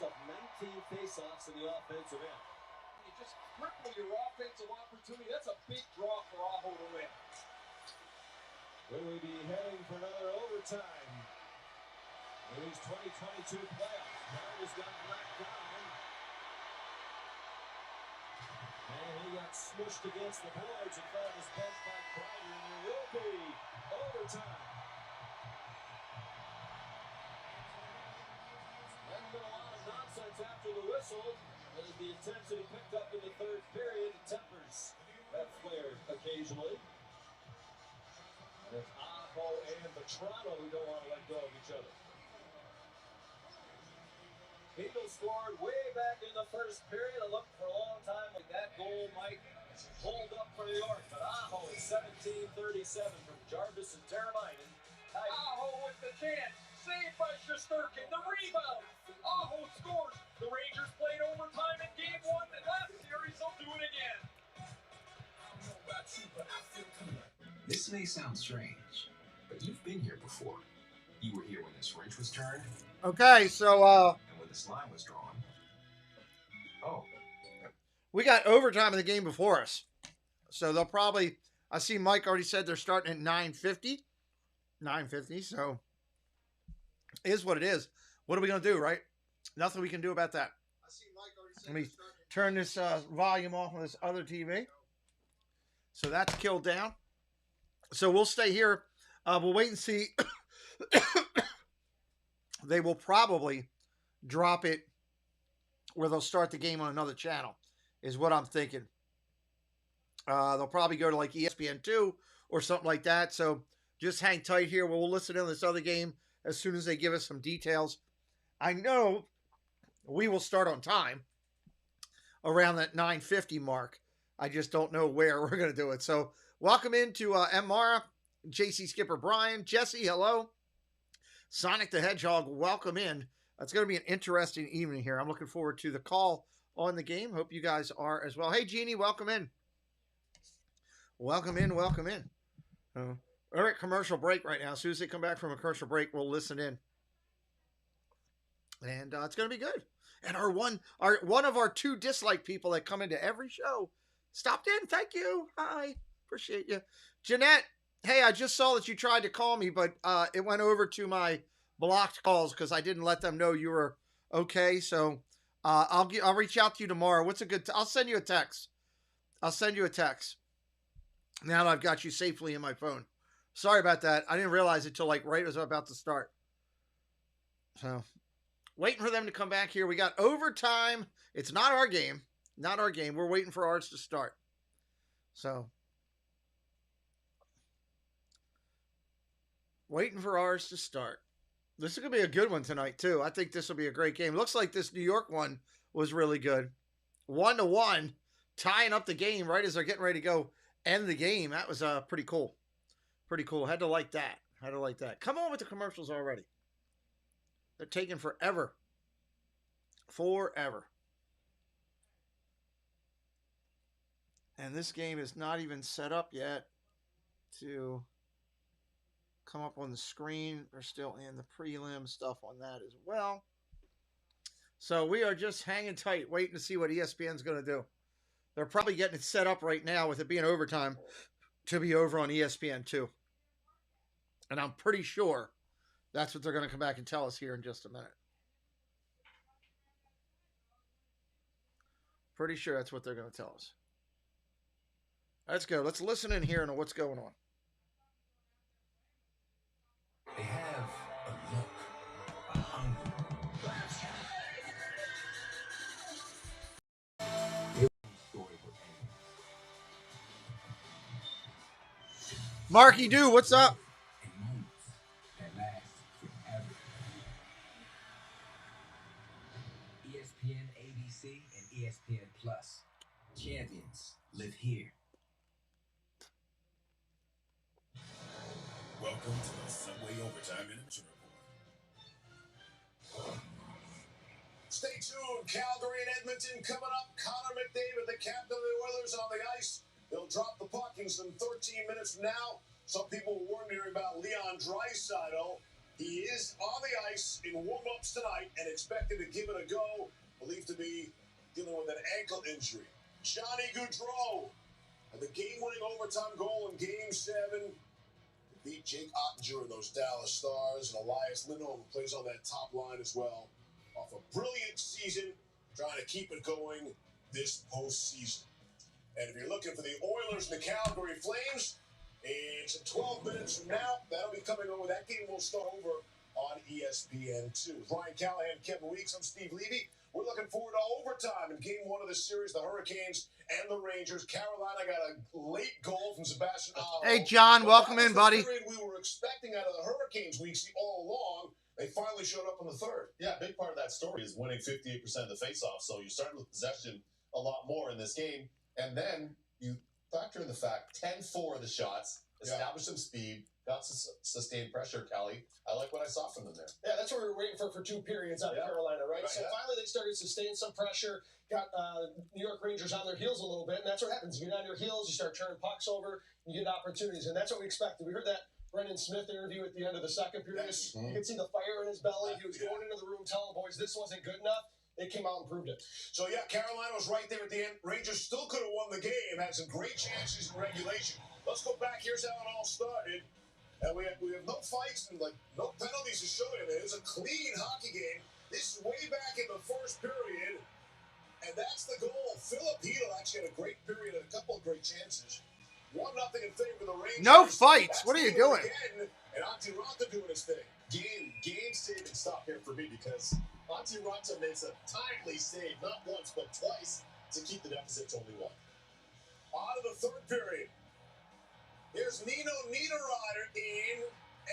of 19 faceoffs in the offensive end. You just cripple your offensive opportunity. That's a big draw for Aho to win. Will we be heading for another overtime in these 2022 playoffs? Marner's got knocked down. And he got smushed against the boards and found his bench by Kreider, and there will be overtime. Hasn't been a lot of nonsense after the whistle. As the intensity picked up in the third period, the tempers have flared occasionally. And it's Aho and Toronto who don't want to let go of each other. Eagles scored way back in the first period. It looked for a long time like that goal might hold up for New York. But Aho is 17:37 from Jarvis and Teravainen. Aho with the chance. Saved by Shesterkin. The rebound. Aho scores. The Rangers played overtime in Game 1 and last series. They'll do it again. This may sound strange, but you've been here before. You were here when this wrench was turned. Okay, so And when this line was drawn. Oh. We got overtime in the game before us. So they'll probably, I see Mike already said they're starting at 9:50. 9:50, so is what it is. What are we going to do, right? Nothing we can do about that. I see Mike already said Let me turn this volume off on this other TV. So that's killed down. So we'll stay here. We'll wait and see. They will probably drop it where they'll start the game on another channel, is what I'm thinking. They'll probably go to like ESPN2 or something like that. So just hang tight here. We'll listen to this other game as soon as they give us some details. I know we will start on time around that 9:50 mark. I just don't know where we're going to do it. So welcome into M. Mara, JC Skipper Brian, Jesse, hello. Sonic the Hedgehog, welcome in. It's going to be an interesting evening here. I'm looking forward to the call on the game. Hope you guys are as well. Hey, Jeannie, welcome in. Welcome in, welcome in. We're at commercial break right now. As soon as they come back from a commercial break, we'll listen in. And it's going to be good. And one of our two dislike people that come into every show stopped in. Thank you. Hi. Appreciate you. Jeanette, hey, I just saw that you tried to call me, but it went over to my blocked calls because I didn't let them know you were okay. So I'll reach out to you tomorrow. What's a good I'll send you a text. I'll send you a text. Now that I've got you safely in my phone. Sorry about that. I didn't realize it till like right as I was about to start. So waiting for them to come back here. We got overtime. It's not our game. Not our game. We're waiting for ours to start. So waiting for ours to start. This is going to be a good one tonight, too. I think this will be a great game. Looks like this New York one was really good. 1-1, tying up the game right as they're getting ready to go end the game. That was pretty cool. Pretty cool. Had to like that. Had to like that. Come on with the commercials already. They're taking forever. Forever. And this game is not even set up yet to come up on the screen. They're still in the prelim stuff on that as well. So we are just hanging tight, waiting to see what ESPN's going to do. They're probably getting it set up right now with it being overtime to be over on ESPN too. And I'm pretty sure that's what they're going to come back and tell us here in just a minute. Pretty sure that's what they're going to tell us. Let's go. Let's listen in here on what's going on. They have a look, a hunger. Marky Do, what's up? ESPN, ABC, and ESPN Plus. Champions live here. Welcome to the Subway Overtime Intermission Report. Stay tuned. Calgary and Edmonton coming up. Connor McDavid, the captain of the Oilers, on the ice. They'll drop the puck in some 13 minutes from now. Some people were wondering about Leon Draisaitl. He is on the ice in warm-ups tonight and expected to give it a go. Believed to be dealing with an ankle injury. Johnny Gaudreau had the game-winning overtime goal in Game 7. Beat Jake Ottinger and those Dallas Stars, and Elias Lindholm plays on that top line as well. Off a brilliant season, trying to keep it going this postseason. And if you're looking for the Oilers and the Calgary Flames, it's 12 minutes from now. That'll be coming over. That game will start over on ESPN2. Ryan Callahan, Kevin Weeks, I'm Steve Levy. We're looking forward to overtime in Game 1 of the series. The Hurricanes and the Rangers. Carolina got a late goal from Sebastian Aho. Hey, John, welcome in, buddy. We were expecting out of the Hurricanes, Weeksy, all along. They finally showed up in the third. Yeah, a big part of that story is winning 58% of the faceoffs. So you're starting with possession a lot more in this game. And then you factor in the fact 10-4 of the shots, established some speed, got sustained pressure, Callie. I like what I saw from them there. Yeah, that's what we were waiting for 2 periods out of Carolina, right? So finally they started sustaining some pressure, got New York Rangers on their heels a little bit, and that's what happens. You get on your heels, you start turning pucks over, you get opportunities, and that's what we expected. We heard that Brendan Smith interview at the end of the second period. Yes. You could see the fire in his belly. He was going into the room telling boys this wasn't good enough. They came out and proved it. So, yeah, Carolina was right there at the end. Rangers still could have won the game, had some great chances in regulation. Let's go back. Here's how it all started. And we have no fights and, no penalties to show you. It was a clean hockey game. This is way back in the first period. And that's the goal. Philip Hedl actually had a great period and a couple of great chances. 1-0 in favor of the Rangers. No fights. What are you doing? Again, and Antti Ranta doing his thing. Game-saving stop here for me because Antti Ranta makes a timely save, not once but twice, to keep the deficit to only 1. On to the third period. Here's Nino Niederreiter in,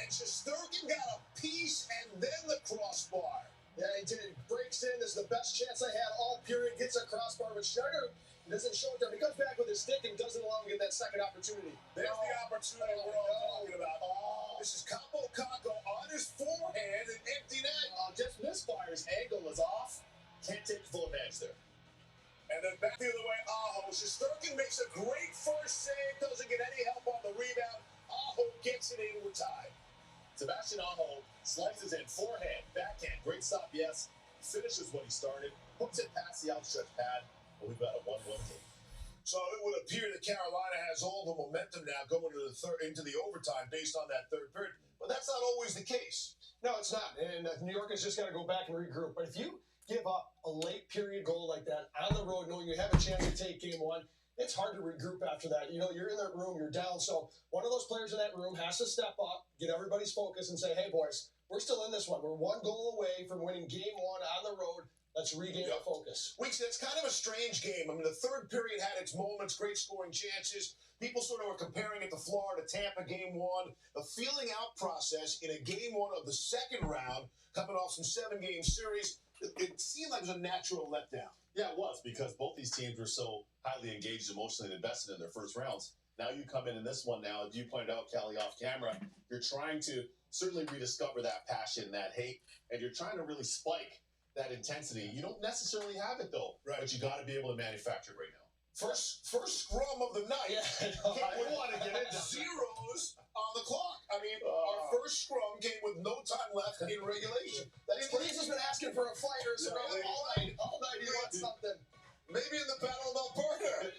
and Shesterkin got a piece and then the crossbar. Yeah, he did. Breaks in. This is the best chance I had all period. Gets a crossbar, but Schneider doesn't show it there. He comes back with his stick and doesn't allow him to get that second opportunity. There's the opportunity we're all talking about. This is Capo Caco on his forehand and empty net. Just misfires. Angle is off. Can't take full advantage there. And then back the other way, Aho. Shesterkin makes a great first save. Doesn't get any help on the rebound. Aho gets it in. We're tied. Sebastian Aho slices in forehand, backhand. Great stop, yes. Finishes what he started. Puts it past the outstretched pad. But we've got a 1-1 game. So it would appear that Carolina has all the momentum now going into the overtime based on that third period. But that's not always the case. No, it's not. And New York is just got to go back and regroup. But if you give up a late period goal like that on the road, knowing you have a chance to take Game 1, it's hard to regroup after that. You know, you're in that room, you're down. So one of those players in that room has to step up, get everybody's focus, and say, hey, boys, we're still in this one. We're 1 goal away from winning Game 1 on the road. Let's regain our focus. Weeks, it's kind of a strange game. I mean, the third period had its moments, great scoring chances. People sort of were comparing it to Florida-Tampa Game 1. The feeling out process in a Game 1 of the second round, coming off some 7-game series, it seemed like it was a natural letdown. Yeah, it was, because both these teams were so highly engaged emotionally and invested in their first rounds. Now you come in this one now, as you pointed out, Callie, off camera, you're trying to certainly rediscover that passion, that hate, and you're trying to really spike that intensity. You don't necessarily have it, though, but you got to be able to manufacture it right now. First scrum of the night. We want to get into zeros on the clock. I mean, our first scrum came with no time left in regulation. He's just been asking for a fight or something all night. He wants something. Maybe in the Battle of Alberta.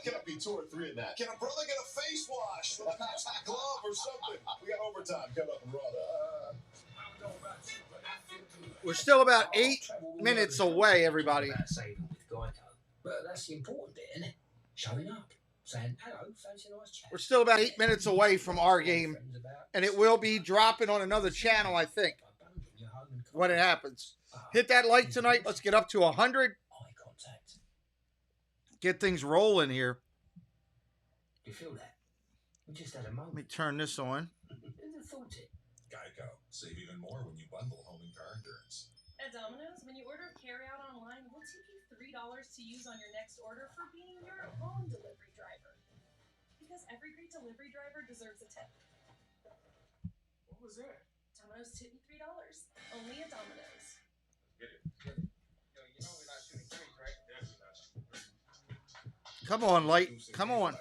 Can't be 2 or 3 in that. Can a brother get a face wash with a glove or something? We got overtime coming up in Raw. We're still about 8 minutes away, everybody. But that's the important bit, isn't it? Showing up, saying, hello, fancy a nice chat. We're still about 8 minutes away from our game, and it will be dropping on another channel, I think, when it happens. Hit that like tonight. Let's get up to 100. Eye contact. Get things rolling here. Do you feel that? We just had a moment. Let me turn this on. Who'd have thought it? Geico. Save even more when you bundle home and car insurance. At Domino's, when you order carry-out online, we'll tip you $3 to use on your next order for being your own delivery driver. Because every great delivery driver deserves a tip. What was that? Domino's tip me $3. Only at Domino's. Get it. Yo, you know we're not shooting threes, right? Definitely not shooting threes. Come on, Light. Come on.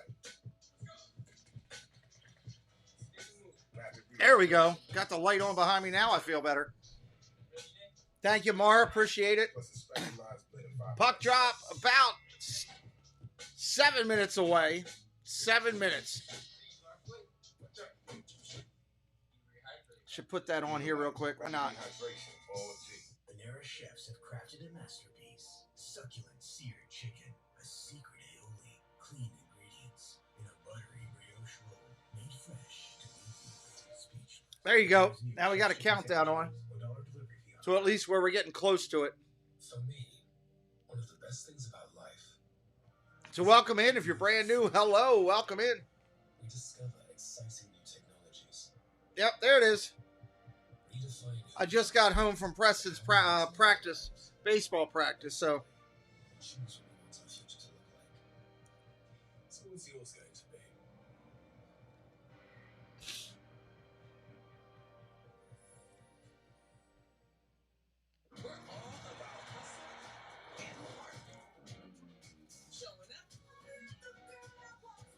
Rapid There we go. Got the light on behind me now. I feel better. Thank you, Mara. Appreciate it. Puck drop about 7 minutes away. 7 minutes. Should put that on here real quick. Why not? Panera chefs have crafted a masterpiece. Succulent seared chicken. A secret aioli. Clean ingredients. In a buttery brioche roll. Made fresh to leave you speechless. There you go. Now we got a countdown on. So at least where we're getting close to it. For me, one of the best things about life. So welcome in. If you're brand new, hello. Welcome in. We discover exciting new technologies. Yep, there it is. Redefine I just got home from Preston's practice, baseball practice, so. choose what we want our future to look like. So what's yours going to be? We're all about hustle and heart. Showing up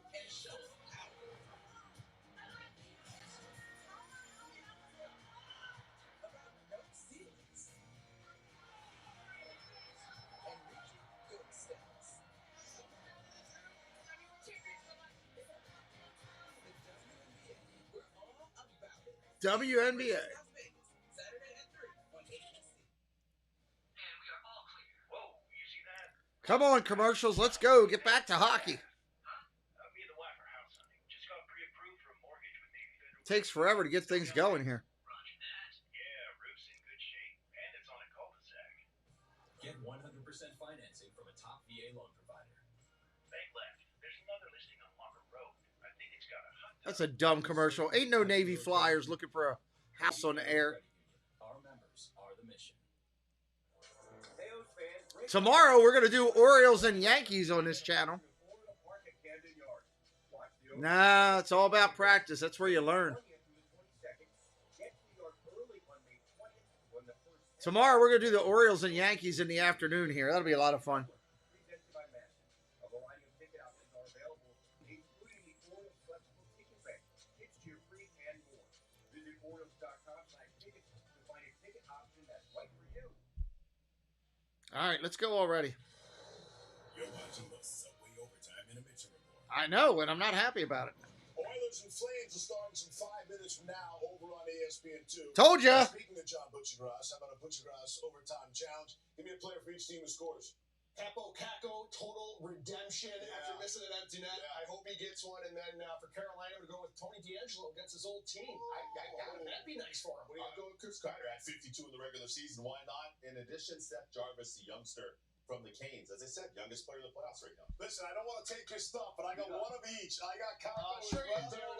and showing out. About no ceilings and reaching good steps. We're all about it. WNBA. Las Vegas, Saturday at 3 on ABC. And we are all clear. Whoa, you see that? Come on, commercials. Let's go. Get back to hockey. Me and the wife are house hunting. Just got pre-approved for a mortgage with Navy Federal. Takes forever to get things going here. Roger that. Yeah, roof's in good shape, and it's on a cul-de-sac. Get 100% financing from a top VA loan provider. Bank left. There's another listing on Walker Road. I think it's got a hot tub. That's a dumb commercial. Ain't no Navy Flyers looking for a house on the air. Our members are the mission. Tomorrow we're going to do Orioles and Yankees on this channel. Nah, it's all about practice. That's where you learn. Tomorrow we're going to do the Orioles and Yankees in the afternoon here. That'll be a lot of fun. All right, let's go already. You're watching the Subway Overtime Intermission Report. I know, and I'm not happy about it. Oilers and Flames are starting some 5 minutes from now over on ESPN2. Told ya. Speaking of John Butchergrass, how about a Butchergrass Overtime Challenge? Give me a player for each team who scores. Capo Caco, total redemption after missing an empty net. Yeah. I hope he gets one. And then for Carolina to go with Tony DeAngelo against his old team. That'd be nice for him. What do you go with Chris Kreider at 52 in the regular season? Why not? In addition, Seth Jarvis, the youngster from the Canes. As I said, youngest player in the playoffs right now. Listen, I don't want to take your stuff, but I got one of each. I got Caco Sure you and do. I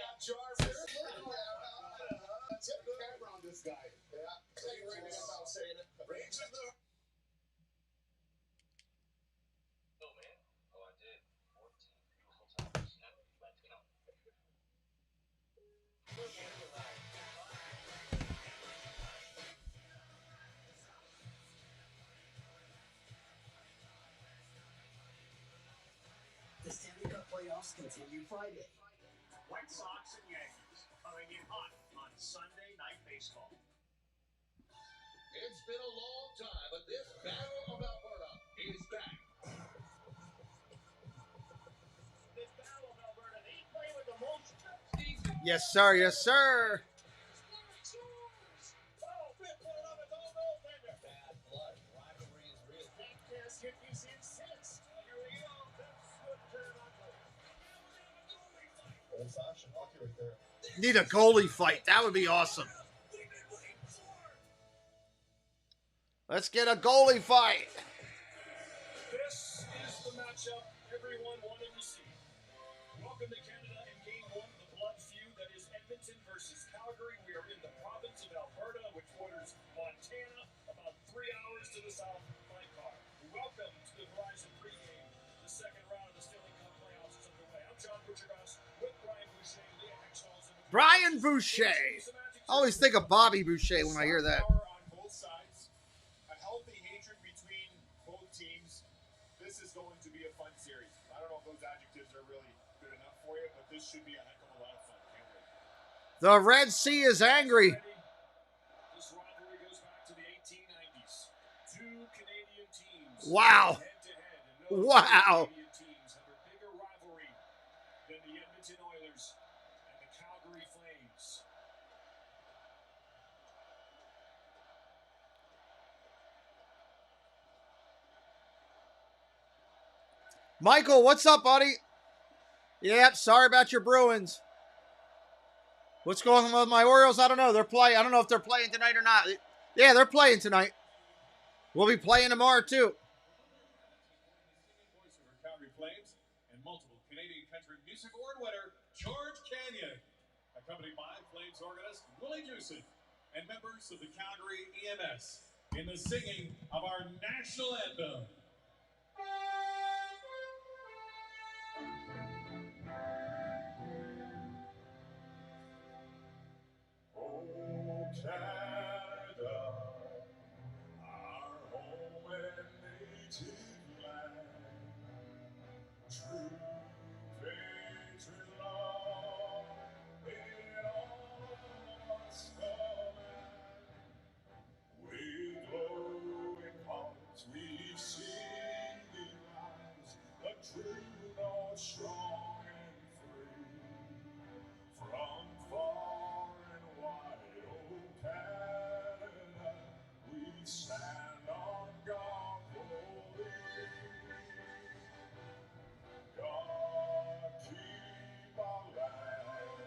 got Jarvis. Tip the camera on this guy. Yeah. Without saying it. Rangers the Oh, man. Oh, I did. 14 beautiful times. Let's go. The Stanley Cup playoffs continue Friday. White Sox and Yankees coming in hot on Sunday Night Baseball. It's been a long time, but this Battle of Alberta is back. This Battle of Alberta, they play with the most. Yes, sir. Yes, sir. Oh, Biff put it on the goaltender. Bad blood. Rivalry is real. That can't skip you since. Here we go. That's good turn ugly. Old-fashioned hockey right there. Need a goalie fight. That would be awesome. Let's get a goalie fight. This is the matchup everyone wanted to see. Welcome to Canada in Game 1, the blood feud that is Edmonton versus Calgary. We are in the province of Alberta, which borders Montana, about 3 hours to the south by car. Welcome to the Verizon pregame. The second round of the Stanley Cup playoffs is underway. I'm John Butchergrass with Brian Boucher, Leah Hextall's in the Brian Boucher. I always think of Bobby Boucher when I hear that. Power on both sides. A healthy hatred between both teams. This is going to be a fun series. I don't know if those adjectives are really good enough for you, but this should be a heck of a lot of fun. Can't wait. The Red Sea is angry. This rivalry goes back to the 1890s. Two Canadian teams. Wow. Head-to-head, and no Wow. two Canadian teams have a bigger rivalry than the Edmonton Oilers and the Calgary Flames. Michael, what's up, buddy? Yep, sorry about your Bruins. What's going on with my Orioles? I don't know. They're playing. I don't know if they're playing tonight or not. Yeah, they're playing tonight. We'll be playing tomorrow, too. Voice of our Calgary Flames and multiple Canadian Country Music Award winner George Canyon, accompanied by Flames organist Willie Jewson and members of the Calgary EMS in the singing of our national anthem. Oh, Canada, our home and native land, true patriot love in all us command. With glowing hearts we sing thee rise, the true north strong and free. From far and wide, oh Canada, we stand on God's holy. God keep our land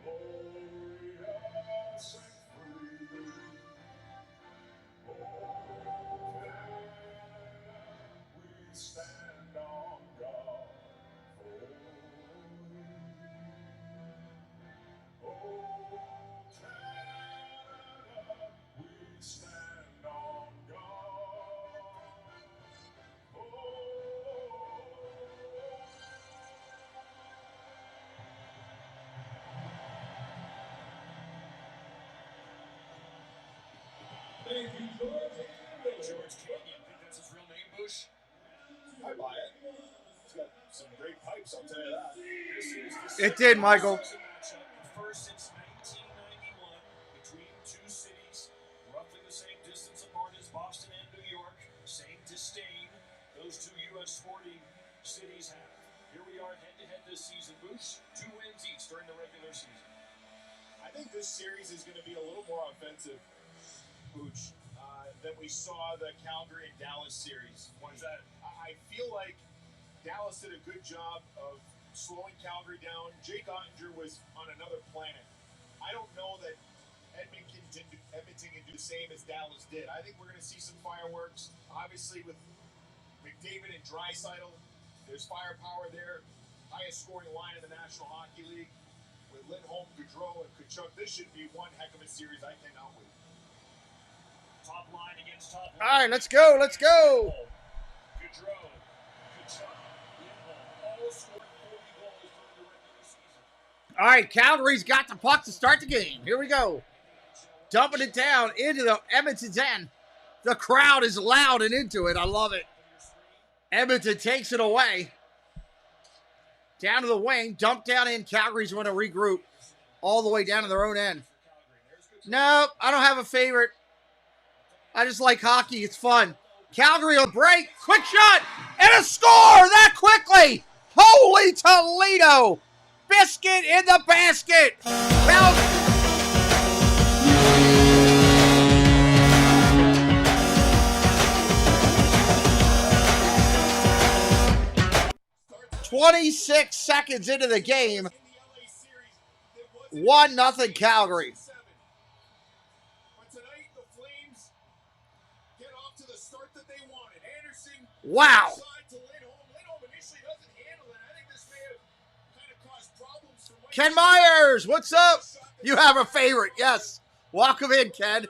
glorious and free. Oh Canada, we stand on God's holy. Oh, Canada, we stand on God. Thank you, George Canyon. Think that's his real name, Bush? I buy it. He's got some great pipes, I'll tell you that. This is the It did, Michael. matchup, first since 1991, between two cities, roughly the same distance apart as Boston and New York, same disdain those two U.S. sporting cities have. Here we are head-to-head this season, Bush. 2 wins each during the regular season. I think this series is going to be a little more offensive, Booch, than we saw the Calgary and Dallas series. Why is that? I feel like Dallas did a good job of slowing Calgary down. Jake Ottinger was on another planet. I don't know that Edmonton can do the same as Dallas did. I think we're going to see some fireworks. Obviously, with McDavid and Draisaitl, there's firepower there. Highest scoring line in the National Hockey League. With Lindholm, Gaudreau, and Kachuk, this should be one heck of a series. I cannot wait. Top line against top line. All right, let's go. Let's go. Gaudreau, Kachuk, Lindholm, all scored 40 goals during the regular season. All right, Calgary's got the puck to start the game. Here we go. Dumping it down into the Edmonton's end. The crowd is loud and into it. I love it. Edmonton takes it away. Down to the wing. Dumped down in. Calgary's going to regroup all the way down to their own end. Nope, I don't have a favorite. I just like hockey. It's fun. Calgary will break. Quick shot. And a score that quickly. Holy Toledo. Biscuit in the basket. Calgary. 26 seconds into the game. 1-0 Calgary. But tonight, the Flames get off to the start that they wanted. Anderson, Wow. inside to Lindholm. Lindholm initially doesn't handle it. I think this may have kind of caused problems for Mike. Ken Myers, what's up? You have a favorite, yes. Welcome in, Ken.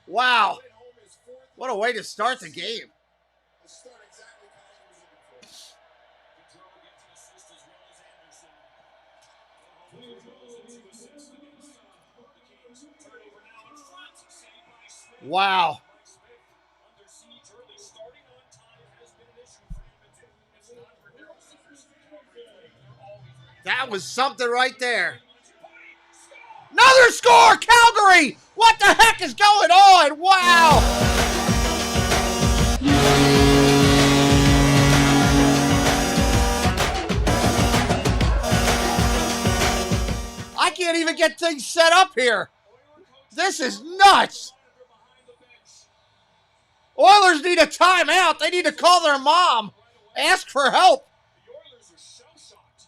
Wow. What a way to start the game. Wow. That was something right there. Another score, Calgary! What the heck is going on? Wow! I can't even get things set up here. This is nuts. Oilers need a timeout. They need to call their mom. Ask for help. The Oilers are shell-shocked.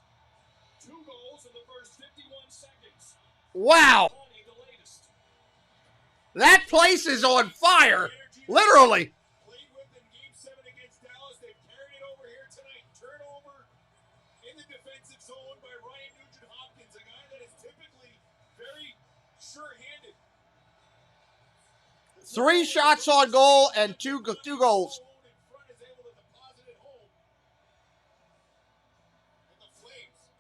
2 goals in the first 51 seconds. Wow. The latest. That place is on fire. Literally. Played with in Game 7 against Dallas. They've carried it over here tonight. Turnover in the defensive zone by Ryan Nugent-Hopkins, a guy that is typically very sure-handed. 3 shots on goal and two goals. In front is able to deposit it home. And the Flames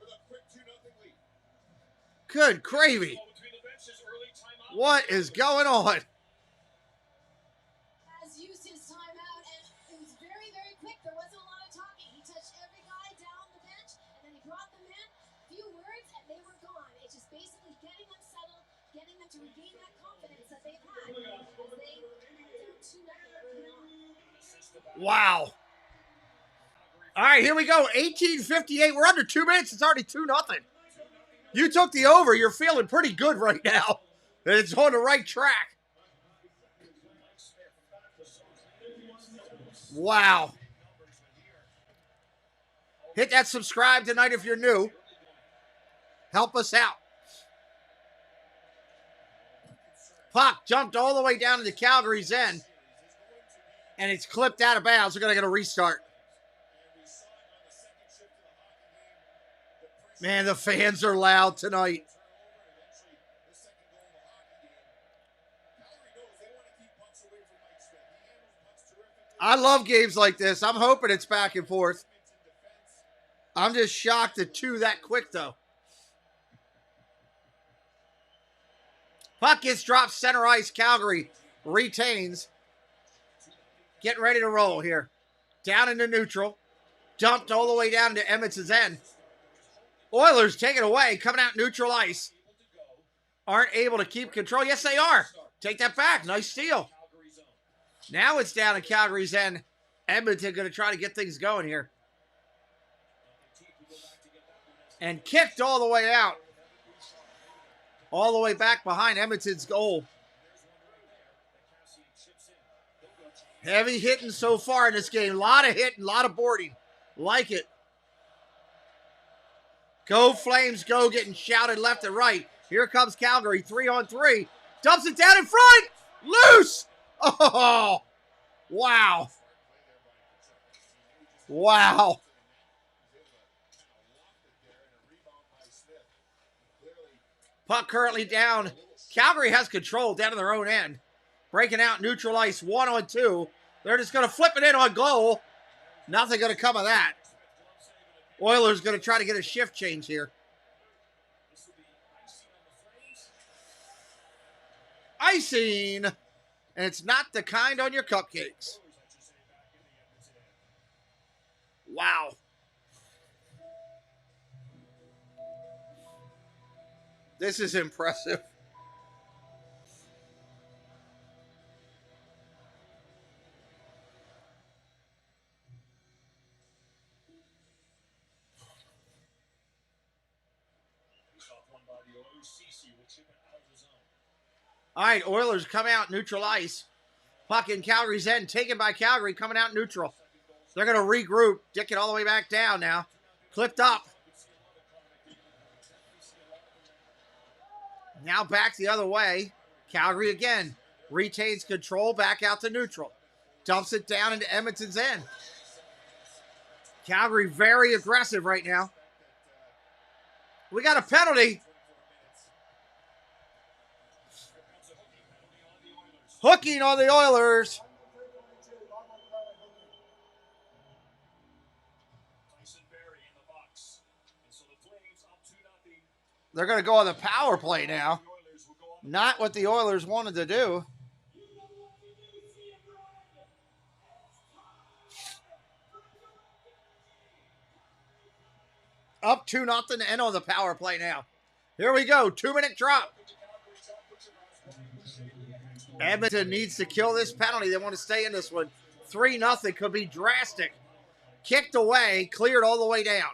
with a quick 2-0 lead. Good gravy. Between the benches, early timeout. What is going on? Has used his timeout, and it was very, very quick. There wasn't a lot of talking. He touched every guy down the bench, and then he brought them in. Few words, and they were gone. It's just basically getting them settled, getting them to regain that confidence that they've had as they are down 2-0. Wow. All right, here we go. 18:58. We're under 2 minutes. It's already 2-0. You took the over. You're feeling pretty good right now. It's on the right track. Wow. Hit that subscribe tonight if you're new. Help us out. Puck jumped all the way down to the Calgary's end. And it's clipped out of bounds. They're going to get a restart. Man, the fans are loud tonight. I love games like this. I'm hoping it's back and forth. I'm just shocked at 2 that quick, though. Puck gets dropped center ice. Calgary retains. Getting ready to roll here. Down into neutral. Dumped all the way down to Edmonton's end. Oilers take it away. Coming out neutral ice. Aren't able to keep control. Yes, they are. Take that back. Nice steal. Now it's down to Calgary's end. Edmonton going to try to get things going here. And kicked all the way out. All the way back behind Edmonton's goal. Heavy hitting so far in this game. A lot of hitting, a lot of boarding. Like it. Go Flames, go, getting shouted left and right. Here comes Calgary, 3-on-3. Dumps it down in front. Loose. Oh, wow. Wow. Puck currently down. Calgary has control down to their own end. Breaking out neutral ice, 1-on-2. They're just going to flip it in on goal. Nothing going to come of that. Oilers going to try to get a shift change here. Icing. And it's not the kind on your cupcakes. Wow. This is impressive. All right, Oilers come out neutral ice. Puck in Calgary's end, taken by Calgary, coming out neutral. They're going to regroup, dick it all the way back down now. Clipped up. Now back the other way. Calgary again retains control, back out to neutral. Dumps it down into Edmonton's end. Calgary very aggressive right now. We got a penalty. Hooking on the Oilers. They're going to go on the power play now. Not what the Oilers wanted to do. Up 2-0 and on the power play now. Here we go. 2-minute drop. Edmonton needs to kill this penalty. They want to stay in this one. 3-0 could be drastic. Kicked away, cleared all the way down.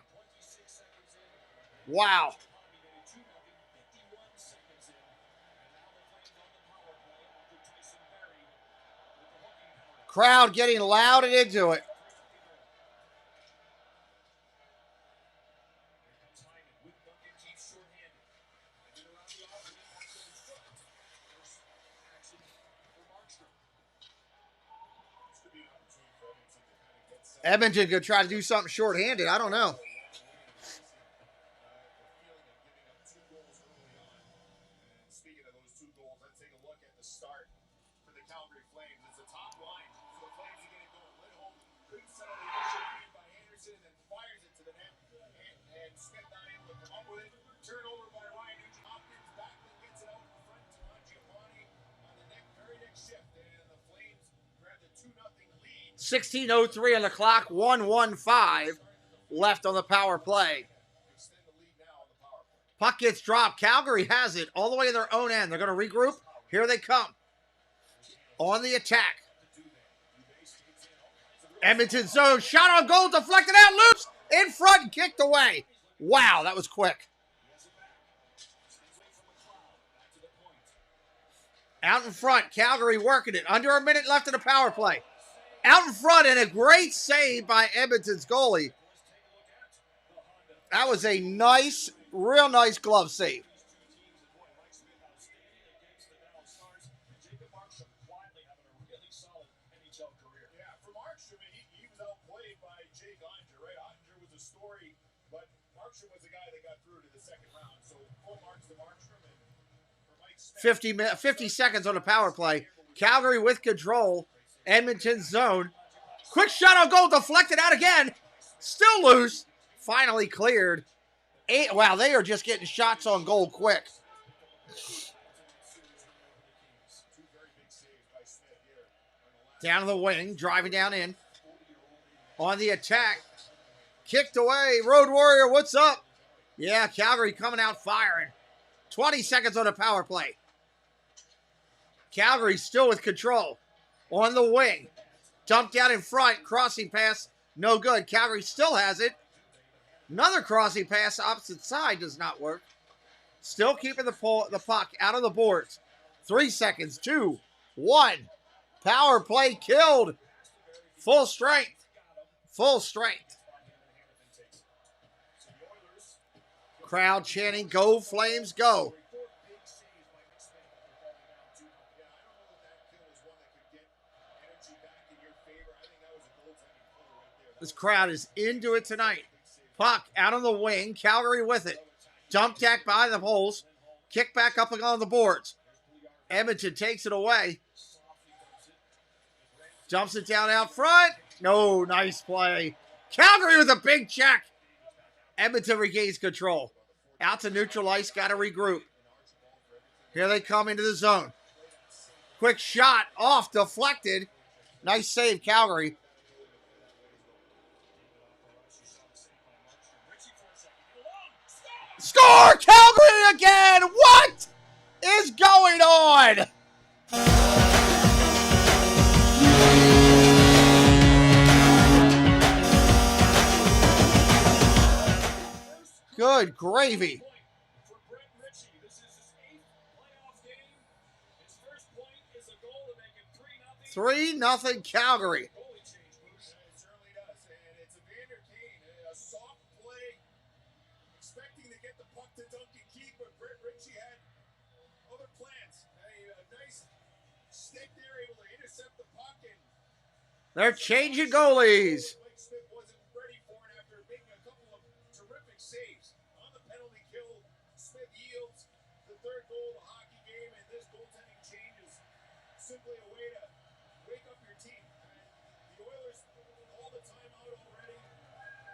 Wow. Crowd getting loud and into it. Edmonton could try to do something shorthanded. I don't know. Speaking of those 2 goals, let's take a look at the start for the Calgary Flames. It's a top line. So the Flames are getting going. Lindholm couldn't settle the initial feed by Anderson and then fires it to the net. And Smith not able to come up with it. Turnover by Ryan Nugent-Hopkins. Backlund gets it out in front to Giovanni on the very next shift. And the Flames grab the 2-0 lead. 16:03 on the clock. 1:15 left on the power play. Puck gets dropped. Calgary has it all the way to their own end. They're going to regroup. Here they come. On the attack. Edmonton zone. Shot on goal. Deflected out. Loops. In front. Kicked away. Wow, that was quick. Out in front. Calgary working it. Under a minute left in the power play. Out in front and a great save by Edmonton's goalie. That was a nice, real nice glove save. Yeah, for Markstrom, he was outplayed by Jake Ottinger, right? Ottinger was a story, but Markstrom was the guy that got through to the second round. So full marks to Markstrom. And for Mike Smith, 50 seconds on the power play. Calgary with control. Edmonton zone. Quick shot on goal. Deflected out again. Still loose. Finally cleared. Wow, they are just getting shots on goal quick. Down the wing. Driving down in. On the attack. Kicked away. Road Warrior, what's up? Yeah, Calgary coming out firing. 20 seconds on the power play. Calgary still with control. On the wing. Dumped out in front. Crossing pass. No good. Calgary still has it. Another crossing pass. Opposite side does not work. Still keeping the puck out of the boards. 3 seconds. 2, 1. Power play killed. Full strength. Full strength. Crowd chanting, "Go Flames, go." This crowd is into it tonight. Puck out on the wing. Calgary with it. Dump jack by the holes. Kick back up on the boards. Edmonton takes it away. Dumps it down out front. No, nice play. Calgary with a big check. Edmonton regains control. Out to neutral ice. Got to regroup. Here they come into the zone. Quick shot off. Deflected. Nice save, Calgary. Score! Calgary again! What is going on? Good gravy. 3-0 Calgary. They're changing goalies. Mike Smith wasn't ready for it after making a couple of terrific saves. On the penalty kill, Smith yields the third goal of the hockey game, and this goaltending change is simply a way to wake up your team. The Oilers all the time out already.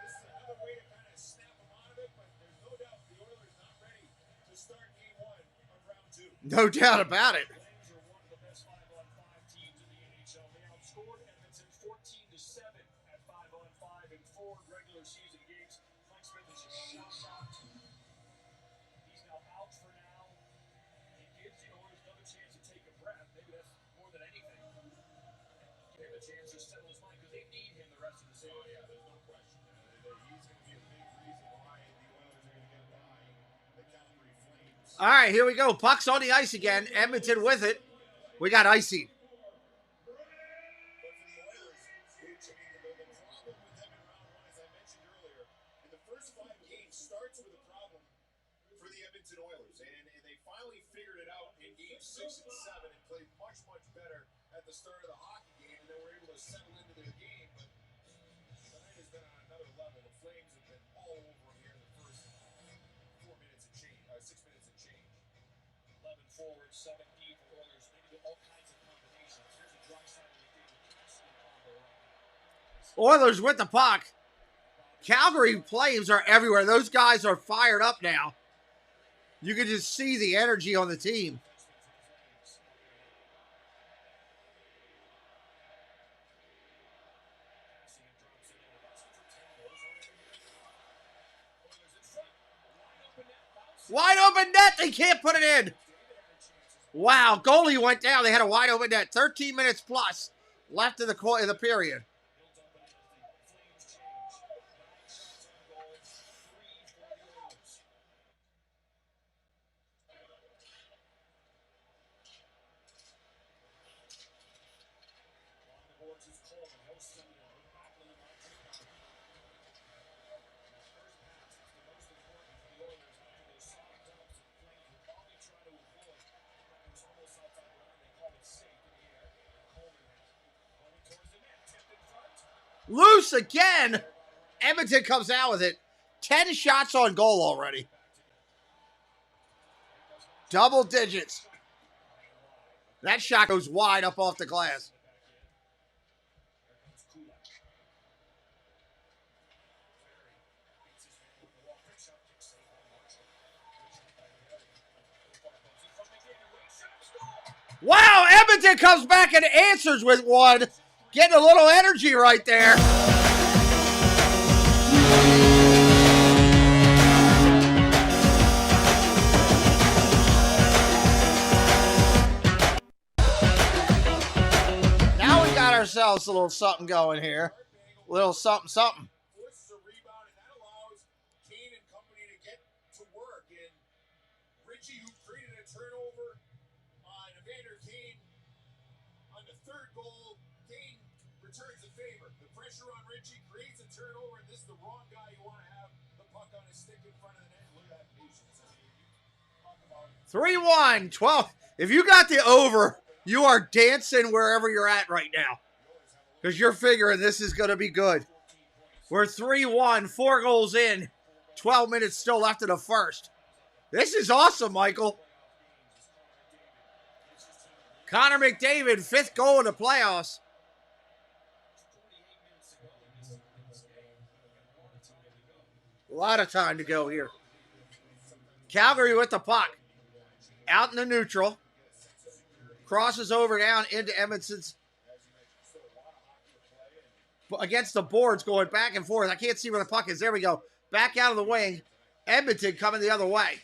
This is another way to kind of snap them out of it, but there's no doubt the Oilers not ready to start game 1 of round 2. No doubt about it. Smith is just shell-shocked. He's now out for now. It gives the Oilers another chance to take a breath. Maybe that's more than anything. Give him a chance to settle his mind because they need him the rest of the season. Oh, yeah, there's no question. He's going to be a big reason why the Oilers are going to get by the Calgary Flames. All right, here we go. Puck's on the ice again. Edmonton with it. We got icing. But for the Oilers, which, I mean, the problem with them in round one, as I mentioned earlier, in the first 5 games starts with a problem for the Edmonton Oilers. And they finally figured it out in games 6 and 7 and played much, much better at the start of the hockey game. And then were able to settle into their game. But tonight has been on another level. The Flames have been all over them here in the first 4 minutes and change, 6 minutes and change. 11 forward, 7 deep. Oilers, they do all kinds of combinations. Here's a drop side of the game with Cassidy combo right now. Oilers with the puck. Calgary Flames are everywhere. Those guys are fired up now. You can just see the energy on the team. Wide open net. They can't put it in. Wow, goalie went down. They had a wide open net. 13 minutes plus left in the period. Loose again. Edmonton comes out with it. 10 shots on goal already. Double digits. That shot goes wide up off the glass. Wow, Edmonton comes back and answers with one. Getting a little energy right there. Now we got ourselves a little something going here. A little something, something. Forces a rebound, and that allows Kane and company to get to work. And Richie, who created a turnover on Evander Kane on the third goal, Kane returns the favor. The pressure on Richie creates a turnover, and this is the wrong guy you want to have the puck on his stick in front of the net. Look at that patience. I mean, you talk about 3-1, 12. If you got the over, you are dancing wherever you're at right now. Because you're figuring this is going to be good. We're 3-1, 4 goals in, 12 minutes still left in the first. This is awesome, Michael. Connor McDavid, 5th goal in the playoffs. A lot of time to go here. Calgary with the puck. Out in the neutral. Crosses over down into Edmonton's. Against the boards going back and forth. I can't see where the puck is. There we go. Back out of the wing. Edmonton coming the other way.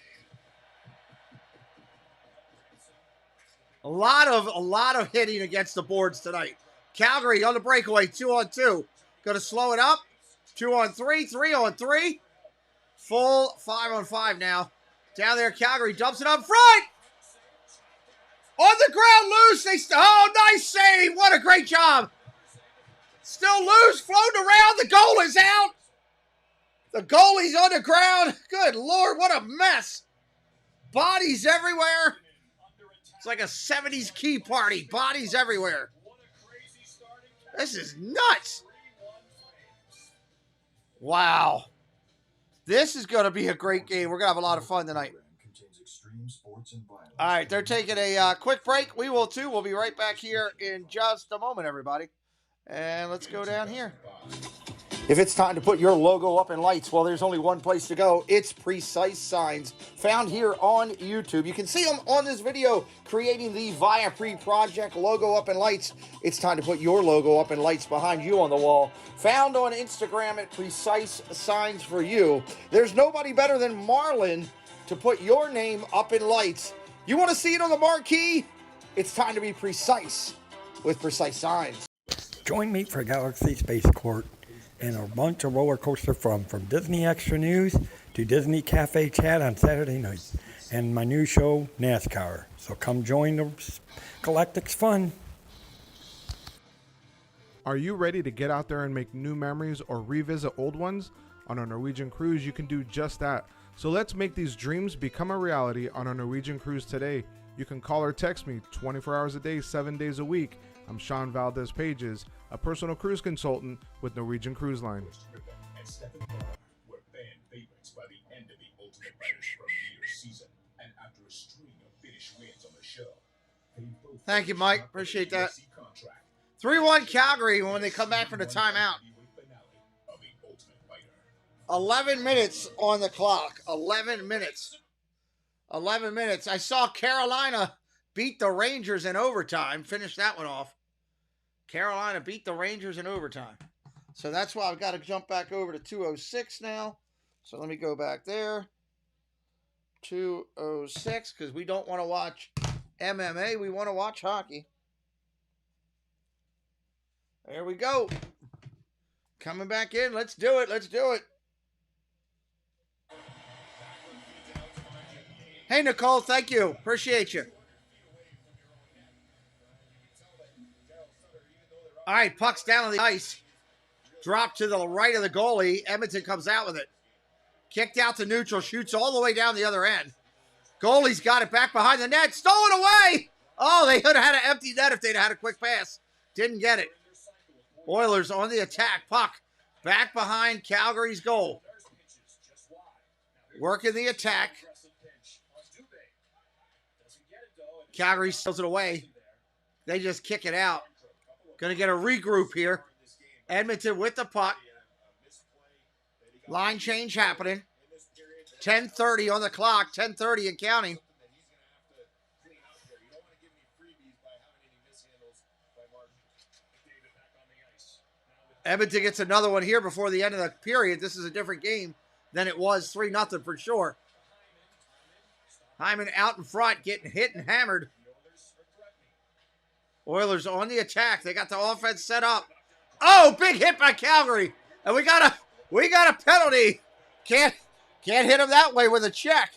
A lot of hitting against the boards tonight. Calgary on the breakaway. 2-on-2. Going to slow it up. 2-on-3. 3-on-3. Full 5-on-5 now. Down there, Calgary dumps it up front. On the ground, loose. Oh, nice save. What a great job. Still loose, floating around. The goal is out. The goalie's on the ground. Good Lord, what a mess. Bodies everywhere. It's like a 70s key party. Bodies everywhere. This is nuts. Wow. This is going to be a great game. We're going to have a lot of fun tonight. All right, they're taking a quick break. We will too. We'll be right back here in just a moment, everybody. And let's go down here. If it's time to put your logo up in lights, well, there's only one place to go. It's Precise Signs, found here on YouTube. You can see them on this video, creating the Viapre Project logo up in lights. It's time to put your logo up in lights behind you on the wall. Found on Instagram at Precise Signs for you. There's nobody better than Marlon to put your name up in lights. You want to see it on the marquee? It's time to be precise with Precise Signs. Join me for Galaxy Spaceport and a bunch of roller coaster fun, from Disney Extra News to Disney Cafe Chat on Saturday nights, and my new show, NASCAR. So come join the Galactic's fun. Are you ready to get out there and make new memories or revisit old ones? On a Norwegian cruise, you can do just that. So let's make these dreams become a reality on a Norwegian cruise today. You can call or text me 24 hours a day, 7 days a week. I'm Sean Valdez Pages, a personal cruise consultant with Norwegian Cruise Line. And Stephen Barr were fan favorites by the end of the Ultimate Fighter's premiere season, and after a string of finish wins on the show, thank you, Mike. Appreciate that. 3-1 Calgary when they come back from the timeout. 11 minutes on the clock. 11 minutes. 11 minutes. I saw Carolina beat the Rangers in overtime. Finish that one off. Carolina beat the Rangers in overtime. So that's why I've got to jump back over to 206 now. So let me go back there. 206, because we don't want to watch MMA. We want to watch hockey. There we go. Coming back in. Let's do it. Let's do it. Hey, Nicole. Thank you. Appreciate you. All right, puck's down on the ice. Dropped to the right of the goalie. Edmonton comes out with it. Kicked out to neutral. Shoots all the way down the other end. Goalie's got it back behind the net. Stolen away! Oh, they could have had an empty net if they'd had a quick pass. Didn't get it. Oilers on the attack. Puck back behind Calgary's goal. Working the attack. Calgary steals it away. They just kick it out. Going to get a regroup here. Edmonton with the puck. Line change happening. 10:30 on the clock. 10:30 and counting. Edmonton gets another one here before the end of the period. This is a different game than it was. 3-0 for sure. Hyman out in front, getting hit and hammered. Oilers on the attack. They got the offense set up. Oh, big hit by Calgary. And we got a penalty. Can't hit him that way with a check.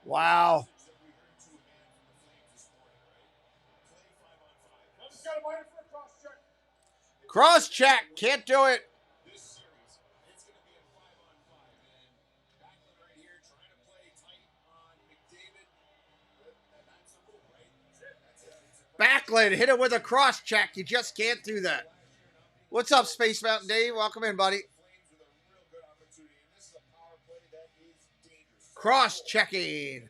Wow. Cross check. Can't do it. Backlund hit it with a cross check. You just can't do that. What's up, Space Mountain Dave? Welcome in, buddy. Cross checking.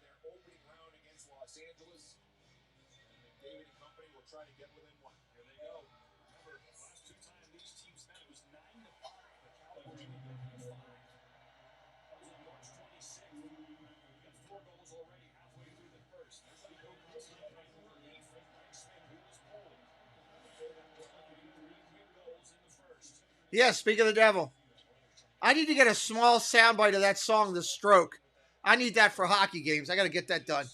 Yeah, speak of the devil. I need to get a small soundbite of that song, The Stroke. I need that for hockey games. I got to get that done.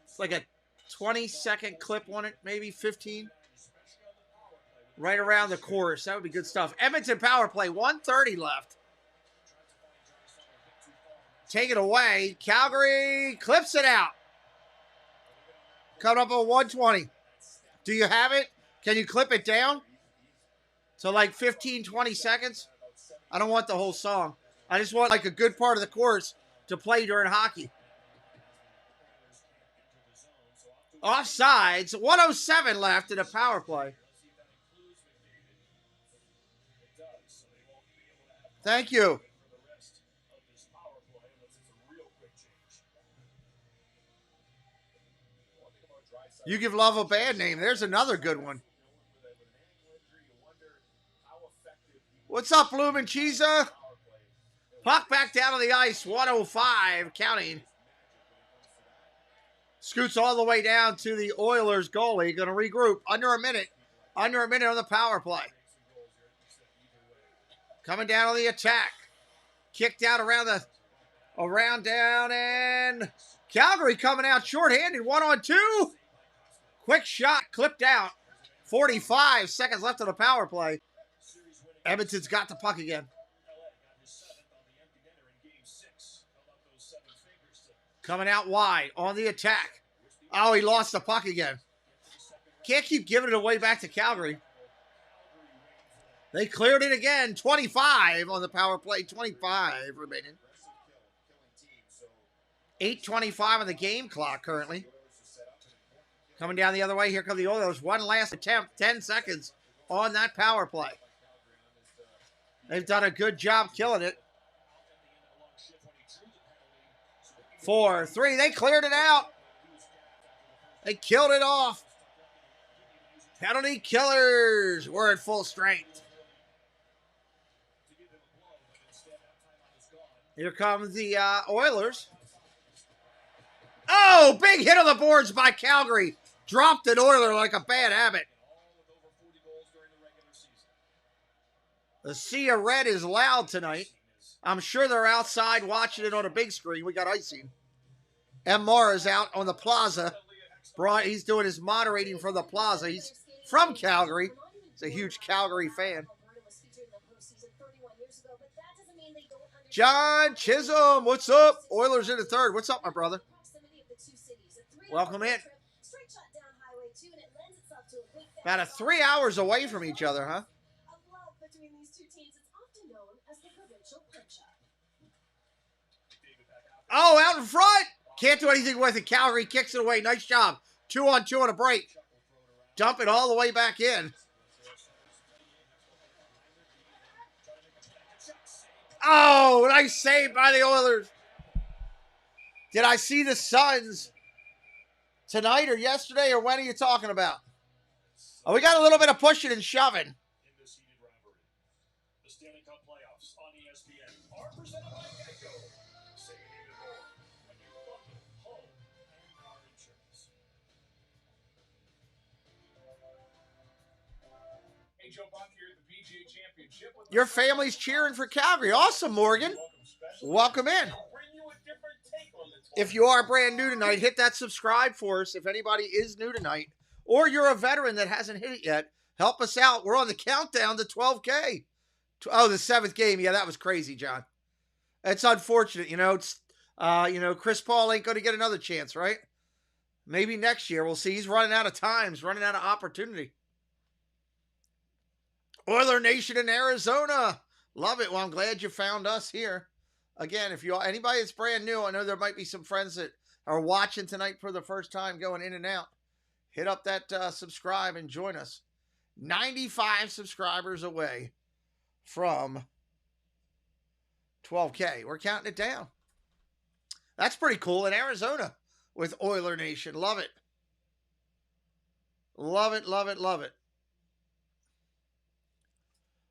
It's like a 20-second clip on it, maybe 15. Right around the chorus. That would be good stuff. Edmonton power play, 1:30 left. Take it away. Calgary clips it out. Coming up on 120. Do you have it? Can you clip it down? So like 15, 20 seconds. I don't want the whole song. I just want like a good part of the chorus to play during hockey. Offsides. 1:07 left in a power play. Thank you. You give love a bad name. There's another good one. What's up, Bloomin' Cheesa? Puck back down on the ice. 1:05 counting. Scoots all the way down to the Oilers goalie. Going to regroup. Under a minute. Under a minute on the power play. Coming down on the attack. Kicked out around down, and Calgary coming out shorthanded. 1-on-2. Quick shot. Clipped out. 45 seconds left on the power play. Edmonton's got the puck again. Coming out wide on the attack. Oh, he lost the puck again. Can't keep giving it away back to Calgary. They cleared it again. 25 on the power play. 25 remaining. 8:25 on the game clock currently. Coming down the other way. Here come the Oilers. One last attempt. 10 seconds on that power play. They've done a good job killing it. 4-3. They cleared it out. They killed it off. Penalty killers. We're at full strength. Here comes the Oilers. Oh, big hit on the boards by Calgary. Dropped an Oiler like a bad habit. The sea of red is loud tonight. I'm sure they're outside watching it on a big screen. We got icing. M. Mara's out on the plaza. He's doing his moderating from the plaza. He's from Calgary. He's a huge Calgary fan. John Chisholm, what's up? Oilers in the third. What's up, my brother? Welcome in. About 3 hours away from each other, huh? Oh, out in front. Can't do anything with it. Calgary kicks it away. Nice job. 2-on-2 on a break. Dump it all the way back in. Oh, nice save by the Oilers. Did I see the Suns tonight or yesterday, or when are you talking about? Oh, we got a little bit of pushing and shoving. The Stanley Cup playoffs on ESPN are presented by Geico. Save even more when you bundle home and car insurance. Hey, Joe Buck here at the PGA Championship. Your family's cheering for Calgary. Awesome, Morgan. Welcome in. If you are brand new tonight, hit that subscribe for us. If anybody is new tonight, or you're a veteran that hasn't hit it yet, help us out. We're on the countdown to 12K. Oh, the 7th game. Yeah, that was crazy, John. It's unfortunate. It's Chris Paul ain't going to get another chance, right? Maybe next year. We'll see. He's running out of time. He's running out of opportunity. Oiler Nation in Arizona. Love it. Well, I'm glad you found us here. Again, if anybody that's brand new, I know there might be some friends that are watching tonight for the first time going in and out. Hit up that subscribe and join us. 95 subscribers away from 12K. We're counting it down. That's pretty cool in Arizona with Oiler Nation. Love it. Love it, love it, love it.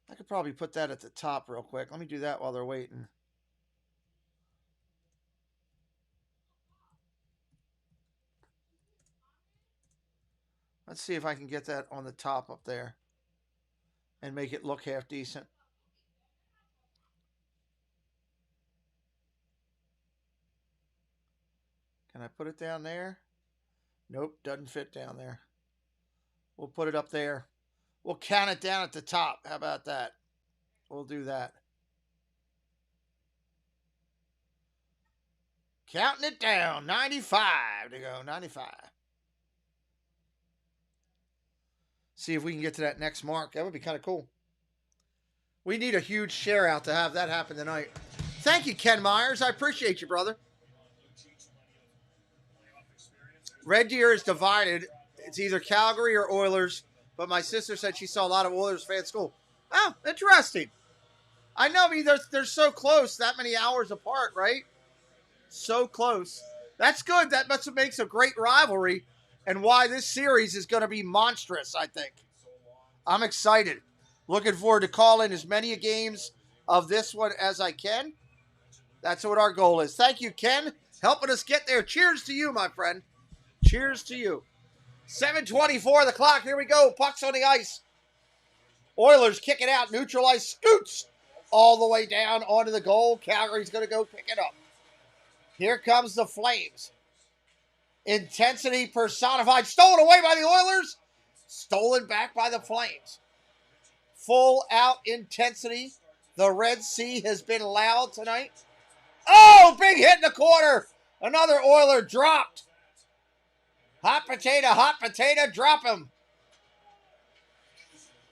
I could probably put that at the top real quick. Let me do that while they're waiting. Let's see if I can get that on the top up there and make it look half decent. Can I put it down there? Nope, doesn't fit down there. We'll put it up there. We'll count it down at the top. How about that? We'll do that. Counting it down. 95 to go. 95. See if we can get to that next mark. That would be kind of cool. We need a huge share out to have that happen tonight. Thank you, Ken Myers. I appreciate you, brother. Red Deer is divided. It's either Calgary or Oilers, but my sister said she saw a lot of Oilers fans at school. Oh, interesting. I know, I mean, they're so close, that many hours apart, right? So close. That's good. That's what makes a great rivalry. And why this series is going to be monstrous, I think. I'm excited. Looking forward to calling as many games of this one as I can. That's what our goal is. Thank you, Ken, helping us get there. Cheers to you, my friend. Cheers to you. 7:24 the clock. Here we go. Puck's on the ice. Oilers kick it out. Neutral ice scoots all the way down onto the goal. Calgary's going to go pick it up. Here comes the Flames. Intensity personified. Stolen away by the Oilers. Stolen back by the Flames. Full out intensity. The Red Sea has been loud tonight. Oh, big hit in the corner. Another Oiler dropped. Hot potato, drop him.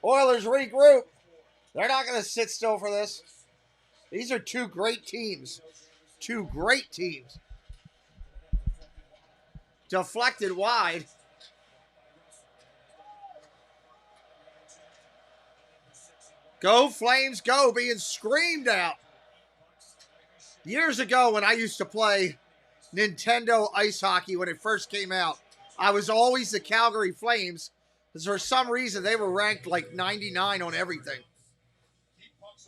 Oilers regroup. They're not going to sit still for this. These are two great teams. Two great teams. Deflected wide. Go Flames, go, being screamed out. Years ago when I used to play Nintendo ice hockey when it first came out, I was always the Calgary Flames because for some reason they were ranked like 99 on everything.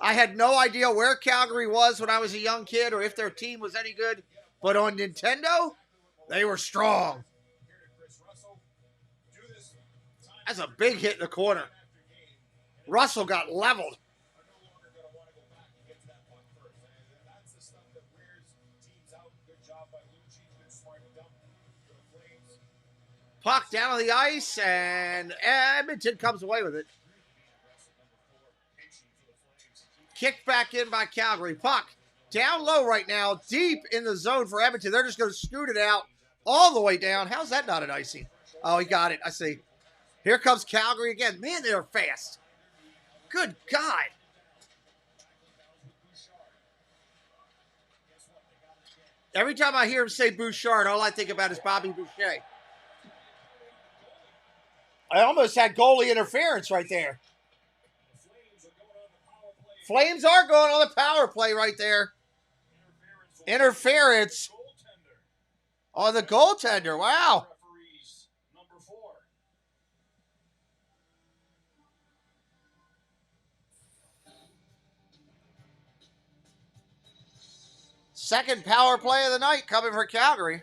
I had no idea where Calgary was when I was a young kid or if their team was any good, but on Nintendo, they were strong. That's a big hit in the corner. Russell got leveled. Puck down on the ice, and Edmonton comes away with it. Kicked back in by Calgary. Puck down low right now, deep in the zone for Edmonton. They're just going to scoot it out all the way down. How's that not an icing? Oh, he got it. I see. Here comes Calgary again. Man, they are fast. Good God. Every time I hear him say Bouchard, all I think about is Bobby Boucher. I almost had goalie interference right there. Flames are going on the power play right there. Interference on the goaltender. Wow. Second power play of the night coming for Calgary.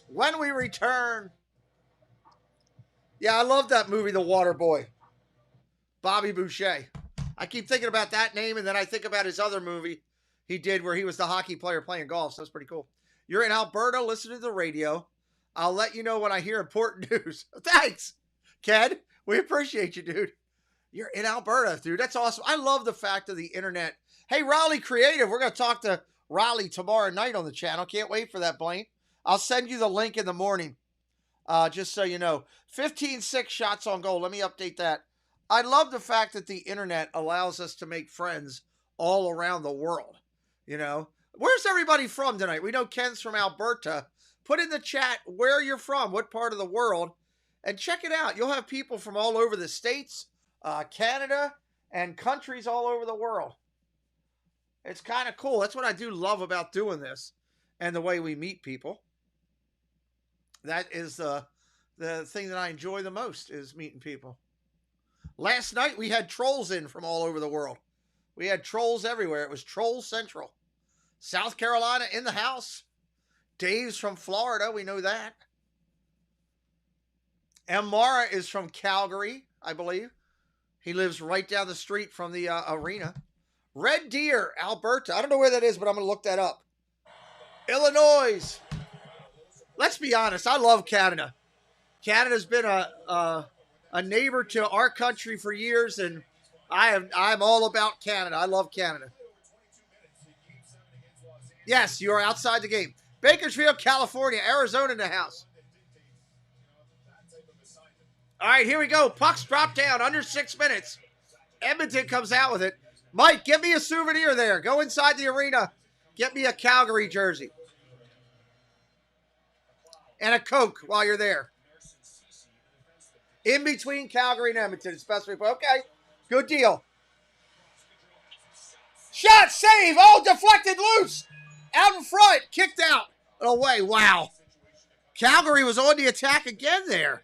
When we return. Yeah, I love that movie, The Water Boy. Bobby Boucher. I keep thinking about that name, and then I think about his other movie he did where he was the hockey player playing golf. So that's pretty cool. You're in Alberta, listen to the radio. I'll let you know when I hear important news. Thanks, Ken. We appreciate you, dude. You're in Alberta, dude. That's awesome. I love the fact of the internet. Hey, Raleigh Creative. We're going to talk to Raleigh tomorrow night on the channel. Can't wait for that, Blaine. I'll send you the link in the morning, just so you know. 15-6 shots on goal. Let me update that. I love the fact that the internet allows us to make friends all around the world. You know, where's everybody from tonight? We know Ken's from Alberta. Put in the chat where you're from, what part of the world, and check it out. You'll have people from all over the States, Canada, and countries all over the world. It's kind of cool. That's what I do love about doing this and the way we meet people. That is the thing that I enjoy the most is meeting people. Last night we had trolls in from all over the world. We had trolls everywhere. It was Troll Central. South Carolina in the house. Dave's from Florida. We know that. And Mara is from Calgary, I believe. He lives right down the street from the arena. Red Deer, Alberta. I don't know where that is, but I'm going to look that up. Illinois. Let's be honest. I love Canada. Canada's been a neighbor to our country for years, and I'm all about Canada. I love Canada. Yes, you are outside the game. Bakersfield, California. Arizona in the house. All right, here we go. Pucks drop down under 6 minutes. Edmonton comes out with it. Mike, get me a souvenir there. Go inside the arena. Get me a Calgary jersey. And a Coke while you're there. In between Calgary and Edmonton, especially. Okay, good deal. Shot, save. Oh, deflected loose. Out in front, kicked out. Away, wow. Calgary was on the attack again there.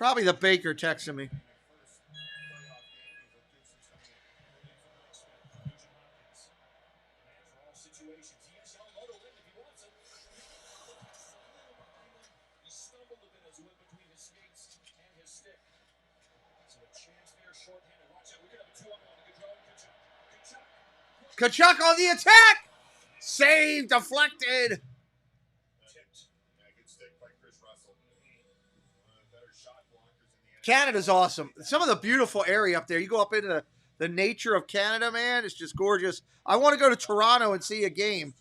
Probably the baker texting me. Kachuk on the attack. Save, deflected. Canada's awesome. Some of the beautiful area up there. You go up into the nature of Canada, man. It's just gorgeous. I want to go to Toronto and see a game.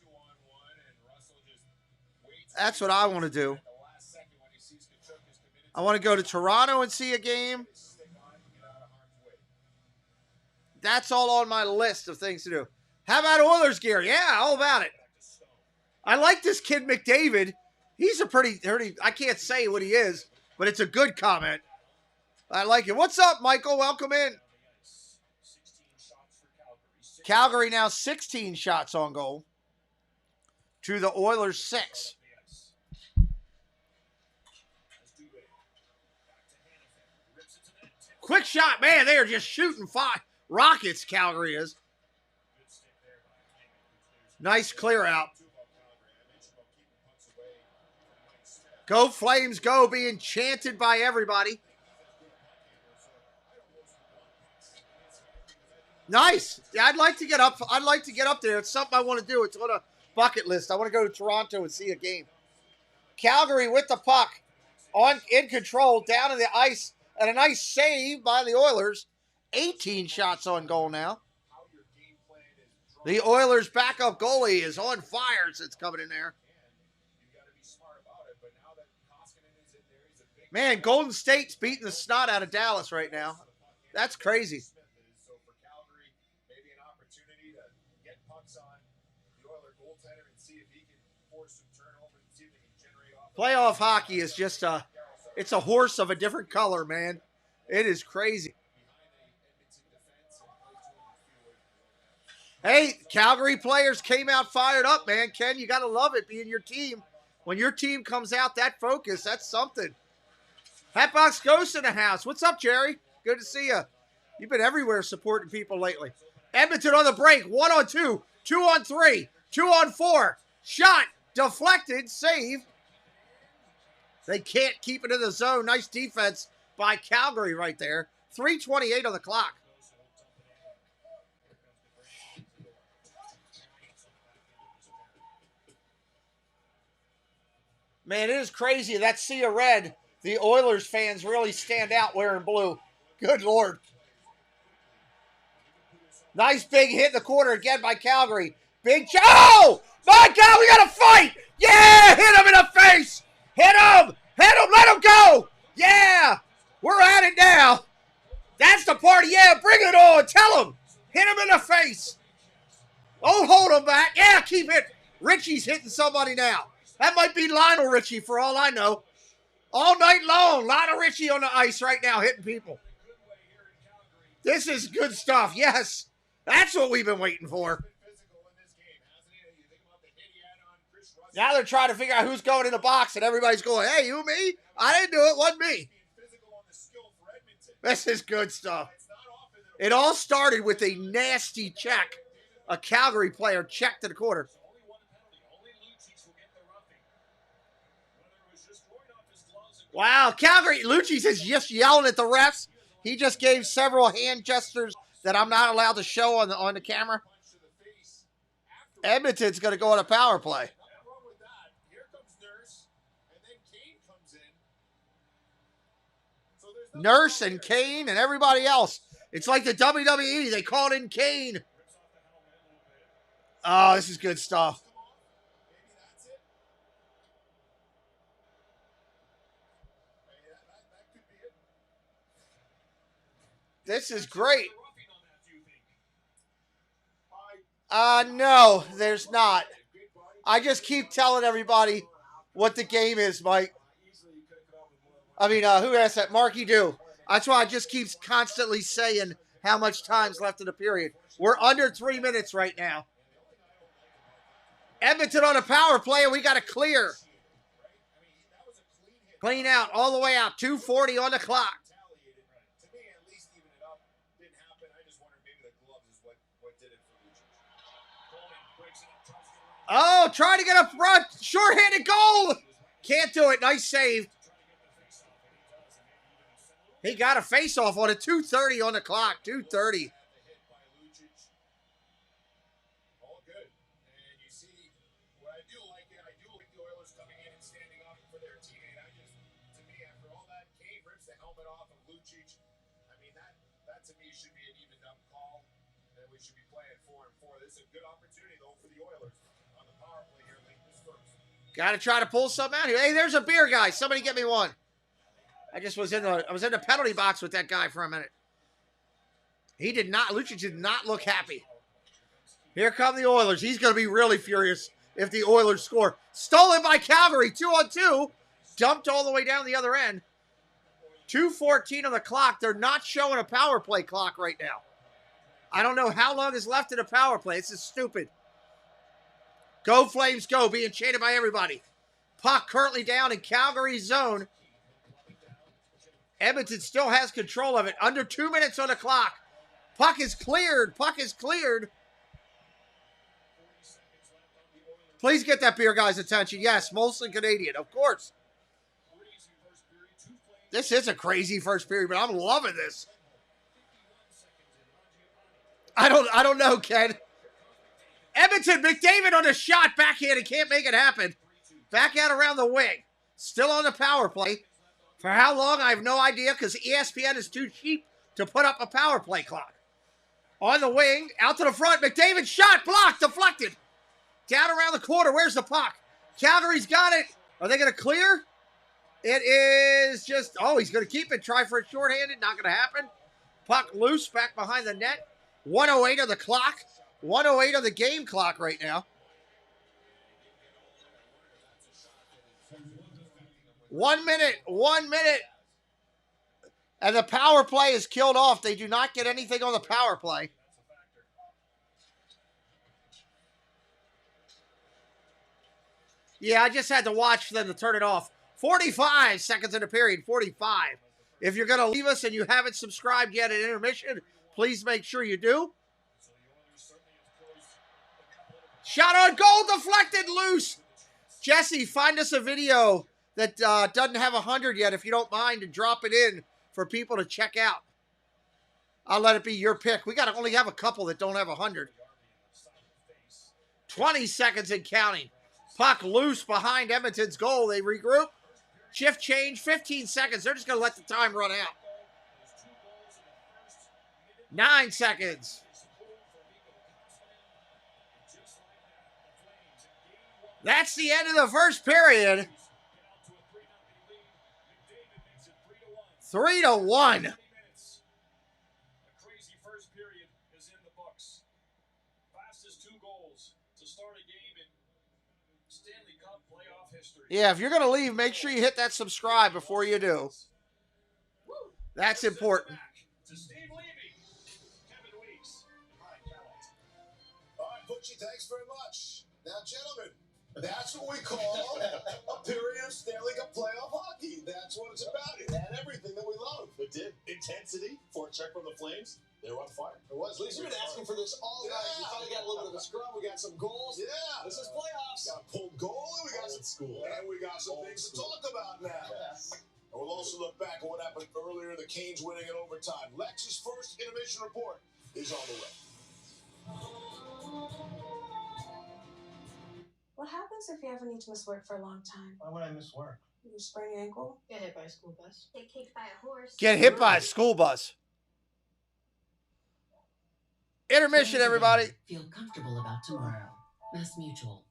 That's what I want to do. I want to go to Toronto and see a game. That's all on my list of things to do. How about Oilers gear? Yeah, all about it. I like this kid McDavid. He's a pretty, I can't say what he is, but it's a good comment. I like it. What's up, Michael? Welcome in. Calgary now 16 shots on goal to the Oilers 6. Quick shot. Man, they are just shooting rockets, Calgary is. Nice clear out. Go Flames, go, being chanted by everybody. Nice. Yeah, I'd like to get up. I'd like to get up there. It's something I want to do. It's on a bucket list. I want to go to Toronto and see a game. Calgary with the puck, in control, down in the ice, and a nice save by the Oilers. 18 shots on goal now. The Oilers' backup goalie is on fire since coming in there. Man, Golden State's beating the snot out of Dallas right now. That's crazy. Playoff hockey is just it's a horse of a different color, man. It is crazy. Hey, Calgary players came out fired up, man. Ken, you got to love it being your team. When your team comes out that focus, that's something. Hatbox Ghost in the house. What's up, Jerry? Good to see you. You've been everywhere supporting people lately. Edmonton on the break. 1 on 2. 2 on 3. 2 on 4. Shot. Deflected. Save. They can't keep it in the zone. Nice defense by Calgary right there. 3:28 on the clock. Man, it is crazy. That sea of red, the Oilers fans really stand out wearing blue. Good Lord. Nice big hit in the corner again by Calgary. Big oh! My God, we got to fight! Yeah! Hit him in the face! Hit him! Hit him! Let him go! Yeah! We're at it now. That's the party. Yeah, bring it on. Tell him. Hit him in the face. Don't hold him back. Yeah, keep it. Richie's hitting somebody now. That might be Lionel Richie for all I know. All night long, Lionel Richie on the ice right now hitting people. This is good stuff. Yes, that's what we've been waiting for. Now they're trying to figure out who's going in the box, and everybody's going, hey, you, me? I didn't do it. Wasn't me. This is good stuff. It all started with a nasty check. A Calgary player checked to the corner. Wow, Calgary, Lucci's is just yelling at the refs. He just gave several hand gestures that I'm not allowed to show on the camera. Edmonton's going to go on a power play. Nurse and Kane and everybody else. It's like the WWE. They called in Kane. Oh, this is good stuff. This is great. No, there's not. I just keep telling everybody what the game is, Mike. I mean, who asked that? Marky Do. That's why I just keep constantly saying how much time's left in the period. We're under 3 minutes right now. Edmonton on a power play, and we got to clear. Clean out, all the way out. 2:40 on the clock. To me, at least even it up didn't happen. I just wondered maybe the gloves is what did it for Lucic. Oh, trying to get a front. Short-handed goal. Can't do it. Nice save. He got a face-off on it. 2:30 on the clock. 2:30. All good. And you see, what I do like the Oilers coming in and standing up for their teammate. To me, after all that, Kane rips the helmet off of Lucic. I mean, that to me should be an evened up call. And we should be playing 4-4. This is a good opportunity, though, for the Oilers on the power play here late this first. Got to try to pull something out here. Hey, there's a beer, guys. Somebody get me one. I was in the penalty box with that guy for a minute. Lucic did not look happy. Here come the Oilers. He's going to be really furious if the Oilers score. Stolen by Calgary, 2-on-2. Dumped all the way down the other end. 2:14 on the clock. They're not showing a power play clock right now. I don't know how long is left in a power play. This is stupid. Go Flames, go. Being chanted by everybody. Puck currently down in Calgary's zone. Edmonton still has control of it. Under 2 minutes on the clock. Puck is cleared. Puck is cleared. Please get that beer guy's attention. Yes, Molson Canadian, of course. This is a crazy first period, but I'm loving this. I don't know, Ken. Edmonton, McDavid on a shot, backhanded, can't make it happen. Back out around the wing. Still on the power play. For how long, I have no idea, because ESPN is too cheap to put up a power play clock. On the wing, out to the front, McDavid shot, blocked, deflected. Down around the corner, where's the puck? Calgary's got it. Are they going to clear? It is just, he's going to keep it. Try for a shorthanded, not going to happen. Puck loose, back behind the net. 1:08 on the clock. 1:08 on the game clock right now. 1 minute. 1 minute. And the power play is killed off. They do not get anything on the power play. Yeah, I just had to watch for them to turn it off. 45 seconds in the period. 45. If you're going to leave us and you haven't subscribed yet at Intermission, please make sure you do. Shot on goal, deflected, loose. Jesse, find us a video that doesn't have 100 yet, if you don't mind, and drop it in for people to check out. I'll let it be your pick. We got to only have a couple that don't have 100. 20 seconds and counting. Puck loose behind Edmonton's goal. They regroup. Shift change, 15 seconds. They're just going to let the time run out. 9 seconds. That's the end of the first period. 3-1. A crazy first period is in the books. Fastest 2 goals to start a game in Stanley Cup playoff history. Yeah, if you're going to leave, make sure you hit that subscribe before you do. That's important. To Steve Levy, Kevin Weeks. All right, Butchie, thanks very much. Now, gentlemen, that's what we call a period of Stanley Cup playoff hockey. That's what it's about. It had everything that we love. It did. Intensity for a check from the Flames. They were on fire. It was. Lisa, we've been asking for this all night. We finally got a little bit of a scrum. We got some goals. Yeah. This is playoffs. Got a pulled goal, and we got some things to talk about now. Yes. And we'll also look back at what happened earlier, the Canes winning in overtime. Lex's first intermission report is on the way. What happens if you ever need to miss work for a long time? Why would I miss work? You sprain your ankle? Get hit by a school bus. Get kicked by a horse. Get hit by a school bus. Intermission, everybody. Feel comfortable about tomorrow. Mass Mutual.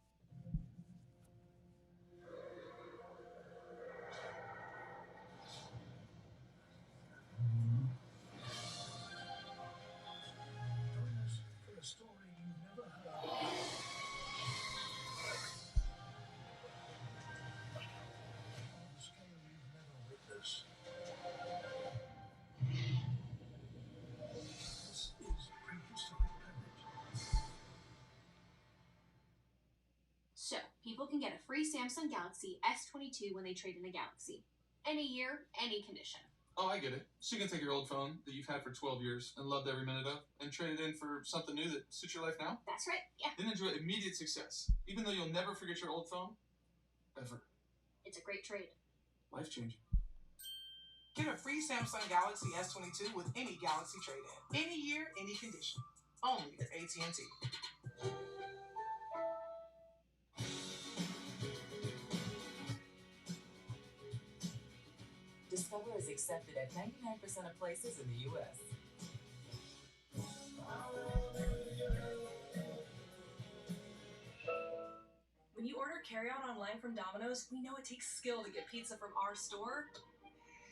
So, people can get a free Samsung Galaxy S22 when they trade in a Galaxy. Any year, any condition. Oh, I get it. So you can take your old phone that you've had for 12 years and loved every minute of and trade it in for something new that suits your life now? That's right, yeah. Then enjoy immediate success, even though you'll never forget your old phone. Ever. It's a great trade. Life-changing. Get a free Samsung Galaxy S22 with any Galaxy trade-in. Any year, any condition. Only at AT&T. Discover is accepted at 99% of places in the U.S. When you order carryout online from Domino's, we know it takes skill to get pizza from our store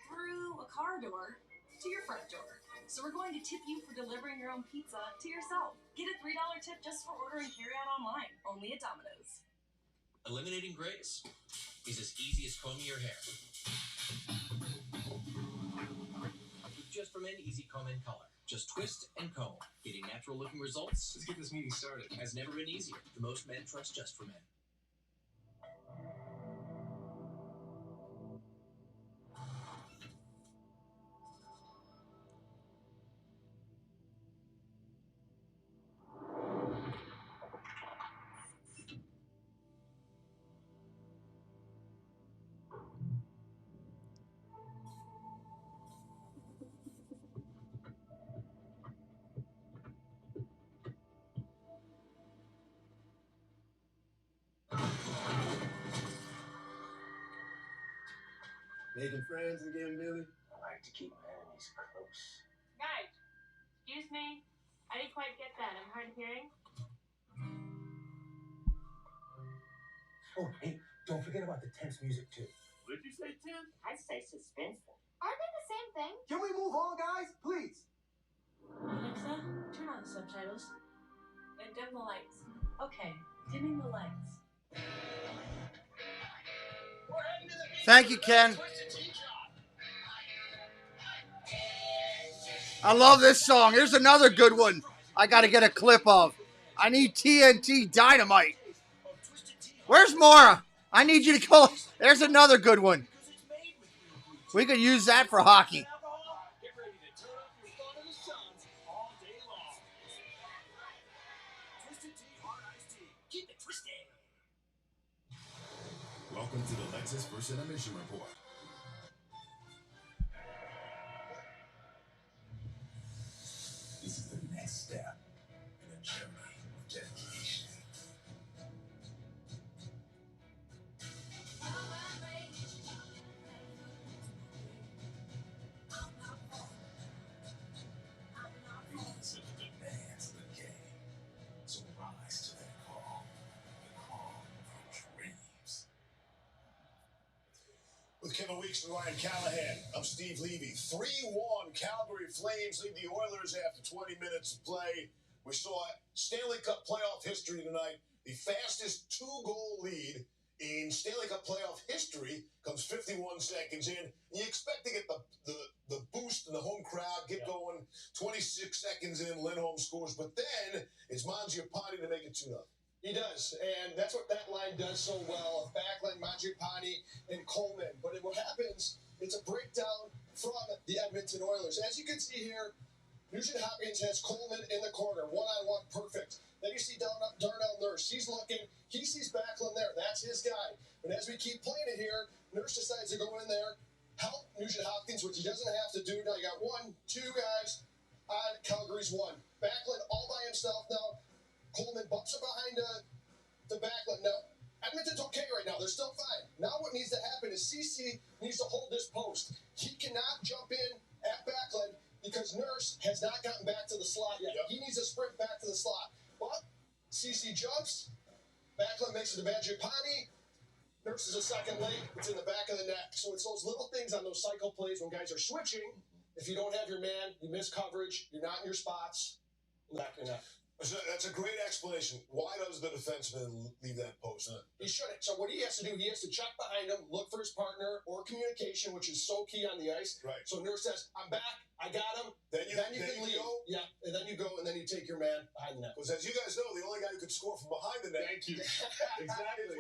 through a car door to your front door. So we're going to tip you for delivering your own pizza to yourself. Get a $3 tip just for ordering carryout online, only at Domino's. Eliminating grays is as easy as combing your hair. With Just for Men Easy Comb and Color. Just twist and comb. Getting natural looking results. Let's get this meeting started. Has never been easier. The most men trust Just for Men. Making friends again, Billy? I like to keep my enemies close. Guys, excuse me. I didn't quite get that. I'm hard of hearing. Oh, hey, don't forget about the tense music, too. What did you say, Tim? I'd say suspenseful. Aren't they the same thing? Can we move on, guys? Please. Alexa, turn on the subtitles and dim the lights. Okay, dimming the lights. Thank you, Ken. I love this song. Here's another good one I got to get a clip of. I need TNT Dynamite. Where's Mara? I need you to call. There's another good one. We could use that for hockey. Welcome to the Lexus First Intermission Report. This is the next step in a journey of dedication. These are the demands of the game. So rise to that call. The call of dreams. With Kevin Weeks and Ryan Callahan, I'm Steve Levy. 3-1 Calgary Flames lead the Oilers after 20 minutes of play. We saw Stanley Cup playoff history tonight. The fastest two-goal lead in Stanley Cup playoff history comes 51 seconds in. You expect to get the boost in the home crowd, get going. 26 seconds in, Lindholm scores. But then it's Mangiapane to make it 2-0. He does, and that's what that line does so well. Backlund, Mangiapane, and Coleman. But what happens, it's a breakdown from the Edmonton Oilers. As you can see here, Nugent Hopkins has Coleman in the corner, one-on-one, perfect. Then you see Darnell Nurse. He's looking. He sees Backlund there. That's his guy. But as we keep playing it here, Nurse decides to go in there, help Nugent Hopkins, which he doesn't have to do. Now you got 1, 2 guys on Calgary's one. Backlund all by himself now. Coleman bumps it behind the Backlund. Now, Edmonton's okay right now. They're still fine. Now what needs to happen is CC needs to hold this post. He cannot jump in at Backlund because Nurse has not gotten back to the slot yet. He needs to sprint back to the slot. But CC jumps. Backlund makes it to Mangiapane. Nurse is a second late. It's in the back of the net. So it's those little things on those cycle plays when guys are switching. If you don't have your man, you miss coverage, you're not in your spots. Back in the net. That's a great explanation. Why does the defenseman leave that post? Huh? He shouldn't. So what he has to do, he has to check behind him, look for his partner or communication, which is so key on the ice. Right. So Nurse says, I'm back. I got him. Then you can leave. Yeah, and then you go, and then you take your man behind the net. Because as you guys know, the only guy who could score from behind the net. Thank you. Exactly.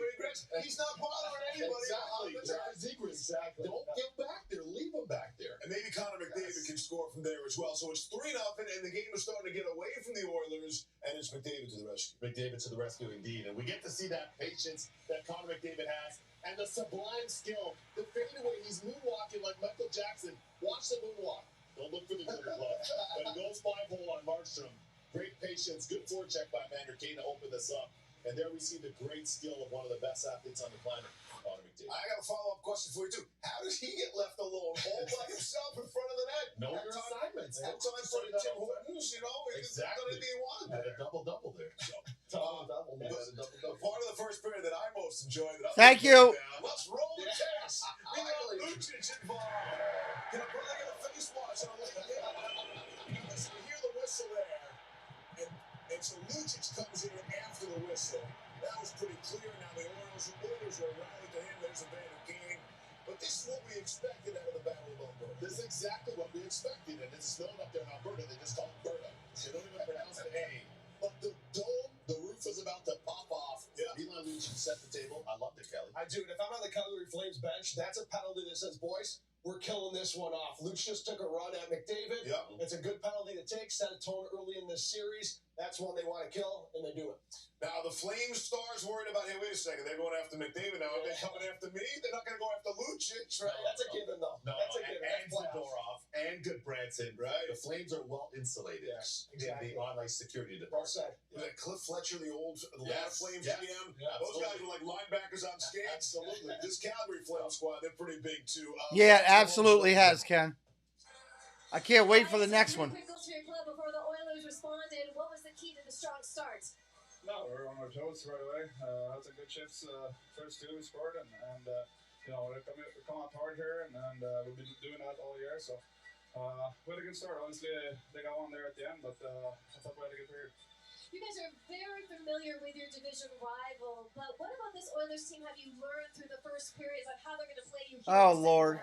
He's not bothering anybody. Exactly. Don't get back there. Leave him back there. And maybe Connor McDavid can score from there as well. So it's 3-0, and the game is starting to get away from the Oilers, and it's McDavid to the rescue. McDavid to the rescue, indeed. And we get to see that patience that Connor McDavid has and the sublime skill. The fadeaway, he's moonwalking like Michael Jackson. Watch the moonwalk. Don't look for the glitter glove. But he goes 5-hole on Markstrom. Great patience. Good forecheck by Vander Kane to open this up. And there we see the great skill of one of the best athletes on the planet, Connor McDavid. I got a follow-up question for you, too. How does he get left alone all by himself in front of the net? No assignments. No time for the Tim Hortons, you know? Exactly. He wanted Had there. a double-double there. Double-double. The part of the first period that I most enjoyed. Thank you. Let's roll the tennis. We got Lucic involved. Can a brother get a face wash on a late game? Listen, you hear the whistle there. And so Lucic comes in after the whistle. That was pretty clear. Now the Oilers were rallied to him. There's a Vander Kane. But this is what we expected out of the Battle of Alberta. This is exactly what we expected. And it's snowing up there in Alberta. They just call it Berta. They don't even pronounce the A. But the dome, the roof was about to pop off. Yeah. Milan Lucic set the table. I loved it, Kelly. I do. And if I'm on the Calgary Flames bench, that's a penalty that says, boys, we're killing this one off. Luch just took a run at McDavid. Yep. It's a good penalty to take, set a tone early in this series. That's one they want to kill, and they do it. Now, the Flames stars worried about, hey, wait a second, they're going after McDavid now. Are they coming after me? They're not going to go after Lucic. Right. That's a given, though. No, that's a given. and Zadorov and Goodbranson. Right. The Flames are well insulated. Yes, exactly. In the on-ice security Well department. said. Was that Cliff Fletcher, the old Flames yes. GM? Yeah, Those guys were like linebackers on skates. Absolutely. This Calgary Flames squad, they're pretty big, too. Yeah, absolutely has, Ken. I can't wait for the next one. Quick goals for your club before the Oilers responded. What was the key to the strong start? No, we're on our toes right away. Had some good shifts. First two we scored, and you know, we're coming up hard here, and we've been doing that all year. So we had a good start. Obviously, they got one there at the end, but I thought we had a good period. You guys are very familiar with your division rival, but what about this Oilers team have you learned through the first period about how they're going to play you here? Oh, Lord.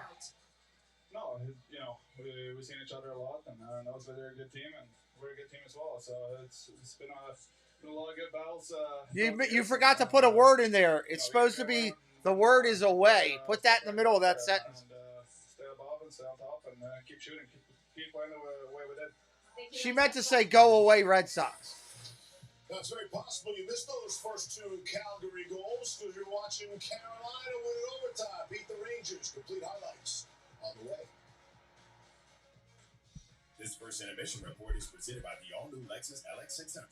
No, you know, we've seen each other a lot, and obviously they're a good team, and we're a good team as well. So it's been a lot of good battles. You forgot to put a word in there. It's supposed to be, the word is away. Put that in the middle of that sentence. And stay above and stay on top, and keep shooting, keep playing the way we did. She meant to say, go away, Red Sox. Now, it's very possible you missed those first two Calgary goals because you're watching Carolina win in overtime, beat the Rangers. Complete highlights on the way. This first intermission report is presented by the all-new Lexus LX600.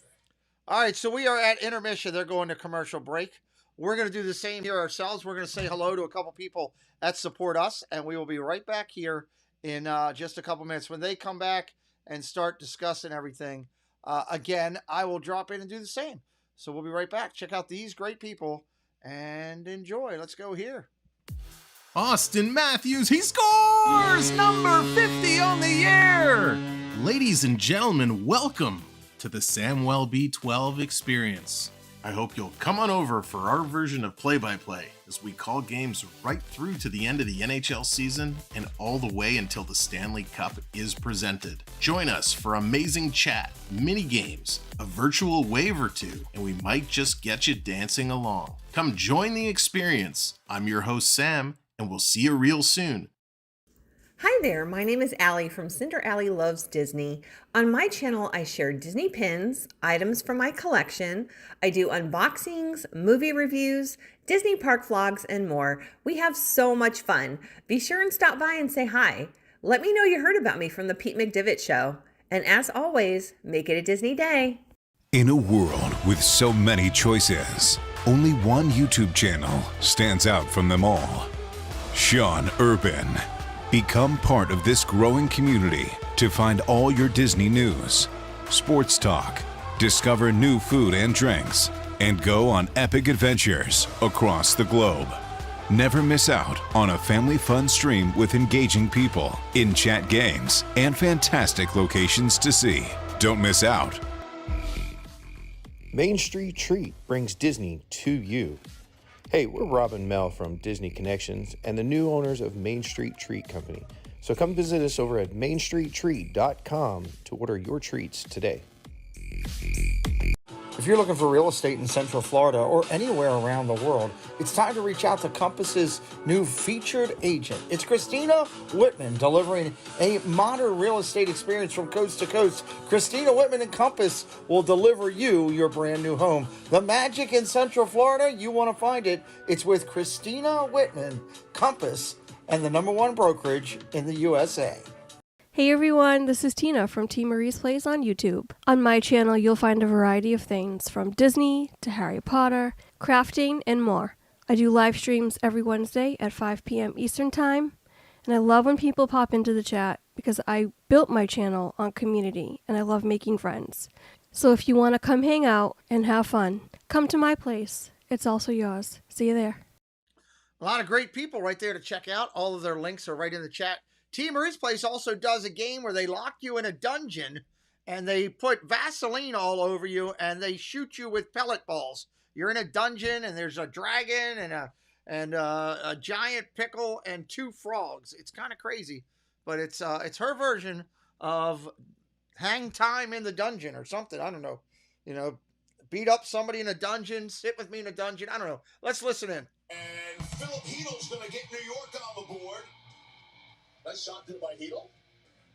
All right, so we are at intermission. They're going to commercial break. We're going to do the same here ourselves. We're going to say hello to a couple people that support us, and we will be right back here in just a couple minutes. When they come back and start discussing everything, again, I will drop in and do the same. So we'll be right back. Check out these great people and enjoy. Let's go here. Austin Matthews, he scores! Number 50 on the year! Ladies and gentlemen, welcome to the Samwell B12 experience. I hope you'll come on over for our version of play-by-play as we call games right through to the end of the NHL season and all the way until the Stanley Cup is presented. Join us for amazing chat, mini games, a virtual wave or two, and we might just get you dancing along. Come join the experience. I'm your host, Sam, and we'll see you real soon. Hi there, my name is Allie from Cinder Allie Loves Disney. On my channel, I share Disney pins, items from my collection. I do unboxings, movie reviews, Disney park vlogs, and more. We have so much fun. Be sure and stop by and say hi. Let me know you heard about me from the Pete McDivitt Show. And as always, make it a Disney day. In a world with so many choices, only one YouTube channel stands out from them all. Sean Urban. Become part of this growing community to find all your Disney news, sports talk, discover new food and drinks, and go on epic adventures across the globe. Never miss out on a family fun stream with engaging people, in-chat games, and fantastic locations to see. Don't miss out. Main Street Treat brings Disney to you. Hey, we're Rob and Mel from Disney Connections and the new owners of Main Street Treat Company. So come visit us over at mainstreettreat.com to order your treats today. If you're looking for real estate in Central Florida or anywhere around the world, it's time to reach out to Compass's new featured agent. It's Christina Whitman, delivering a modern real estate experience from coast to coast. Christina Whitman and Compass will deliver you your brand new home. The magic in Central Florida, you want to find it. It's with Christina Whitman, Compass, and the #1 brokerage in the USA. Hey everyone, this is Tina from T. Marie's Plays on YouTube. On my channel, you'll find a variety of things from Disney to Harry Potter, crafting, and more. I do live streams every Wednesday at 5 p.m. Eastern Time, and I love when people pop into the chat because I built my channel on community and I love making friends. So if you want to come hang out and have fun, come to my place. It's also yours. See you there. A lot of great people right there to check out. All of their links are right in the chat. T. Marie's Place also does a game where they lock you in a dungeon and they put Vaseline all over you and they shoot you with pellet balls. You're in a dungeon and there's a dragon and a giant pickle and 2 frogs. It's kind of crazy, but it's her version of hang time in the dungeon or something. I don't know. You know, beat up somebody in a dungeon, sit with me in a dungeon. I don't know. Let's listen in. And Philip Heedle's going to get New York on the board. Nice shot through by Heedle.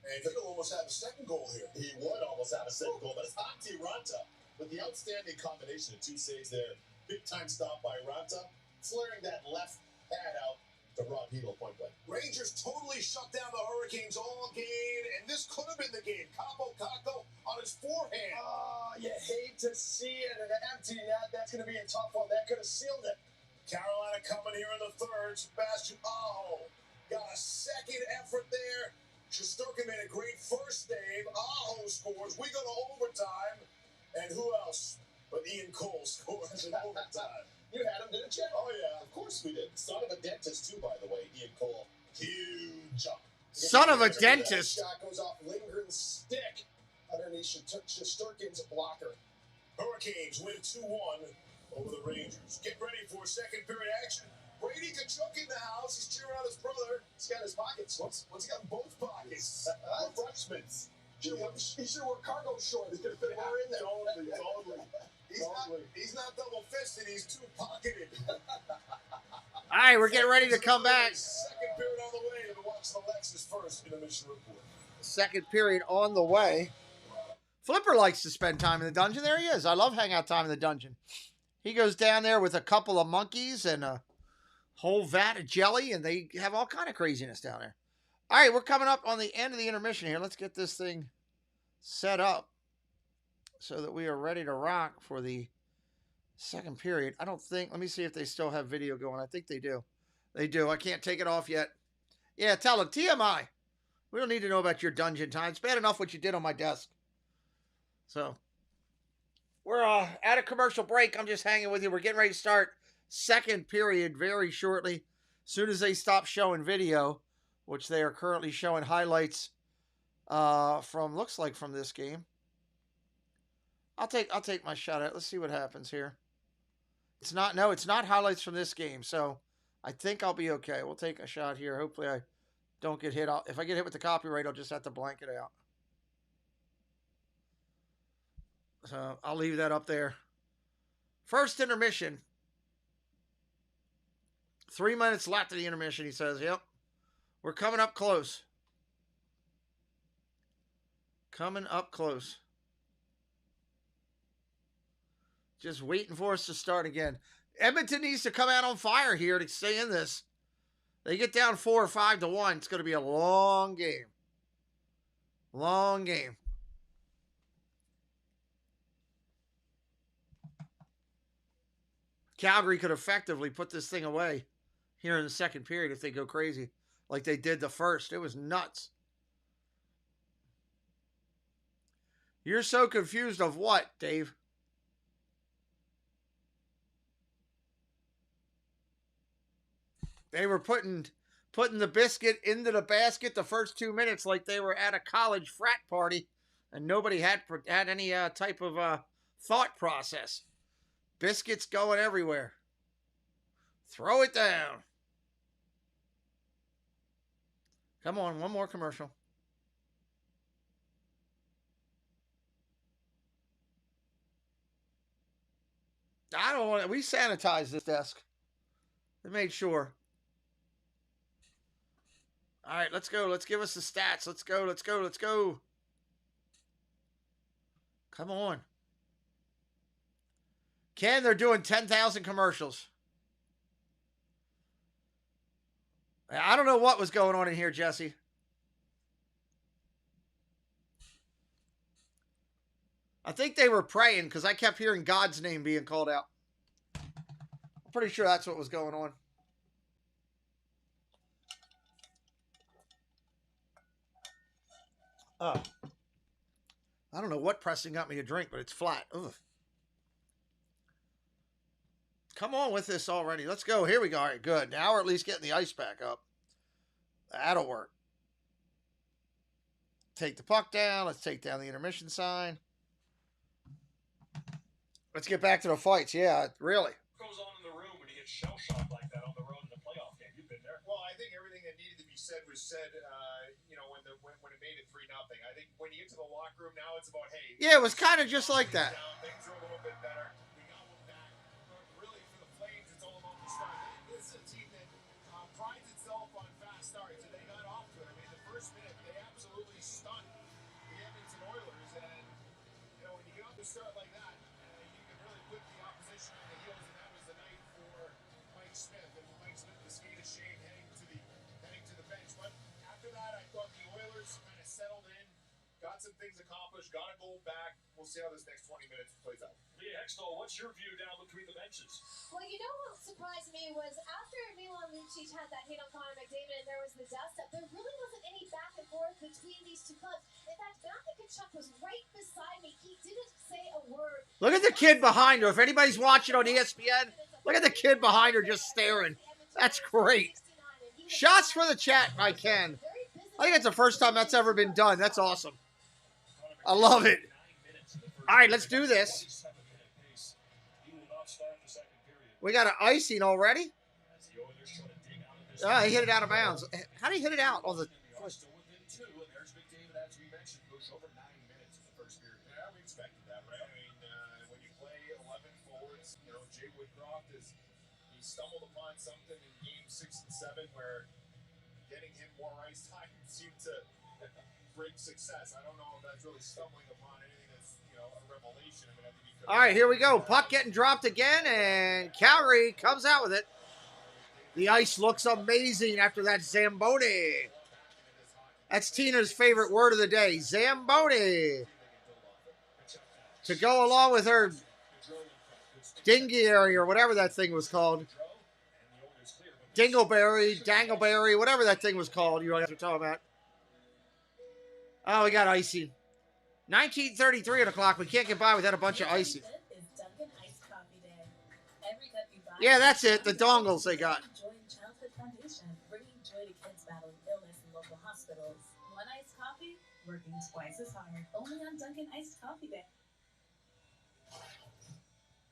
And Heedle almost had a second goal here. He would almost have a second goal, but it's Antti Ranta with the outstanding combination of 2 saves there. Big time stop by Ranta, flaring that left pad out to Rob Heedle point blank. Rangers totally shut down the Hurricanes all game, and this could have been the game. Capo Caco on his forehand. You hate to see it, and an empty net. That's going to be a tough one. That could have sealed it. Carolina coming here in the third. Sebastian Aho got a second effort there. Shesterkin made a great first save. Aho scores. We go to overtime. And who else but Ian Cole scores in overtime? You had him, didn't you? Oh, yeah. Of course we did. Son of a dentist, too, by the way, Ian Cole. Huge jump. Son of a dentist. Shot goes off lingering stick underneath Shesterkin's blocker. Hurricanes win 2-1 over the Rangers. Get ready for second period action. Brady Kachuk in the house. He's cheering on his brother. He's got his pockets. What's he got in both pockets? Refreshments. He should wear cargo shorts. He's going to fit more in there. Totally. He's not double-fisted. He's two-pocketed. All right, we're getting ready to come back. Second period on the way. And watch the Lexus first Intermission report. Second period on the way. Flipper likes to spend time in the dungeon. There he is. I love hangout time in the dungeon. He goes down there with a couple of monkeys and a whole vat of jelly, and they have all kind of craziness down there. All right, we're coming up on the end of the intermission here. Let's get this thing set up so that we are ready to rock for the second period. I don't think, let me see if they still have video going. I think they do. They do. I can't take it off yet. Yeah, tell them, TMI. We don't need to know about your dungeon time. It's bad enough what you did on my desk. So, we're at a commercial break. I'm just hanging with you. We're getting ready to start second period very shortly. As soon as they stop showing video, which they are currently showing highlights from, looks like from this game. I'll take my shot at it. Let's see what happens here. It's not highlights from this game, so I think I'll be okay. We'll take a shot here. Hopefully I don't get hit. If I get hit with the copyright, I'll just have to blank it out. So I'll leave that up there. First intermission. 3 minutes left of the intermission, he says. Yep. We're coming up close. Coming up close. Just waiting for us to start again. Edmonton needs to come out on fire here to stay in this. They get down 4 or 5-1. It's going to be a long game. Long game. Calgary could effectively put this thing away here in the second period if they go crazy like they did the first. It was nuts. You're so confused of what, Dave? They were putting the biscuit into the basket the first 2 minutes like they were at a college frat party and nobody had any type of thought process. Biscuits going everywhere. Throw it down. Come on, one more commercial. I don't want to. We sanitized this desk. We made sure. All right, let's go. Let's give us the stats. Let's go. Let's go. Let's go. Come on. Ken, they're doing 10,000 commercials. I don't know what was going on in here, Jesse. I think they were praying because I kept hearing God's name being called out. I'm pretty sure that's what was going on. Oh. I don't know what pressing got me to drink, but it's flat. Ugh. Come on with this already. Let's go. Here we go. All right, good. Now we're at least getting the ice back up. That'll work. Take the puck down. Let's take down the intermission sign. Let's get back to the fights. Yeah, really. What goes on in the room when you get shell-shocked like that on the road in the playoff game? You've been there. Well, I think everything that needed to be said was said, when it made it 3-0. I think when you get to the locker room now, it's about, hey. Yeah, it was kind of just like that. Things are a little bit better. We got one back. But really, for the Flames, it's all about the start. This is a team that prides itself on fast starts, and they got off to it. I mean, the first minute, they absolutely stunned the Edmonton Oilers. And, when you get off the start like that, you can really put the opposition on the heels, and that was the night for Mike Smith. And Mike Smith, the skate of shame, heading to the bench. But after that, I thought the Oilers kind of settled in, got some things accomplished, got a goal back. We'll see how this next 20 minutes plays out. Leah Hextall, what's your view down between the benches? Well, what surprised me was after Milan Lucic had that hit on Connor McDavid and there was the dust-up, there really wasn't any back and forth between these two clubs. In fact, Matthew Tkachuk was right beside me. He didn't say a word. Look at the kid behind her. If anybody's watching on ESPN, look at the kid behind her just staring. That's great. Shots for the chat by Ken. I think it's the first time that's ever been done. That's awesome. I love it. All right, let's do this. We got an icing already. He hit it out of bounds. How did he hit it out on the... Jay Woodcroft he stumbled upon something in game 6 and 7 where getting him more ice time seemed to bring success. I don't know if that's really stumbling upon anything that's a revelation. I think he could. All right, here we go. Puck getting dropped again, and Calgary comes out with it. The ice looks amazing after that Zamboni. That's Tina's favorite word of the day, Zamboni. To go along with her Dingieri or whatever that thing was called. Dangleberry, whatever that thing was called. You know what I'm talking about. Oh, we got icing. 1933 on the clock. We can't get by without a bunch of icing. Yeah, that's it. The dongles they got. Bringing joy to kids battling illness in local hospitals. One iced coffee, working twice as hard. Only on Dunkin' Iced Coffee Day.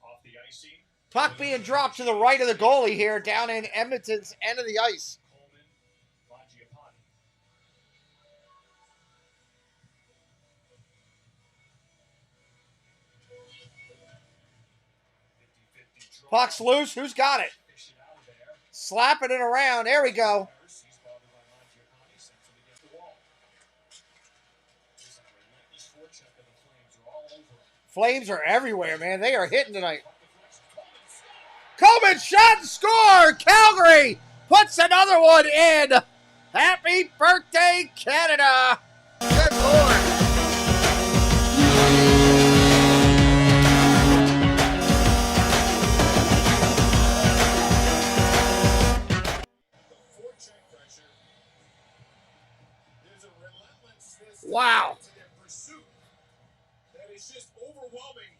Off the icing. Puck being dropped to the right of the goalie here, down in Edmonton's end of the ice. Puck's loose. Who's got it? Slapping it around. There we go. Flames are everywhere, man. They are hitting tonight. Coleman shot and score. Calgary puts another one in. Happy birthday, Canada. Good Lord. Wow. That is just overwhelming.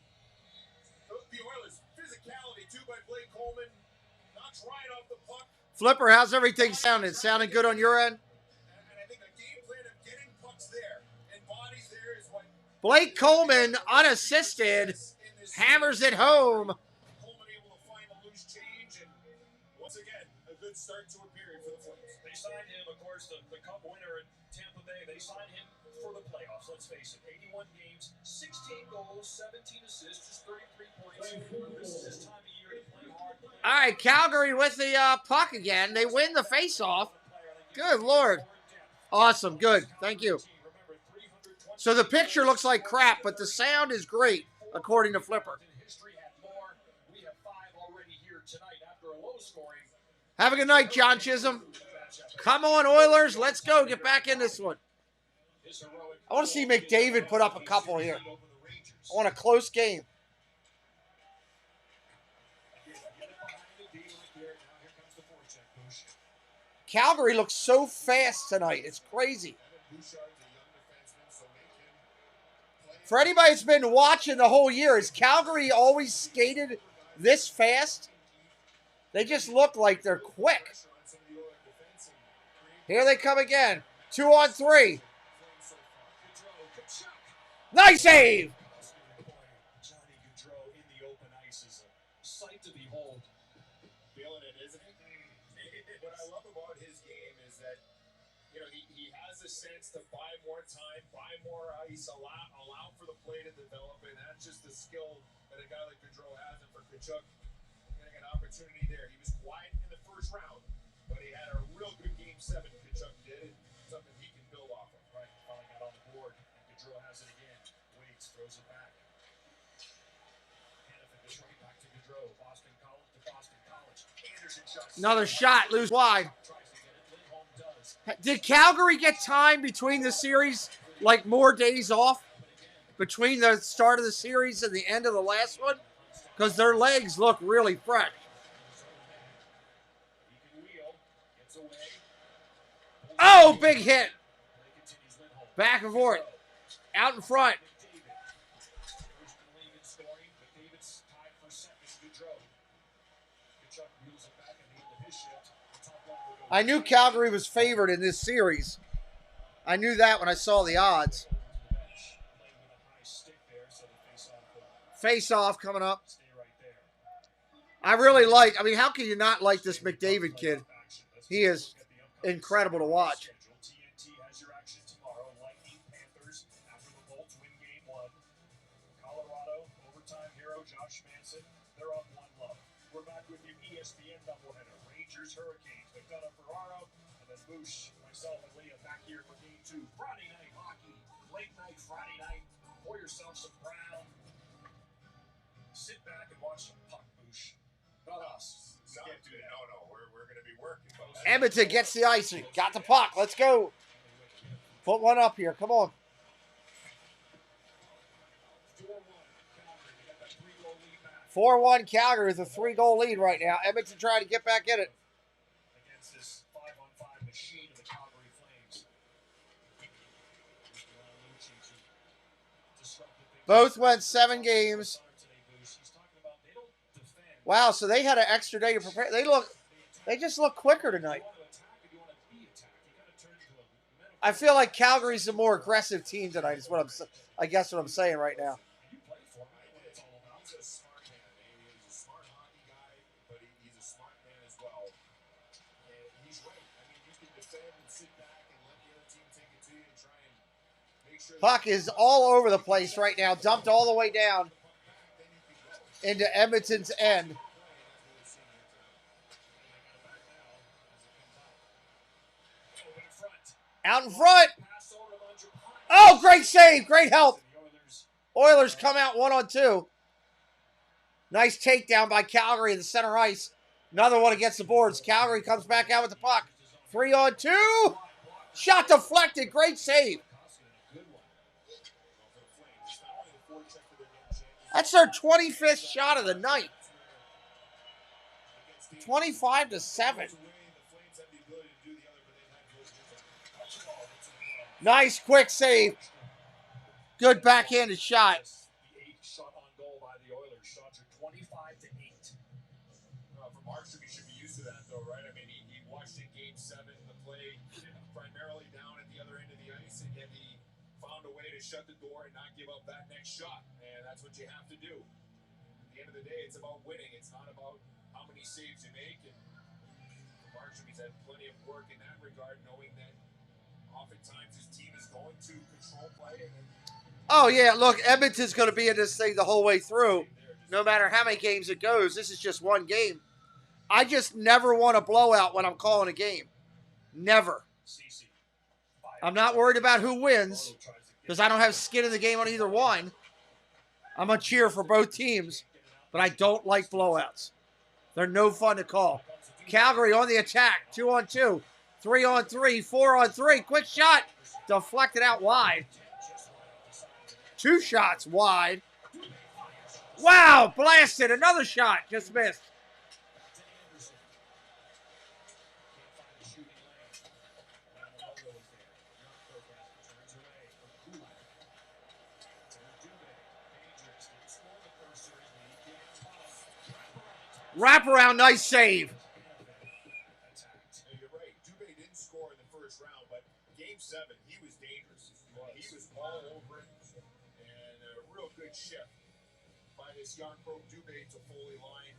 The Oilers' physicality, too, by Blake Coleman. Knocks right off the puck. Flipper, how's everything sounding? Sounding good on your end? And I think a game plan of getting pucks there and bodies there is what... Blake Coleman, unassisted, hammers it home. Coleman able to find a loose change and Once again, a good start to a period for the Flames. They signed him, of course, the Cup winner in Tampa Bay. They signed him for the playoffs. Let's face it, 81 games, 16 goals, 17 assists, just 33 points. This is his time of year to play hard. All right, Calgary with the puck again. They win the face-off. Good Lord. Awesome. Good. Thank you. So the picture looks like crap, but the sound is great, according to Flipper. Have a good night, John Chisholm. Come on, Oilers. Let's go. Get back in this one. I want to see McDavid put up a couple here. I want a close game. Calgary looks so fast tonight. It's crazy. For anybody that's been watching the whole year, has Calgary always skated this fast? They just look like they're quick. Here they come again. 2-on-3. Nice save! Johnny Gaudreau in the open ice is a sight to behold. Feeling it, isn't he? What I love about his game is that, you know, he has a sense to buy more time, buy more ice, allow for the play to develop, and that's just the skill that a guy like Gaudreau has. And for Tkachuk, getting an opportunity there. He was quiet in the first round, but he had a real good game 7. Tkachuk did, and something he can build off of. Right, finally got on the board, and Gaudreau has it again. Waits, throws it back. Hannafin just right back to Gaudreau. Boston College to Boston College. Anderson shots. Another shot, loose wide. Did Calgary get time between the series, like more days off between the start of the series and the end of the last one? Because their legs look really fresh. Oh, big hit. Back and forth. Out in front. I knew Calgary was favored in this series. I knew that when I saw the odds. Face-off coming up. I really like, I mean, how can you not like this McDavid kid? He is incredible to watch. TNT has your action tomorrow. Lightning Panthers after the Bolts win game 1. Colorado overtime hero Josh Manson. They're up 1-0. We're back with your ESPN doubleheader. Rangers Hurricanes. McDonough Ferraro and then Bush, myself and Leah back here for game 2. Friday night hockey. Late night Friday night. Pour yourself some brown. Sit back and watch some puck, Bush. Not us. We can't do that. No, we're going to be working. Edmonton gets the icing. Got the puck. Let's go. Put one up here. Come on. 4-1 Calgary with a 3-goal lead right now. Edmonton trying to get back in it. Against this 5-on-5 machine of the Calgary Flames. Both went 7 games. Wow, so they had an extra day to prepare. They just look quicker tonight. I feel like Calgary's a more aggressive team tonight. Is what I guess what I'm saying right now. Puck is all over the place right now, dumped all the way down into Edmonton's end. Out in front. Oh, great save. Great help. Oilers come out 1-on-2. Nice takedown by Calgary in the center ice. Another one against the boards. Calgary comes back out with the puck. 3-on-2. Shot deflected. Great save. That's their 25th shot of the night. 25-7. Nice quick save. Good backhanded shot. The 8th shot on goal by the Oilers. Shots are 25-8. For Markstrom, he should be used to that, though, right? I mean, he watched in Game 7 the play primarily down at the other end of the ice, and yet he found a way to shut the door and not give up that next shot. And that's what you have to do. At the end of the day, it's about winning. It's not about how many saves you make. And Markstrom, he's had plenty of work in that regard, knowing that oftentimes his team is going to control play. Oh, yeah, look, Edmonton's going to be in this thing the whole way through, no matter how many games it goes. This is just one game. I just never want a blowout when I'm calling a game. Never. I'm not worried about who wins because I don't have skin in the game on either one. I'm going to cheer for both teams, but I don't like blowouts. They're no fun to call. Calgary on the attack, 2-on-2, 3-on-3, 4-on-3. Quick shot, deflected out wide. 2 shots wide. Wow, blasted. Another shot, just missed. Wraparound, nice save. You're right. Dubé didn't score in the first round, but Game 7, he was dangerous. He was all over it, and a real good shift by this young pro Dubé to Foley line.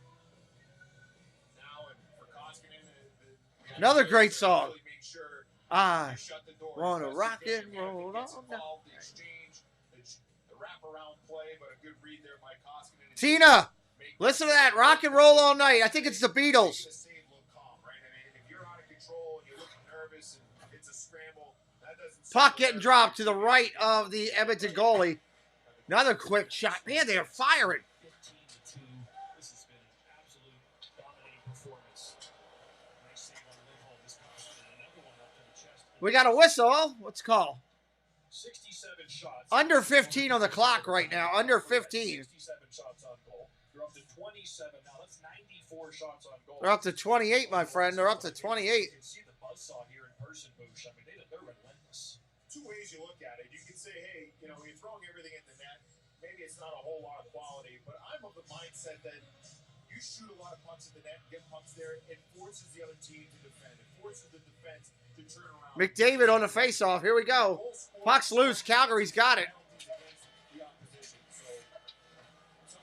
Now, and for Koskinen, Another great song. I want to rock and roll all night. The wraparound play, but a good read there by Koskinen. Tina, listen to that. Rock and roll all night. I think it's the Beatles. Puck getting dropped to the right of the Edmonton goalie. Another quick shot. Man, they're firing. We got a whistle. What's it called? 67 shots. Under 15 on the clock right now. Under 15. 67 shots on goal. They're up to 27 now. That's 94 shots on goal. They're up to 28, my friend. They're up to 28. You can see the buzzsaw here in person, Boosh. I mean, they're relentless. 2 ways you look at it. You can say, hey, you're throwing everything at the net. Maybe it's not a whole lot of quality, but I'm of the mindset that you shoot a lot of pucks at the net, get pucks there, it forces the other team to defend. It forces the defense to turn around. McDavid on the faceoff. Here we go. Puck's loose. Calgary's got it.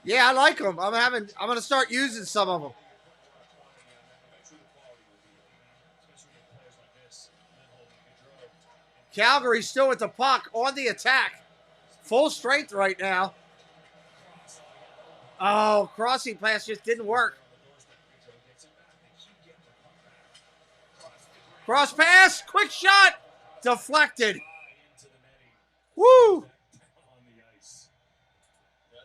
Yeah, I like them. I'm going to start using some of them. Calgary's still with the puck on the attack. Full strength right now. Oh, crossing pass just didn't work. Cross pass, quick shot, deflected. Woo!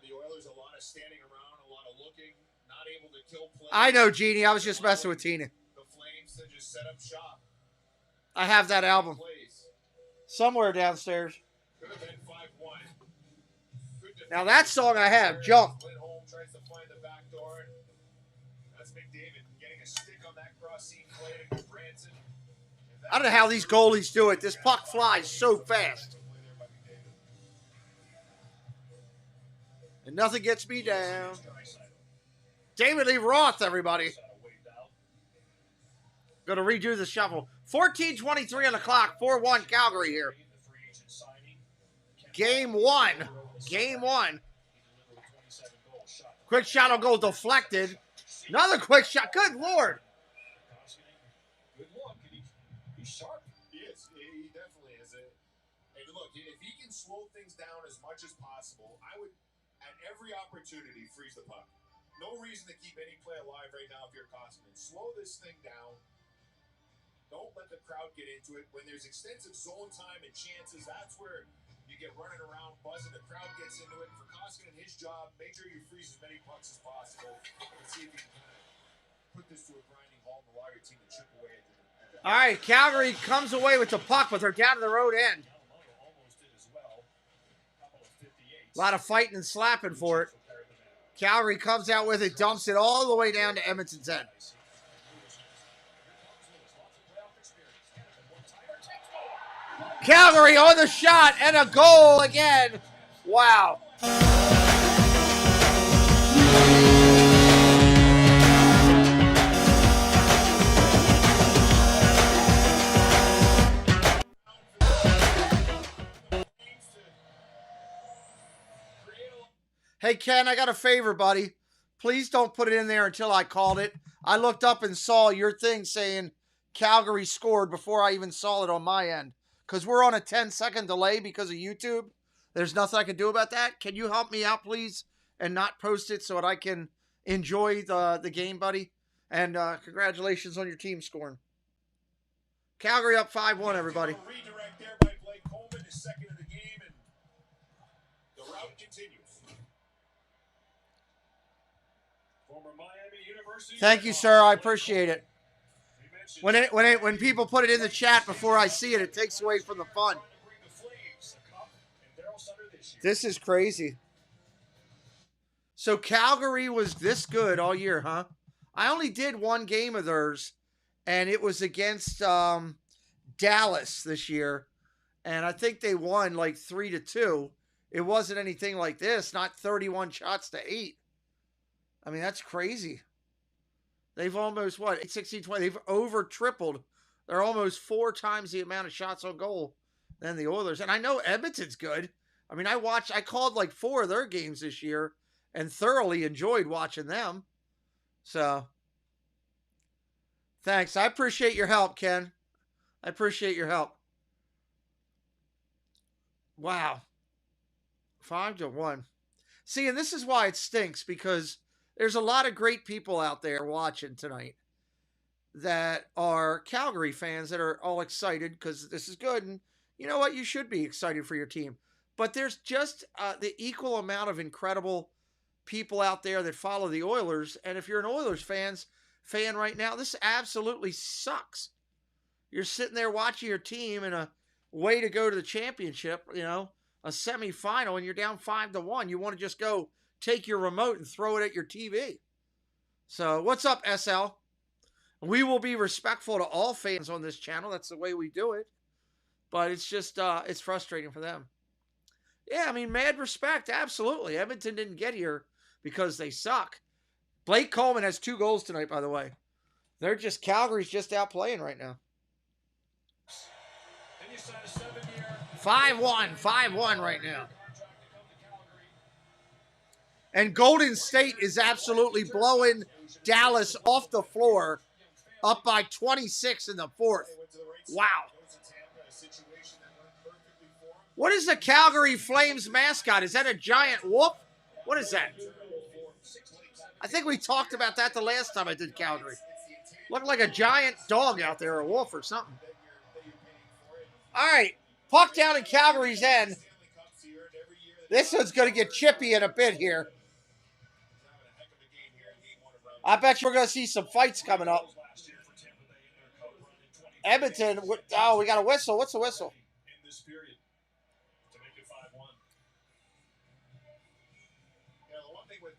The Oilers, a lot of standing around, a lot of looking, not able to kill play. I know, Jeannie. I was just messing with Tina. The Flames to just set up shop. I have that album somewhere downstairs. Could have been 5-1. Now that song I have, Jump. Lindholm tries to find the back door. That's McDavid getting a stick on that cross-seam play to Branson. I don't know how these goalies do it. This puck flies so fast. And nothing gets me down. David Lee Roth, everybody. Going to redo the shuffle. 14:23 on the clock. 4-1 Calgary here. Game 1. Game 1. Quick shot will go deflected. Another quick shot. Good Lord. Good look. He's sharp. He is. He definitely is. And look, if he can slow things down as much as possible, I would, at every opportunity, freeze the puck. No reason to keep any play alive right now if you're Koskinen. Slow this thing down. Don't let the crowd get into it. When there's extensive zone time and chances, that's where you get running around, buzzing. The crowd gets into it. For Koskinen, his job, make sure you freeze as many pucks as possible and see if you can kind of put this to a grinding halt and allow your team to chip away at the All right, Calgary comes away with the puck, but they're down to the road end. A lot of fighting and slapping for it. Calgary comes out with it, dumps it all the way down to Edmonton's end. Calgary on the shot and a goal again. Wow. Hey, Ken, I got a favor, buddy. Please don't put it in there until I called it. I looked up and saw your thing saying Calgary scored before I even saw it on my end. Because we're on a 10-second delay because of YouTube. There's nothing I can do about that. Can you help me out, please, and not post it so that I can enjoy the game, buddy? And congratulations on your team scoring. Calgary up 5-1, everybody. Redirect there by Blake Coleman, his second of the game, and the route continues. Former Miami University. Thank you, sir. I appreciate it. When people put it in the chat before I see it, it takes away from the fun. This is crazy. So Calgary was this good all year, huh? I only did one game of theirs, and it was against Dallas this year, and I think they won like 3-2. It wasn't anything like this, not 31 shots to 8. I mean, that's crazy. They've almost, 16, 20, they've over tripled. They're almost 4 times the amount of shots on goal than the Oilers. And I know Edmonton's good. I mean, I called like 4 of their games this year and thoroughly enjoyed watching them. So, thanks. I appreciate your help, Ken. I appreciate your help. Wow. 5-1. See, and this is why it stinks, because there's a lot of great people out there watching tonight that are Calgary fans that are all excited because this is good. And you know what? You should be excited for your team. But there's just the equal amount of incredible people out there that follow the Oilers. And if you're an Oilers fan right now, this absolutely sucks. You're sitting there watching your team in a way to go to the championship, you know, a semifinal, and you're down 5-1. You want to just go take your remote and throw it at your TV. So what's up, SL? We will be respectful to all fans on this channel. That's the way we do it. But it's just, it's frustrating for them. Yeah, I mean, mad respect. Absolutely. Edmonton didn't get here because they suck. Blake Coleman has 2 goals tonight, by the way. Calgary's just out playing right now. 5-1 right now. And Golden State is absolutely blowing Dallas off the floor, up by 26 in the 4th. Wow. What is the Calgary Flames mascot? Is that a giant wolf? What is that? I think we talked about that the last time I did Calgary. Looked like a giant dog out there, or a wolf or something. All right, puck down in Calgary's end. This one's going to get chippy in a bit here. I bet you we're going to see some fights coming up. Edmonton, oh, we got a whistle. What's the whistle?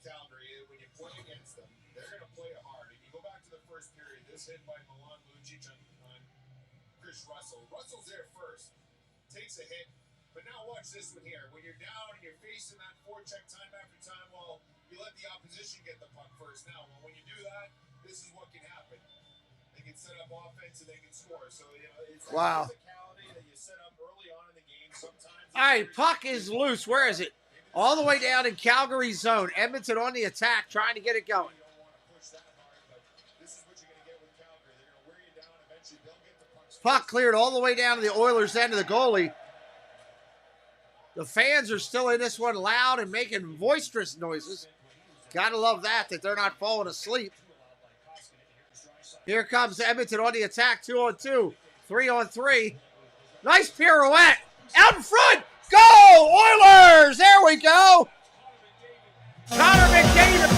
Calgary, when you play against them, they're going to play it hard. If you go back to the first period, this hit by Milan Lucic on Chris Russell. Russell's there first, takes a hit, but now watch this one here. When you're down and you're facing that forecheck time after time, well, you let the opposition get the puck first. Now, when you do that, this is what can happen. They can set up offense and they can score. So, you know, it's wow. Physicality that you set up early on in the game. Sometimes. All right, puck is loose. Where is it? All the way down in Calgary zone. Edmonton on the attack, trying to get it going. Puck cleared all the way down to the Oilers' end of the goalie. The fans are still in this one loud and making boisterous noises. Gotta love that they're not falling asleep. Here comes Edmonton on the attack, 2-on-2, 3-on-3. Nice pirouette. Out in front. Go, Oilers! There we go. Connor McDavid.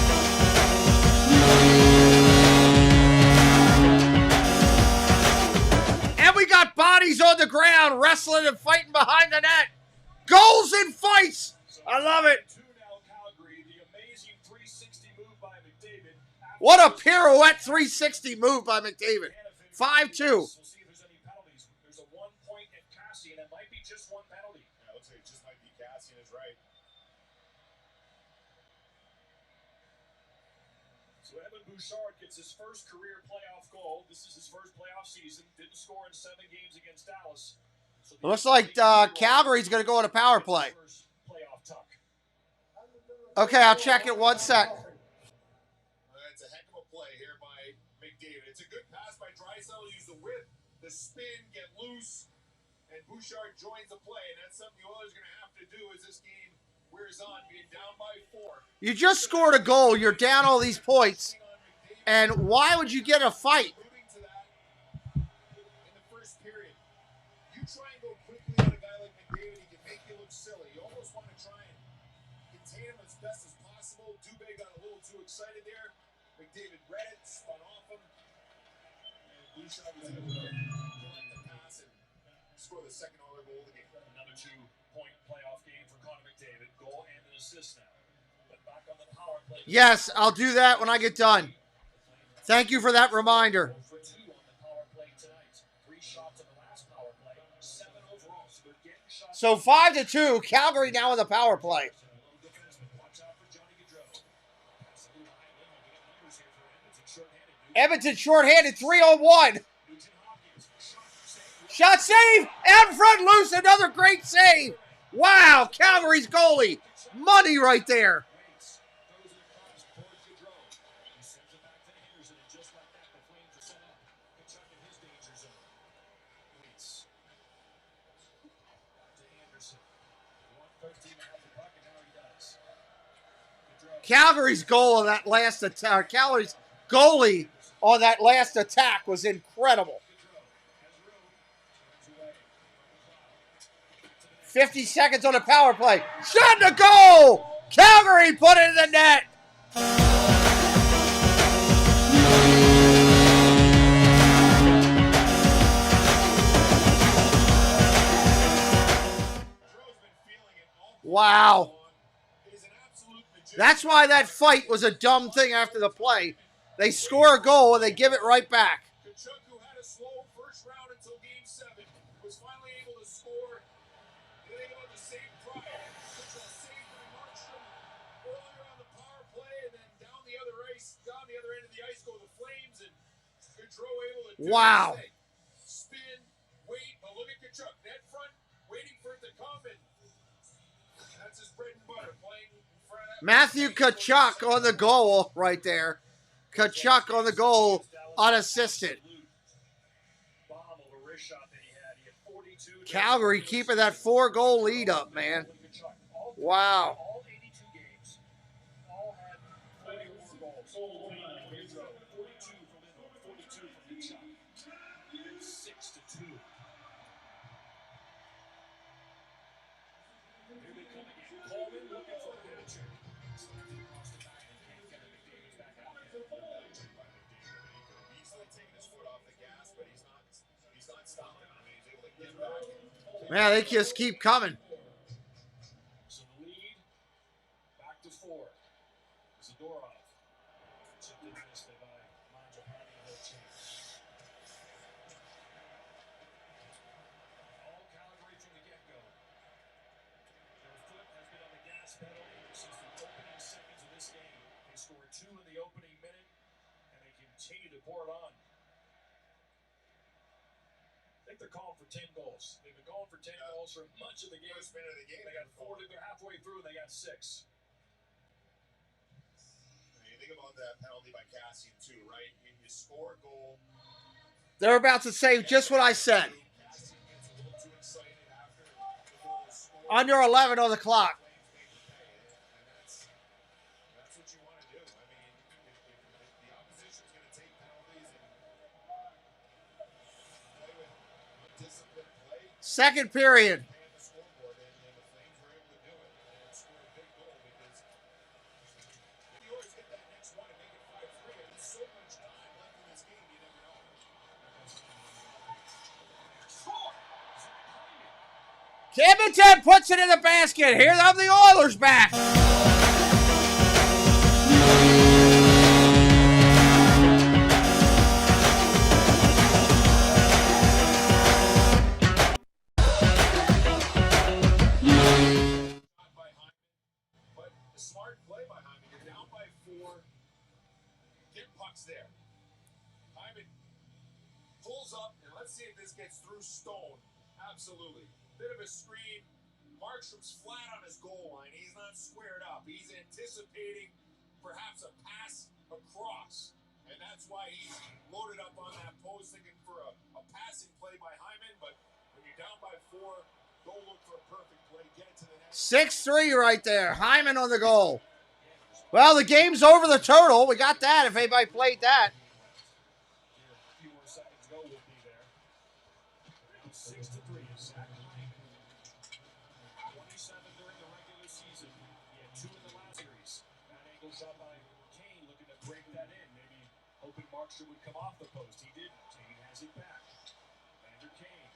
And we got bodies on the ground, wrestling and fighting behind the net. Goals and fights. I love it. What a pirouette 360 move by McDavid. 5-2. Bouchard gets his first career playoff goal. This is his first playoff season. Didn't score in 7 games against Dallas. So looks like Calgary's going to go on a power play. Okay, I'll check it 1 sec. It's a heck of a play here by McDavid. It's a good pass by Draisaitl. Draisaitl will use the width, the spin, get loose, and Bouchard joins the play. And that's something the Oilers are going to have to do as this game wears on, being down by 4. You just scored a goal. You're down all these points. And why would you get a fight? In the first period, you try and go quickly on a guy like McDavid, he can make you look silly. You almost want to try and contain him as best as possible. Dubé got a little too excited there. McDavid read it, spun off him. And Bouchard was able to collect the pass and score the second Oiler goal of the game. Another 2-point playoff game for Connor McDavid. Goal and an assist now. But back on the power play. Yes, I'll do that when I get done. Thank you for that reminder. So 5-2, Calgary now in the power play. Edmonton shorthanded, 3-on-1. Shot save, out in front, loose, another great save. Wow, Calgary's goalie, money right there. Calgary's goal on that last attack, Calgary's goalie on that last attack was incredible. 50 seconds on the power play. Shot to goal! Calgary put it in the net. Wow. That's why that fight was a dumb thing after the play. They score a goal and they give it right back. Kachuk, who had a slow first round until Game 7, was finally able to score. They got the same prior. Kachuk saved by Markstrom earlier on the power play, and then down the other end of the ice go the Flames, and Gaudreau able to do wow. his thing. Spin, wait, but look at Kachuk, net front, waiting for it to come, and that's his bread and butter, playing in front of that. Matthew Kachuk on the goal right there. Kachuk on the goal, unassisted. Calgary keeping that 4-goal lead up, man. Wow. Man, they just keep coming. So the lead back to 4. Zadorov. Tipped in this by Mangiapane, no chance. All Calgary from the get-go. Their foot has been on the gas pedal since the opening seconds of this game. They scored 2 in the opening minute, and they continue to pour it on. I think they're calling for 10 goals. They've been going for 10 goals for much of the game. First minute of the game. They got 4. They're halfway through, and they got 6. You think about that penalty by Cassian too, right? You score a goal. They're about to say just what I said. Under 11 on the clock. That's what you want to do. I mean, if the opposition's going to take penalties and play with disciplined play. Second period. Edmonton puts it in the basket. Here come the Oilers back. But a smart play by Hyman. You're down by 4. Get pucks there. Hyman pulls up, and let's see if this gets through Stone. Absolutely. Bit of a screen. Markstrom's flat on his goal line. He's not squared up. He's anticipating perhaps a pass across. And that's why he's loaded up on that post thinking, 6-3 right there. Hyman on the goal. Well, the game's over the total. We got that if anybody played that. A few more seconds go, we'll be there. Now 6-3 is Zach Hyman. 27 during the regular season. He had 2 in the last series. That angle shot by Kane looking to break that in. Maybe hoping Markstrom would come off the post. He didn't. Kane has it back. Vander Kane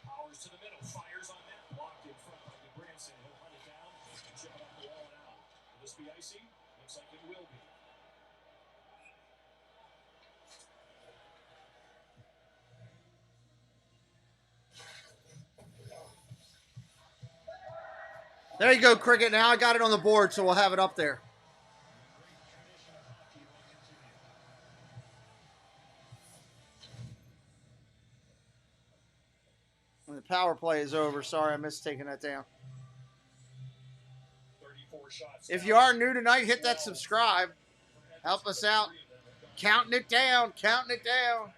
powers to the middle. Fires on net. Blocked in front by DeBranson. He'll hunt it down and chip it off the wall and out. Will this be icing? Looks like it will be. There you go, Cricket. Now I got it on the board, so we'll have it up there. When the power play is over, sorry, I missed taking that down. If you are new tonight, hit that subscribe. Help us out. Counting it down, counting it down.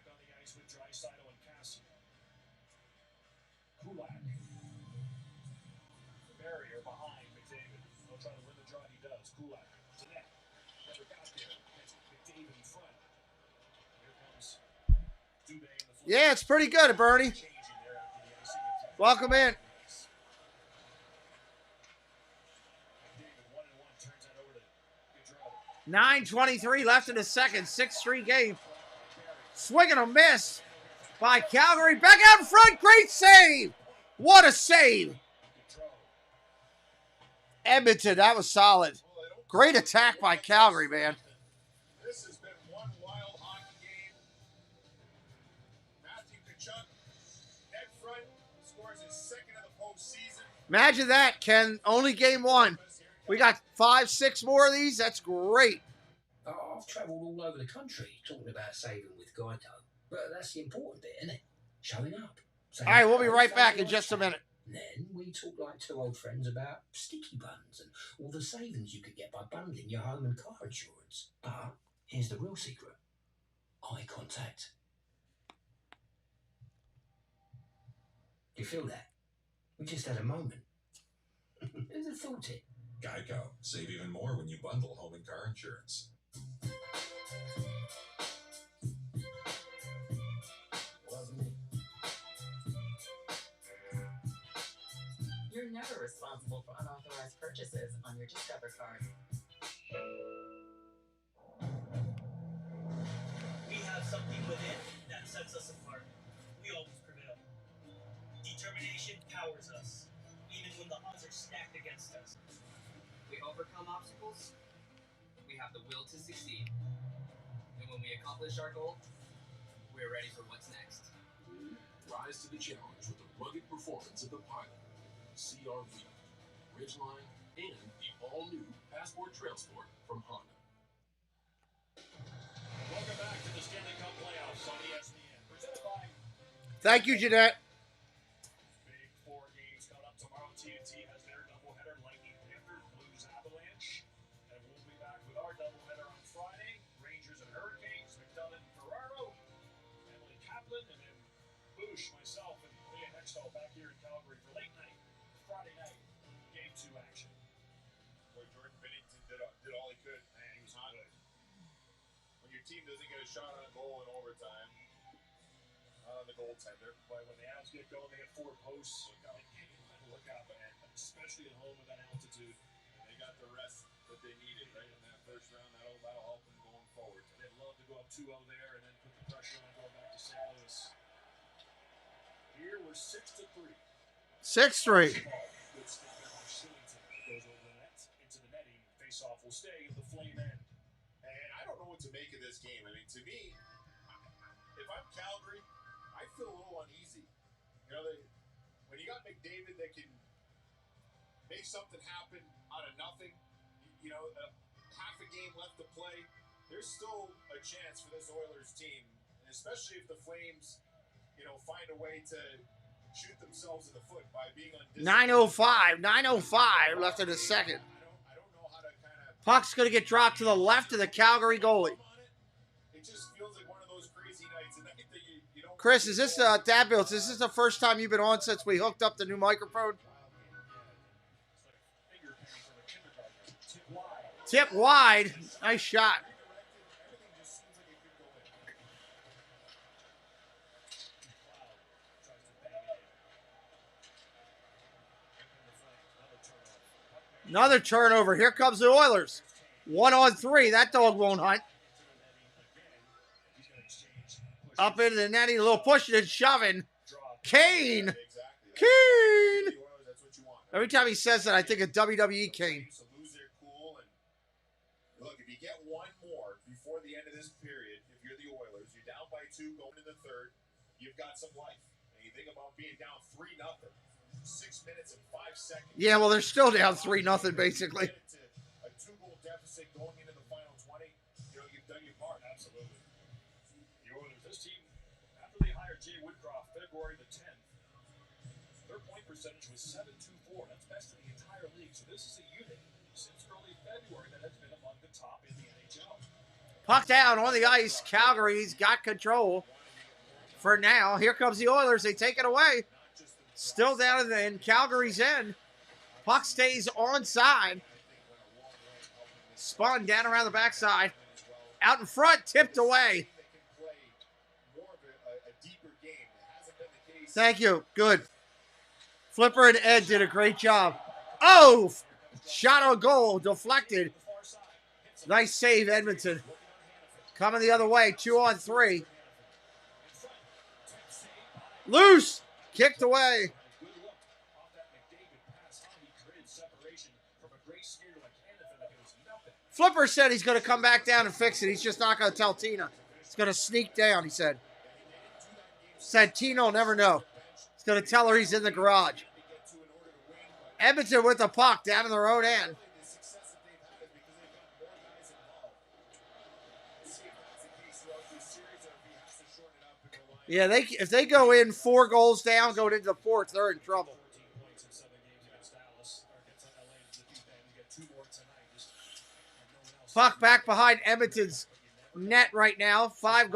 Barrier behind McDavid. He'll try to win the draw. He does. Kulak to net. Never got there. Gets McDavid in front. Here comes Dubé in the floor. Yeah, it's pretty good, Bernie. Welcome in. 9:23 left in the second. 6-3 game. Swing and a miss by Calgary. Back out in front. Great save. What a save. Edmonton, that was solid. Great attack by Calgary, man. This has been one wild hockey game. Matthew Tkachuk, net front, scores his second of the postseason. Imagine that, Ken. Only game one. We got 5-6 more of these. That's great. I've travelled all over the country talking about saving with Geico. But that's the important bit, isn't it? Showing up. All right, we'll be right back in just a minute. Then we talk like two old friends about sticky buns and all the savings you could get by bundling your home and car insurance. But here's the real secret. Eye contact. You feel that? We just had a moment. Who'd have thought it? Geico. Save even more when you bundle home and car insurance. You're never responsible for unauthorized purchases on your Discover card. We have something within that sets us apart. We always prevail. Determination powers us, even when the odds are stacked against us. We overcome obstacles. We have the will to succeed. And when we accomplish our goal, we're ready for what's next. Rise to the challenge with the rugged performance of the Pilot, CR-V, Ridgeline, and the all-new Passport Trail Sport from Honda. Welcome back to the Stanley Cup playoffs on ESPN. Presented by Thank you, Jeanette. Big 4 games coming up tomorrow. TNT has their doubleheader, Lightning, Panthers, Blues, Avalanche. And we'll be back with our doubleheader on Friday. Rangers and Hurricanes, McDonough and Ferraro, Emily Kaplan, and then Bush, myself, and Leah Hextall back here in Calgary for late night, Friday night, Game 2 action. Boy, Jordan Binnington did all he could. Man, he was hot. When your team doesn't get a shot on goal in overtime, not on the goaltender. But when the Avs get going, they get 4 posts. Look out, man. Especially at home at that altitude. And they got the rest that they needed, right, in that first round. That'll help them going forward. They'd love to go up 2-0 there and then put the pressure on going back to St. Louis. Here we're 6-3. 6-3. Good stick there by Shillington. Goes over the net, into the netting. Face-off will stay at the Flame end. And I don't know what to make of this game. I mean, to me, if I'm Calgary, I feel a little uneasy. You know, when you got McDavid that can make something happen out of nothing, you know, half a game left to play, there's still a chance for this Oilers team, and especially if the Flames, you know, find a way to shoot themselves in the foot by being undisciplined. 9:05 left in the second. Puck's going to get dropped to the left of the Calgary goalie. It just feels like one of those crazy nights, a night that you don't Chris, is this Dad Bills? Is this the first time you've been on since we hooked up the new microphone? Tip wide. Nice shot. Another turnover. Here comes the Oilers. 1-on-3. That dog won't hunt. Up into the netting. A little pushing and shoving. Kane. Kane. Every time he says that, I think of WWE Kane. Look, if you get one more before the end of this period, if you're the Oilers, you're down by 2 going into the third, you've got some life. And you think about being down 3-0. 6 minutes and 5 seconds. Yeah, well, they're still down 3-0 basically. A 2-goal deficit going into the final 20. You know, you've done your part. Absolutely. The Oilers, this team, after they hired Jay Woodcroft February the 10th, their point percentage was .724. That's best in the entire league. So this is a unit since early February that has been among the top in the NHL. Puck down on the ice. Calgary's got control for now. Here comes the Oilers. They take it away. Still down in Calgary's end. Puck stays onside. Spun down around the backside. Out in front, tipped away. Thank you. Good. Flipper and Ed did a great job. Oh! Shot on goal. Deflected. Nice save, Edmonton. Coming the other way. 2-on-3. Loose! Kicked away. Flipper said he's going to come back down and fix it. He's just not going to tell Tina. He's going to sneak down, he said. Said Tina will never know. He's going to tell her he's in the garage. Edmonton with the puck down in their own end. Yeah, if they go in 4 goals down, going into the fourth, they're in trouble. Puck back behind Edmonton's net right now. 5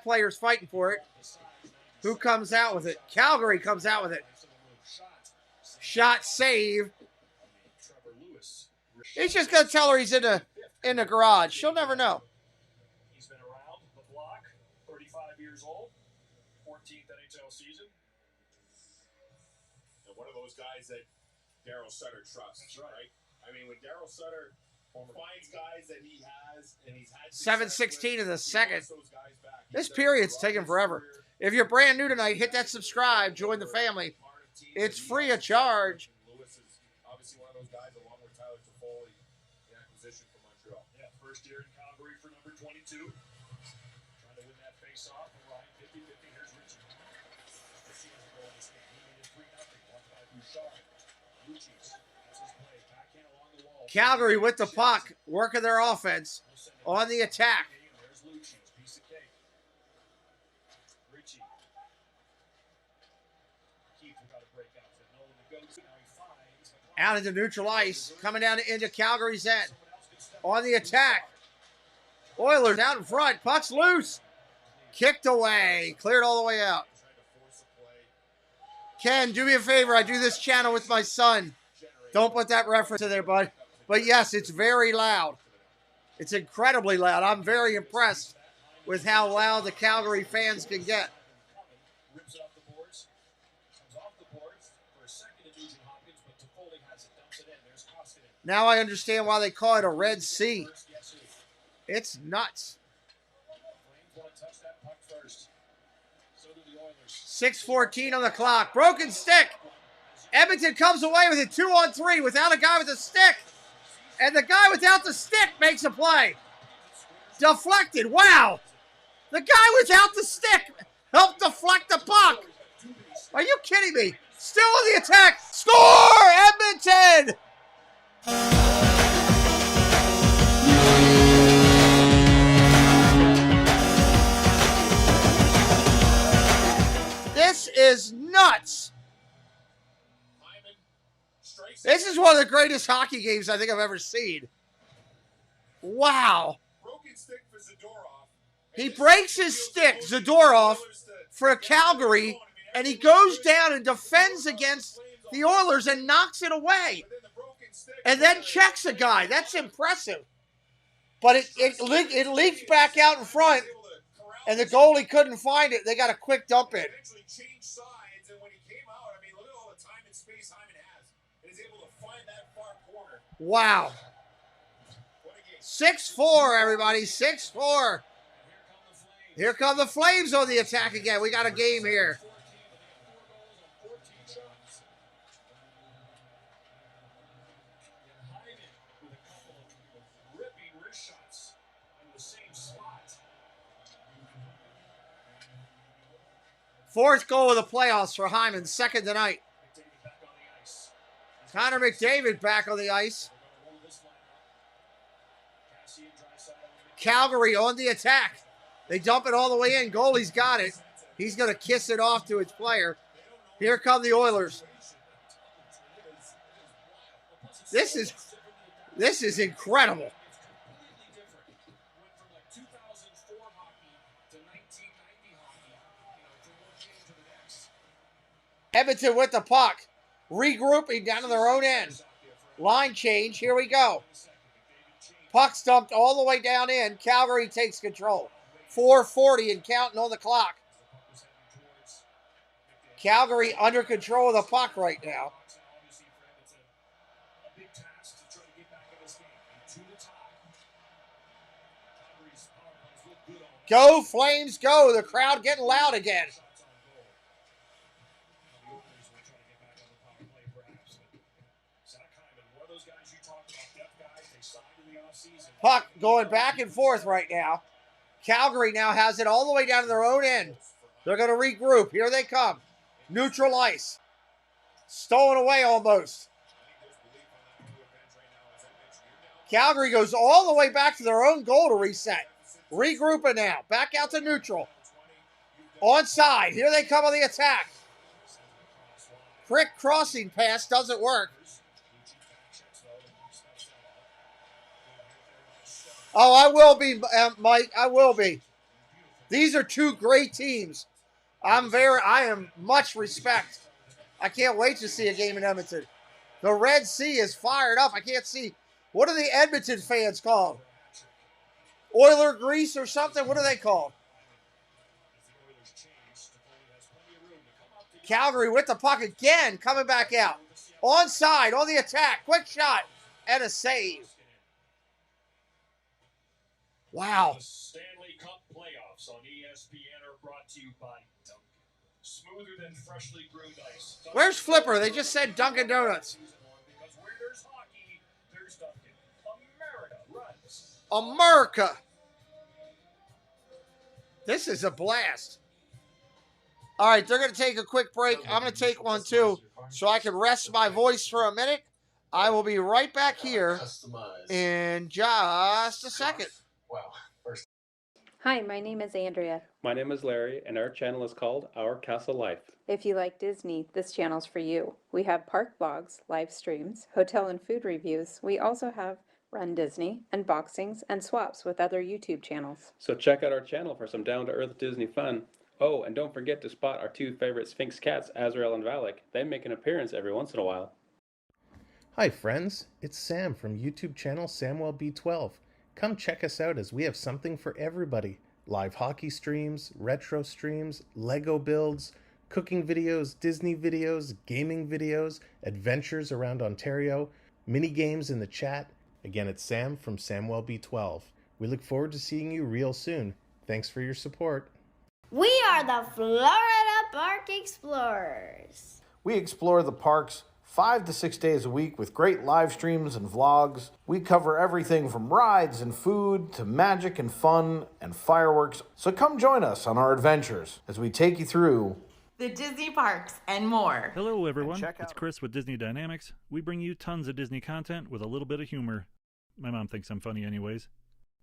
players fighting for it. Who comes out with it? Calgary comes out with it. Shot, save. He's just gonna tell her he's in the garage. She'll never know. He's been around the block, 35 years old. 14th NHL season. And one of those guys that Daryl Sutter trusts. That's right. I mean, when Daryl Sutter finds guys that he has, and he's had 7:16 in the second. This period's taking forever. If you're brand new tonight, hit that subscribe, join the family. It's free of charge. Lewis is obviously one of those guys, along with Tyler Toffoli, the acquisition from Montreal. Yeah, first year in Calgary for number 22. Trying to win that face-off. Ryan 50-50. Here's Richie. Let's see his goal in this game. He made it 3-0. Walked by Bouchard. Lucci's. That's his play. Backhand along the wall. Calgary with the puck, working their offense on the attack. There's Lucci's. Piece of cake. Richie. Keith without a breakout. No one to go to. Now he finds. Out into neutral ice, coming down into Calgary's end. On the attack. Oilers out in front. Puck's loose. Kicked away. Cleared all the way out. Ken, do me a favor. I do this channel with my son. Don't put that reference in there, bud. But yes, it's very loud. It's incredibly loud. I'm very impressed with how loud the Calgary fans can get. Rips it off the boards. Comes off the boards for a second to Nugent Hopkins, but Toffoli has it. Dumps it in. There's Koskinen. Now I understand why they call it a Red Sea. It's nuts. Flames want to touch that puck first. So do the Oilers. 6:14 on the clock. Broken stick. Edmonton comes away with it 2-on-3 without a guy with a stick. And the guy without the stick makes a play. Deflected. Wow. The guy without the stick helped deflect the puck. Are you kidding me? Still on the attack. Score, Edmonton! This is nuts. This is one of the greatest hockey games I think I've ever seen. Wow. Broken stick for Zadorov. He breaks his stick, Zadorov, for Calgary, and he goes down and defends against the Oilers and knocks it away. And then checks a guy. That's impressive. But it leaked back out in front, and the goalie couldn't find it. They got a quick dump in. Wow. 6-4, everybody. 6-4. Here come the Flames on the attack again. We got a game here. Fourth goal of the playoffs for Hyman, second tonight. Connor McDavid back on the ice. Calgary on the attack. They dump it all the way in. Goalie's got it. He's going to kiss it off to his player. Here come the Oilers. This is incredible. Edmonton with the puck. Regrouping down to their own end. Line change. Here we go. Puck's dumped all the way down in. Calgary takes control. 4:40 and counting on the clock. Calgary under control of the puck right now. Go, Flames, go. The crowd getting loud again. Puck going back and forth right now. Calgary now has it all the way down to their own end. They're going to regroup. Here they come. Neutral ice. Stolen away almost. Calgary goes all the way back to their own goal to reset. Regrouping now. Back out to neutral. Onside. Here they come on the attack. Quick crossing pass doesn't work. Oh, I will be, Mike. I will be. These are two great teams. I am much respect. I can't wait to see a game in Edmonton. The Red Sea is fired up. I can't see. What are the Edmonton fans called? Oiler Grease or something? What are they called? Calgary with the puck again, coming back out. Onside, on the attack. Quick shot and a save. Wow. The Stanley Cup playoffs on ESPN are brought to you by Dunkin'. Smoother than freshly brewed ice. Where's Flipper? They just said Dunkin' Donuts. Because where there's hockey, there's Dunkin'. America runs. America. This is a blast. All right, they're going to take a quick break. I'm going to take one too, so I can rest my voice for a minute. I will be right back here in just a second. Wow. Hi, my name is Andrea. My name is Larry, and our channel is called Our Castle Life. If you like Disney, this channel's for you. We have park vlogs, live streams, hotel and food reviews. We also have Run Disney, unboxings, and swaps with other YouTube channels. So check out our channel for some down-to-earth Disney fun. Oh, and don't forget to spot our two favorite Sphinx cats, Azrael and Valak. They make an appearance every once in a while. Hi friends, it's Sam from YouTube channel SamwellB12. Come check us out as we have something for everybody. Live hockey streams, retro streams, Lego builds, cooking videos, Disney videos, gaming videos, adventures around Ontario, mini games in the chat. Again, it's Sam from SamwellB12. We look forward to seeing you real soon. Thanks for your support. We are the Florida Park Explorers. We explore the parks 5 to 6 days a week with great live streams and vlogs. We cover everything from rides and food to magic and fun and fireworks. So come join us on our adventures as we take you through the Disney parks and more. Hello everyone, it's Chris with Disney Dynamics. We bring you tons of Disney content with a little bit of humor. My mom thinks I'm funny anyways.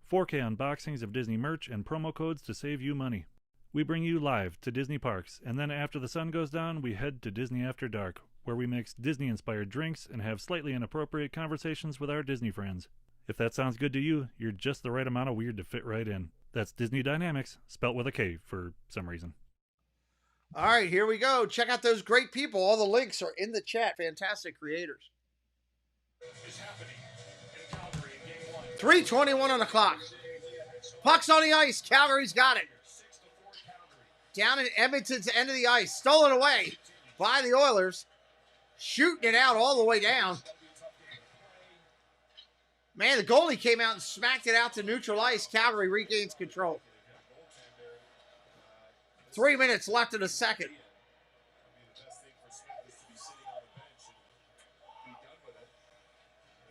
4K unboxings of Disney merch and promo codes to save you money. We bring you live to Disney parks, and then after the sun goes down, we head to Disney After Dark, where we mix Disney-inspired drinks and have slightly inappropriate conversations with our Disney friends. If that sounds good to you, you're just the right amount of weird to fit right in. That's Disney Dynamics, spelt with a K for some reason. All right, here we go. Check out those great people. All the links are in the chat. Fantastic creators. 3:21 on the clock. Puck's on the ice. Calgary's got it. Down in Edmonton's end of the ice. Stolen away by the Oilers. Shooting it out all the way down. Man, the goalie came out and smacked it out to neutral ice. Calgary regains control. 3 minutes left in the second.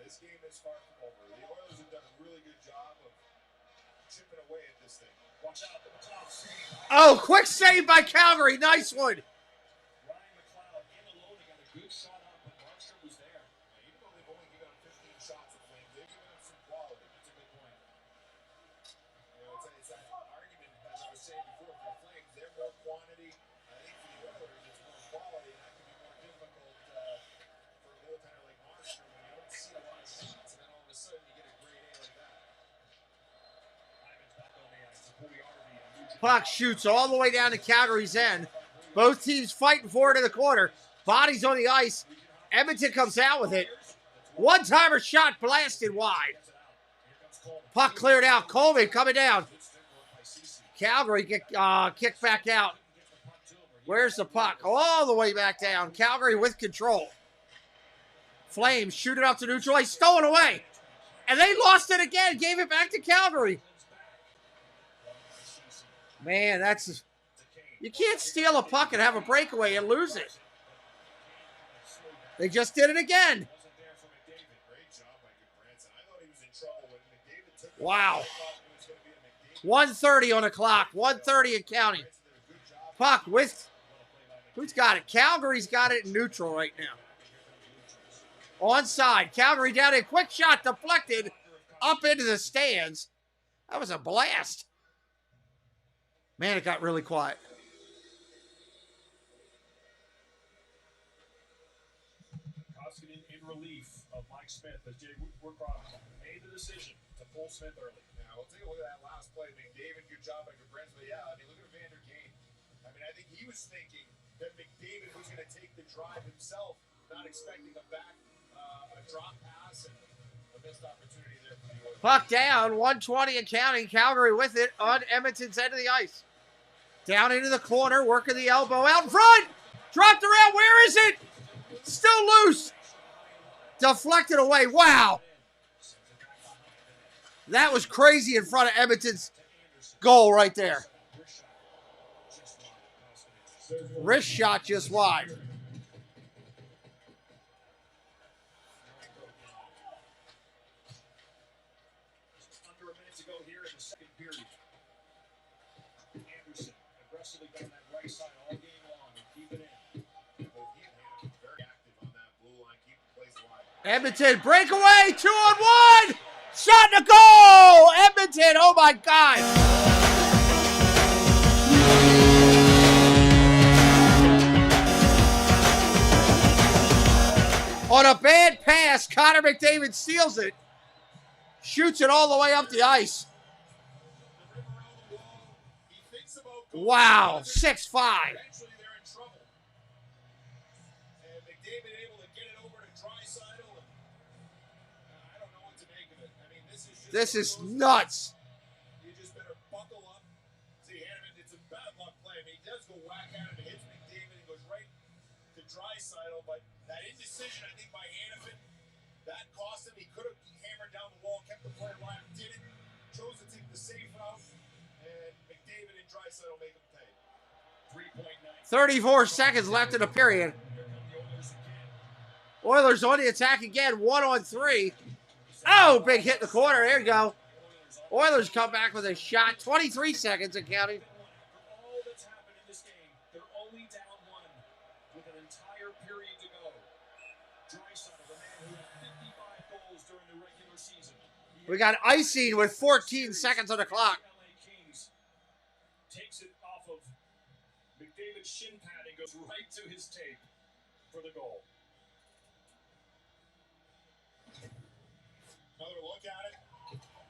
This game is far from over. The Oilers have done a really good job of chipping away at this thing. Watch out. Oh, quick save by Calgary. Nice one. Good shot up, but Markstrom was there. Even though they've only given up 15 shots at Flames, they've given up some quality. That's a good point. It's that argument, as I was saying before, for the Flames, they're more quantity. I think for the Oilers, it's more quality, and that can be more difficult for a goaltender like Markstrom when you don't see a lot of shots, and then all of a sudden you get a great A like that. Puck shoots all the way down to Calgary's end. Both teams fighting for it in the corner. Bodies on the ice. Edmonton comes out with it. One-timer shot blasted wide. Puck cleared out. Coleman coming down. Calgary kicked back out. Where's the puck? All the way back down. Calgary with control. Flames shoot it up to neutral ice. Stolen away. And they lost it again. Gave it back to Calgary. Man, that's... You can't steal a puck and have a breakaway and lose it. They just did it again. Wow. 1:30 on the clock. 1:30 and counting. Puck with... Who's got it? Calgary's got it in neutral right now. Onside. Calgary down a quick shot deflected up into the stands. That was a blast. Man, it got really quiet. In relief of Mike Smith as Jay Woodcroft made the decision to pull Smith early. Now, we'll take a look at that last play. McDavid, good job by Gabrens, but yeah, I mean, look at Vander Kane. I mean, I think he was thinking that McDavid was going to take the drive himself, not expecting a drop pass and a missed opportunity there for the Oilers. Puck down, 1:20 and counting. Calgary with it on Edmonton's end of the ice. Down into the corner, working the elbow out in front. Dropped around. Where is it? Still loose. Deflected away. Wow. That was crazy in front of Edmonton's goal right there. Wrist shot just wide. Under a minute to go here in the second period. Anderson aggressively down that right side all game long and keep it in. Very active on that blue line, keep the place alive. Edmonton breakaway. 2-on-1. Shot in the goal. Edmonton. Oh my God. On a bad pass, Connor McDavid steals it. Shoots it all the way up the ice. Wow, 6-5. This is nuts. You just better buckle up. See, Hanneman, it's a bad luck play. I mean, he does go whack at him and hits McDavid and goes right to Draisaitl, but that indecision, I think, by Hanneman, that cost him. He could have hammered down the wall, kept the play alive, didn't. Chose to take the safe route, and McDavid and Draisaitl make him pay. 34 seconds left in the period. Oilers on the attack again, 1-on-3. Oh, big hit in the corner. There you go. Oilers come back with a shot. 23 seconds and counting. All that's happened in this game, they're only down one with an entire period to go. Draisaitl, the man who had 55 goals during the regular season. We got icing with 14 seconds on the clock. LA Kings takes it off of McDavid's shin pad and goes right to his tape for the goal. Another look at it.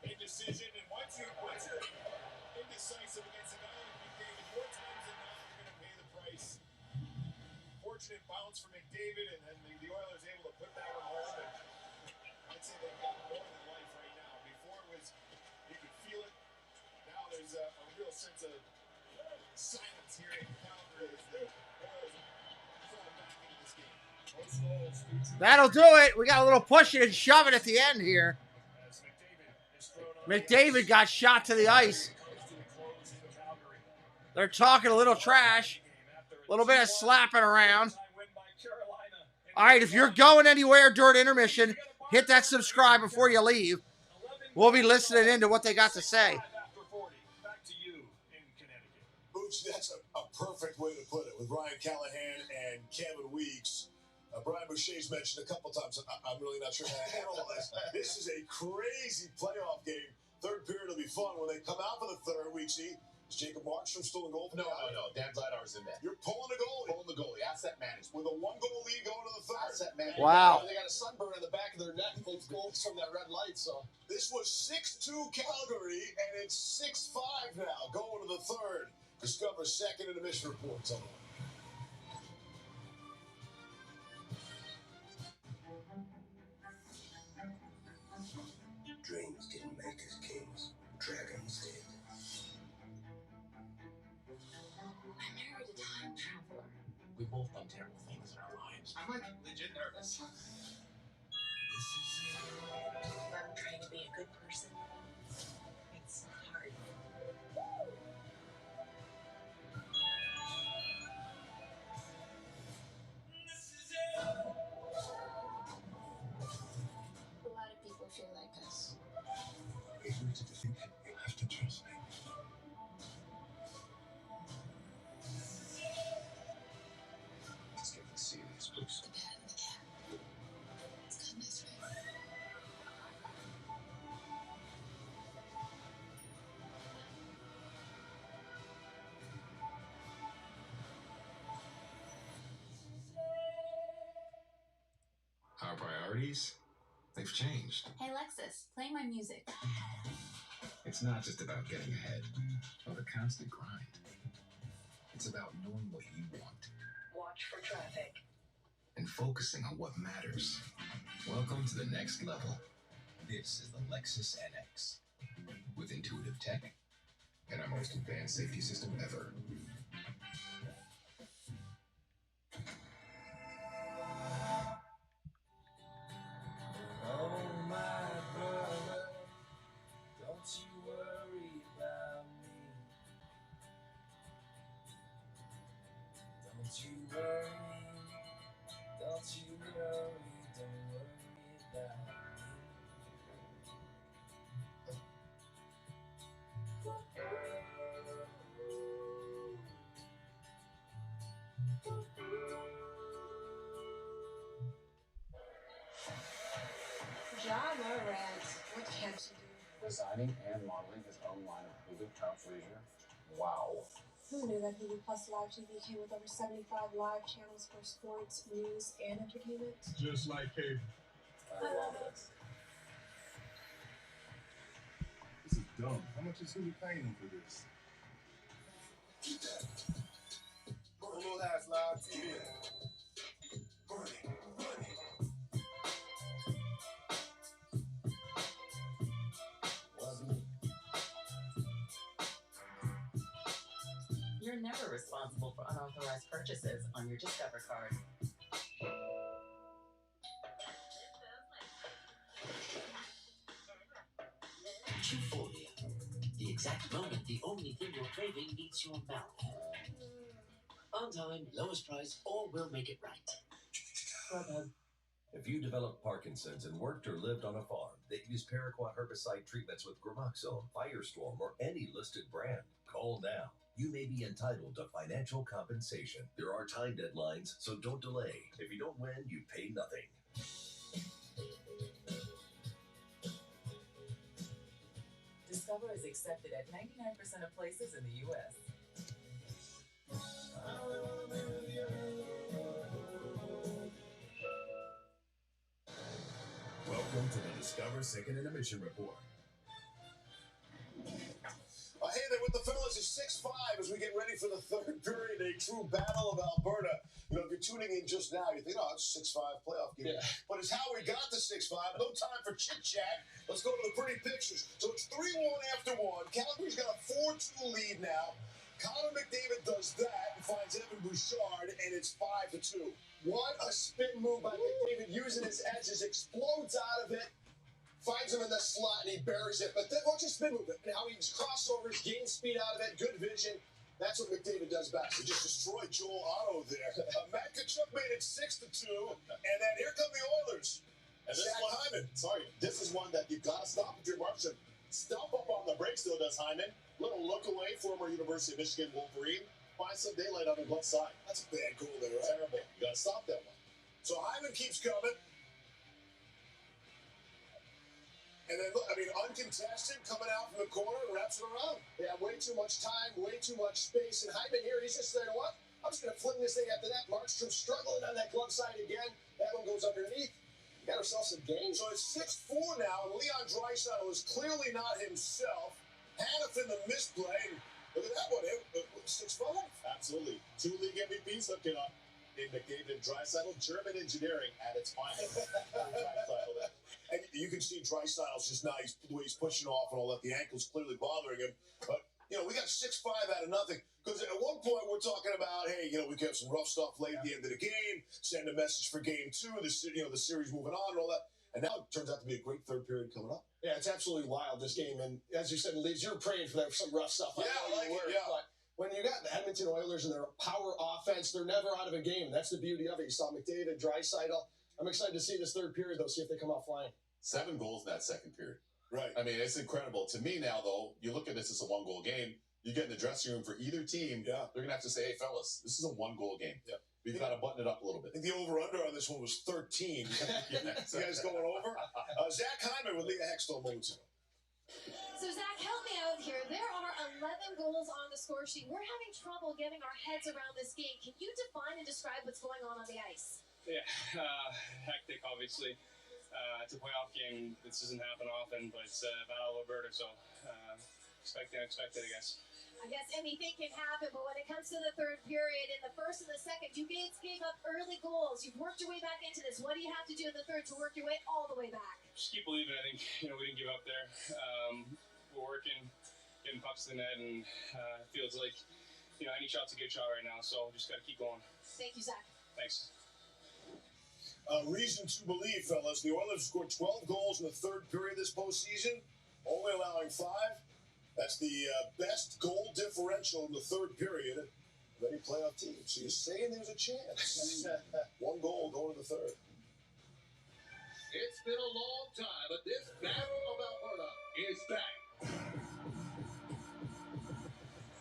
Indecision, and once you're indecisive against a guy like McDavid, more times than not, you're going to pay the price. unfortunate bounce from McDavid, and then the Oilers able to put that one home. And I'd say they've got more than life right now. Before it was, you could feel it. Now there's a real sense of silence here in Calgary as the Oilers fall back into this game. That'll do it. We got a little pushing and shoving at the end here. McDavid got shot to the ice. They're talking a little trash. A little bit of slapping around. All right, if you're going anywhere during intermission, hit that subscribe before you leave. We'll be listening into what they got to say. Booch, that's a perfect way to put it. With Ryan Callahan and Kevin Weeks. Brian Boucher's mentioned a couple times. I'm really not sure how to handle this. This is a crazy playoff game. Third period will be fun. When they come out for the third, Weeksy, is Jacob Markstrom still in goal? No. Dan Vladar's in there. You're pulling the goalie. Asset management. With a 1-goal lead going to the third. Asset management. Wow. They got a sunburn on the back of their neck from goals from that red light. So This was 6-2 Calgary, and it's 6-5 now going to the third. Discover second intermission reports on it. Dreams didn't make us kings. Dragons did. I married a time traveler. We've both done terrible things in our lives. I'm like legit nervous. I'm trying to be a good person. It's hard. A lot of people feel like us. You have to trust me. Let's get this serious, please. The bad and the cat. It's goodness, right? Our priorities, they've changed. Hey Lexus, play my music. It's not just about getting ahead or the constant grind. It's about knowing what you want Watch for traffic. and focusing on what matters. Welcome to the next level. This is the Lexus NX with intuitive tech and our most advanced safety system ever. Oh my brother, don't you worry about me. Don't you worry, don't you worry, don't worry about Ja Morant, what can't you do? Designing and modeling his own line of Hulu Couch Leisure. Wow. Who knew that Hulu Plus Live TV came with over 75 live channels for sports, news, and entertainment? Just like cable. I love it. This is dumb. How much is Hulu paying them for this? Hulu has live TV. You're never responsible for unauthorized purchases on your Discover card. Euphoria. The exact moment the only thing you're craving meets your mouth. On time, lowest price, or we'll make it right. Grubhub. If you developed Parkinson's and worked or lived on a farm that used paraquat herbicide treatments with Gramoxone, Firestorm, or any listed brand, call now. You may be entitled to financial compensation. There are time deadlines, so don't delay. If you don't win, you pay nothing. Discover is accepted at 99% of places in the U.S. Welcome to the Discover Second Intermission Report. Hey there with the fellas, it's 6-5 as we get ready for the third period, a true battle of Alberta. You know, if you're tuning in just now, you think, oh, it's a 6-5 playoff game. Yeah. But it's how we got to 6-5. No time for chit-chat. Let's go to the pretty pictures. So it's 3-1 after one. Calgary's got a 4-2 lead now. Connor McDavid does that and finds Evan Bouchard, and it's 5-2. What a spin move by McDavid, using his edges, explodes out of it, finds him in the slot, and he buries it. But then watch his spin move, and how he crossovers, gains speed out of it, good vision. That's what McDavid does best. He just destroyed Joel Otto there. Matt Tkachuk made it 6-2, and then here come the Oilers. And this Zach one, Hyman. sorry, this is one that you've got to stop if you're Markstrom. Stomp up on the brakes, though, does Hyman. Little look away, former University of Michigan Wolverine. Find some daylight on the left side. That's a bad goal there, right? Terrible. You got to stop that one. So Hyman keeps coming. And then, look, I mean, uncontested, coming out from the corner and wraps it around. Yeah, way too much time, way too much space. And Hyman here, he's just saying, what? I'm just going to fling this thing after that. Markstrom struggling on that glove side again. That one goes underneath. Got ourselves some games. So it's 6-4 now, and Leon Draisaitl is clearly not himself. Hanifin the misplay. Look at that one, 6-5. Absolutely. 2 league MVPs hooking up in McDavid and Draisaitl. German engineering at its finest. Draisaitl. And you can see Draisaitl's just nice, the way he's pushing off and all that. The ankle's clearly bothering him. But, you know, we got 6-5 out of nothing. Because at one point we're talking about, hey, you know, we could have some rough stuff late at the end of the game, send a message for game 2, the series moving on and all that. And now it turns out to be a great third period coming up. Yeah, it's absolutely wild, this game. And as you said, Leeds, you're praying for that, some rough stuff. Yeah, I like it, yeah. But when you got the Edmonton Oilers and their power offense, they're never out of a game. That's the beauty of it. You saw McDavid, Draisaitl. I'm excited to see this third period, though, see if they come out flying. 7 goals in that second period. Right. I mean, it's incredible. To me now, though, you look at this as a 1-goal game. You get in the dressing room for either team. Yeah. They're going to have to say, hey, fellas, this is a 1-goal game. Yeah. We've got to button it up a little bit. I think the over-under on this one was 13. Yeah, exactly. You guys going over? Zach Hyman with Leah Hextall moments ago. So, Zach, help me out here. There are 11 goals on the score sheet. We're having trouble getting our heads around this game. Can you define and describe what's going on the ice? Yeah, hectic, obviously. It's a playoff game. This doesn't happen often, but it's Battle of Alberta, so expected, I guess. I guess anything can happen, but when it comes to the third period, in the first and the second, you gave up early goals. You've worked your way back into this. What do you have to do in the third to work your way all the way back? Just keep believing. I think, we didn't give up there. We're working, getting pucks to the net, and it feels like, any shot's a good shot right now, so just got to keep going. Thank you, Zach. Thanks. Reason to believe, fellas. The Oilers scored 12 goals in the third period this postseason, only allowing 5. That's the best goal differential in the third period of any playoff team. So you're saying there's a chance. 1 goal going to the third. It's been a long time, but this Battle of Alberta is back.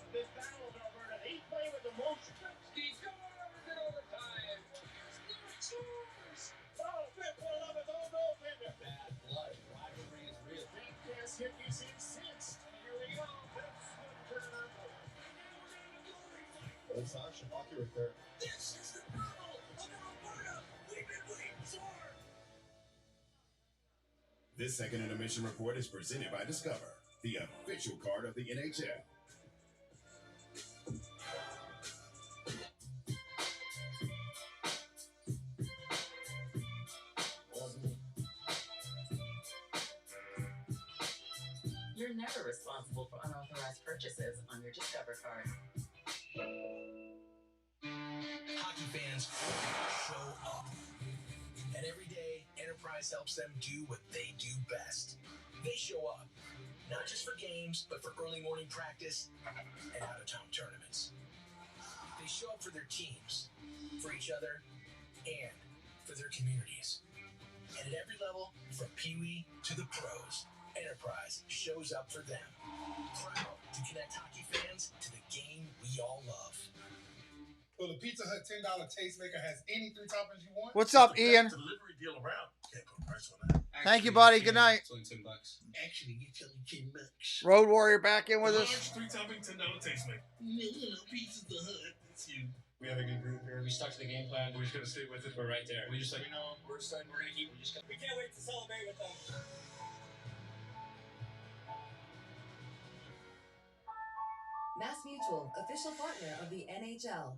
This Battle of Alberta, they play with emotion. He scores in overtime. Scores! Oh, 5-11, oh no, baby. Bad blood. Rivalry is real. Big gas hit is incensed. Here we go. It's not Shabaki right there. This is the Battle of Alberta. We've been waiting for. This second intermission report is presented by Discover, the official card of the NHL. You're never responsible for unauthorized purchases on your Discover card. Hockey fans show up. And every day, Enterprise helps them do what they do best. They show up, not just for games, but for early morning practice and out-of-town tournaments. They show up for their teams, for each other, and for their communities. And at every level, from Pee-wee to the pros, Enterprise shows up for them. Proud to connect hockey fans to the game we all love. So the Pizza Hut $10 tastemaker has any 3 toppings you want? What's up, Ian? Delivery deal around. Can't put a price on that. Thank you, buddy. Good night. It's only $10. Actually, it's only $10. Road Warrior back in with us. Large 3-topping $10 tastemaker. Pizza Hut. It's you. We have a good group here. We stuck to the game plan. We're just gonna stay with it. We're right there. We just like, we're excited. We're gonna keep. We can't wait to celebrate with them. Mass Mutual, official partner of the NHL.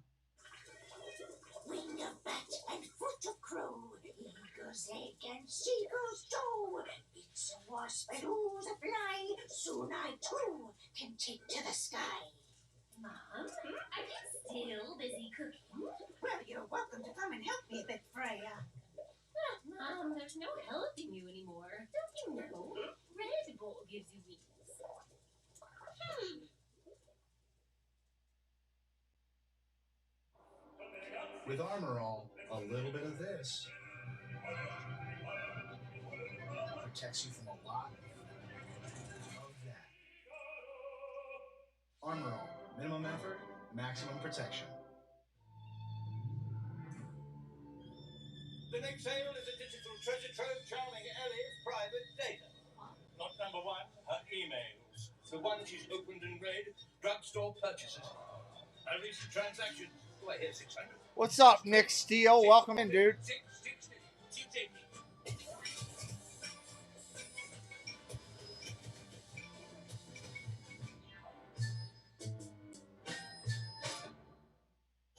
Wing of bat and foot of crow, eagle's egg and seagull's toe. It's a wasp and who's a fly, soon I too can take to the sky. Mom, are you still busy cooking? Well, you're welcome to come and help me a bit, Freya. Mom, there's no helping you anymore. Don't you know? Red Bull gives you wings. With Armor All, a little bit of this protects you from a lot of that. Armor All, minimum effort, maximum protection. The next sale is a digital treasure trove charming Ellie's private data. Not number one, her emails. The one she's opened and read, drugstore purchases. A recent transaction, do I hear 600? What's up, Nick Steele? Welcome in, dude. 660. Keep taking.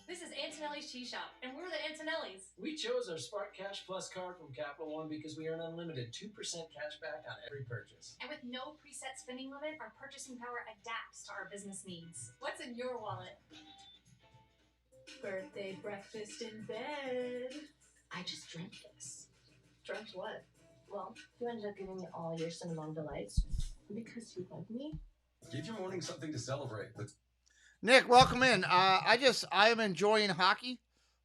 This is Antonelli's Cheese Shop, and we're the Antonellis. We chose our Spark Cash Plus card from Capital One because we earn unlimited 2% cash back on every purchase. And with no preset spending limit, our purchasing power adapts to our business needs. What's in your wallet? Birthday breakfast in bed. I just drank this. Drunk what? Well, you ended up giving me all your cinnamon delights because you love me. Give your morning something to celebrate. Nick, welcome in. I am enjoying hockey.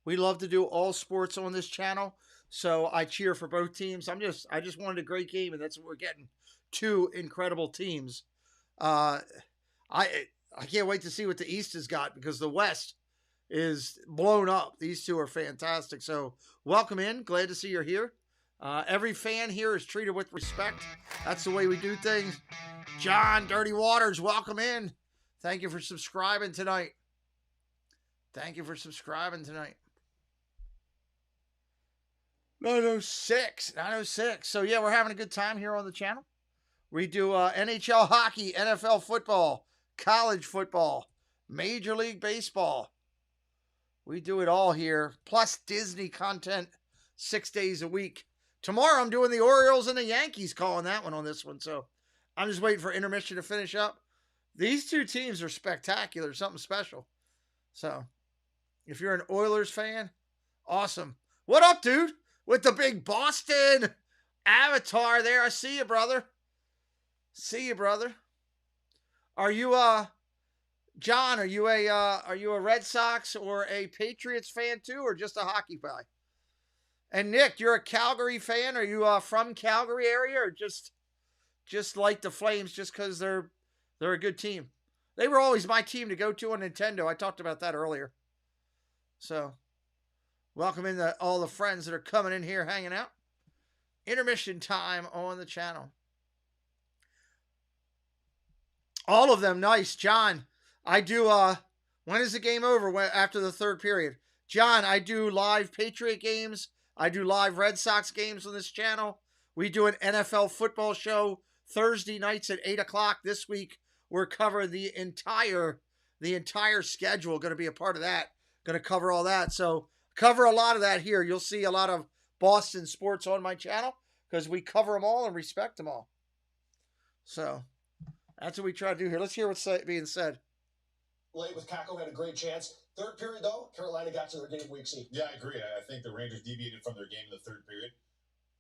We love to do all sports on this channel, so I cheer for both teams. I just wanted a great game, and that's what we're getting. Two incredible teams. I can't wait to see what the East has got because the West is blown up. These two are fantastic. So welcome in. Glad to see you're here. Every fan here is treated with respect. That's the way we do things. John Dirty Waters, welcome in. Thank you for subscribing tonight. Thank you for subscribing tonight. 906. So yeah, we're having a good time here on the channel. We do NHL hockey, NFL football, college football, Major League Baseball. We do it all here, plus Disney content 6 days a week. Tomorrow I'm doing the Orioles and the Yankees, calling that one on this one. So I'm just waiting for intermission to finish up. These two teams are spectacular, something special. So if you're an Oilers fan, awesome. What up, dude? With the big Boston avatar there. I see you, brother. See you, brother. Are you John, are you a Red Sox or a Patriots fan too, or just a hockey guy? And Nick, you're a Calgary fan. Are you from Calgary area, or just like the Flames just because they're a good team? They were always my team to go to on Nintendo. I talked about that earlier. So, welcome in all the friends that are coming in here, hanging out. Intermission time on the channel. All of them nice. John, I do, when is the game over? After the third period. John, I do live Patriot games. I do live Red Sox games on this channel. We do an NFL football show Thursday nights at 8 o'clock. This week, we're covering the entire schedule. Going to be a part of that. Going to cover all that. So, cover a lot of that here. You'll see a lot of Boston sports on my channel because we cover them all and respect them all. So, that's what we try to do here. Let's hear what's being said. Late with Kako had a great chance. Third period, though, Carolina got to their game week C. Yeah, I agree. I think the Rangers deviated from their game in the third period.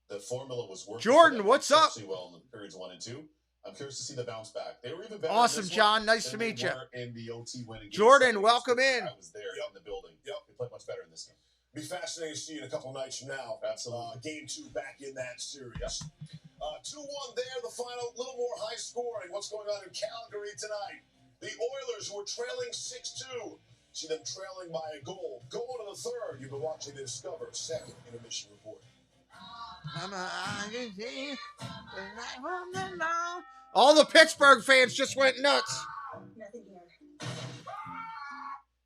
The formula was working. Jordan, what's up? Well in periods 1 and 2. I'm curious to see the bounce back. They were even better. Awesome, John. Nice to meet you. In the OT winning Jordan, welcome in. I was there in the building. Yep, they played much better in this game. Be fascinating to see you in a couple nights from now. Absolutely. Game 2 back in that series. 2-1 there, the final, a little more high scoring. What's going on in Calgary tonight? The Oilers, who are trailing 6-2. See them trailing by a goal. Go on to the third. You've been watching the Discover second intermission report. All the Pittsburgh fans just went nuts. Nothing here.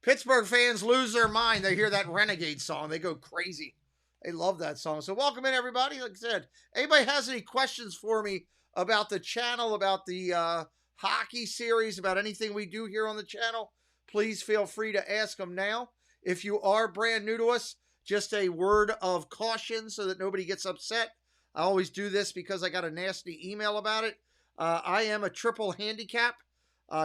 Pittsburgh fans lose their mind. They hear that Renegade song. They go crazy. They love that song. So welcome in, everybody. Like I said, anybody has any questions for me about the channel, about the hockey series, about anything we do here on the channel, please feel free to ask them now. If you are brand new to us, just a word of caution so that nobody gets upset. I always do this because I got a nasty email about it. I am a triple handicap,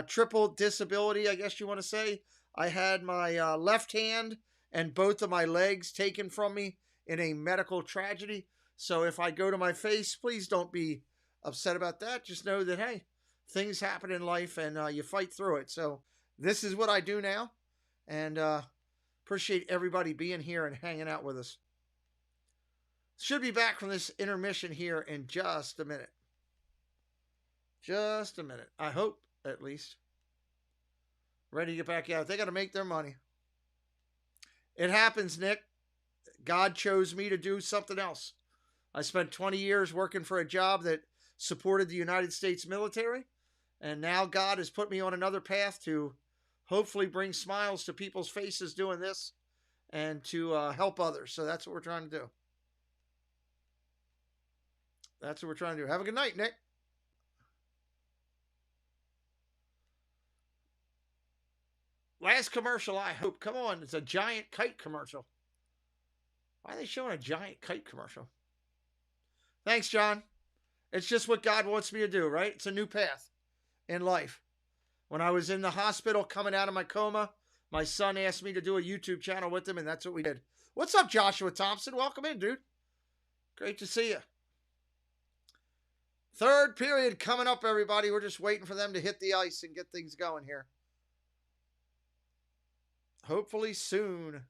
triple disability, I guess you want to say. I had my left hand and both of my legs taken from me in a medical tragedy. So if I go to my face, please don't be upset about that. Just know that, hey, things happen in life and you fight through it. So this is what I do now. And appreciate everybody being here and hanging out with us. Should be back from this intermission here in just a minute. Just a minute. I hope, at least. Ready to get back out. They got to make their money. It happens, Nick. God chose me to do something else. I spent 20 years working for a job that supported the United States military. And now God has put me on another path to hopefully bring smiles to people's faces doing this and to help others. So that's what we're trying to do. That's what we're trying to do. Have a good night, Nick. Last commercial, I hope. Come on, it's a giant kite commercial. Why are they showing a giant kite commercial? Thanks, John. It's just what God wants me to do, right? It's a new path in life. When I was in the hospital coming out of my coma, my son asked me to do a YouTube channel with him, and that's what we did. What's up, Joshua Thompson? Welcome in, dude. Great to see you. Third period coming up, everybody. We're just waiting for them to hit the ice and get things going here. Hopefully soon.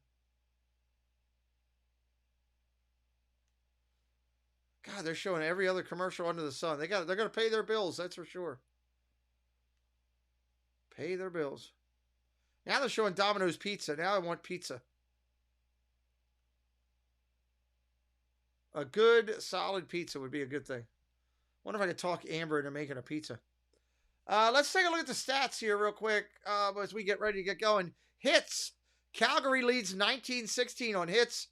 God, they're showing every other commercial under the sun. They're going to pay their bills, that's for sure. Pay their bills. Now they're showing Domino's Pizza. Now I want pizza. A good, solid pizza would be a good thing. Wonder if I could talk Amber into making a pizza. Let's take a look at the stats here real quick as we get ready to get going. Hits. Calgary leads 19-16 on hits.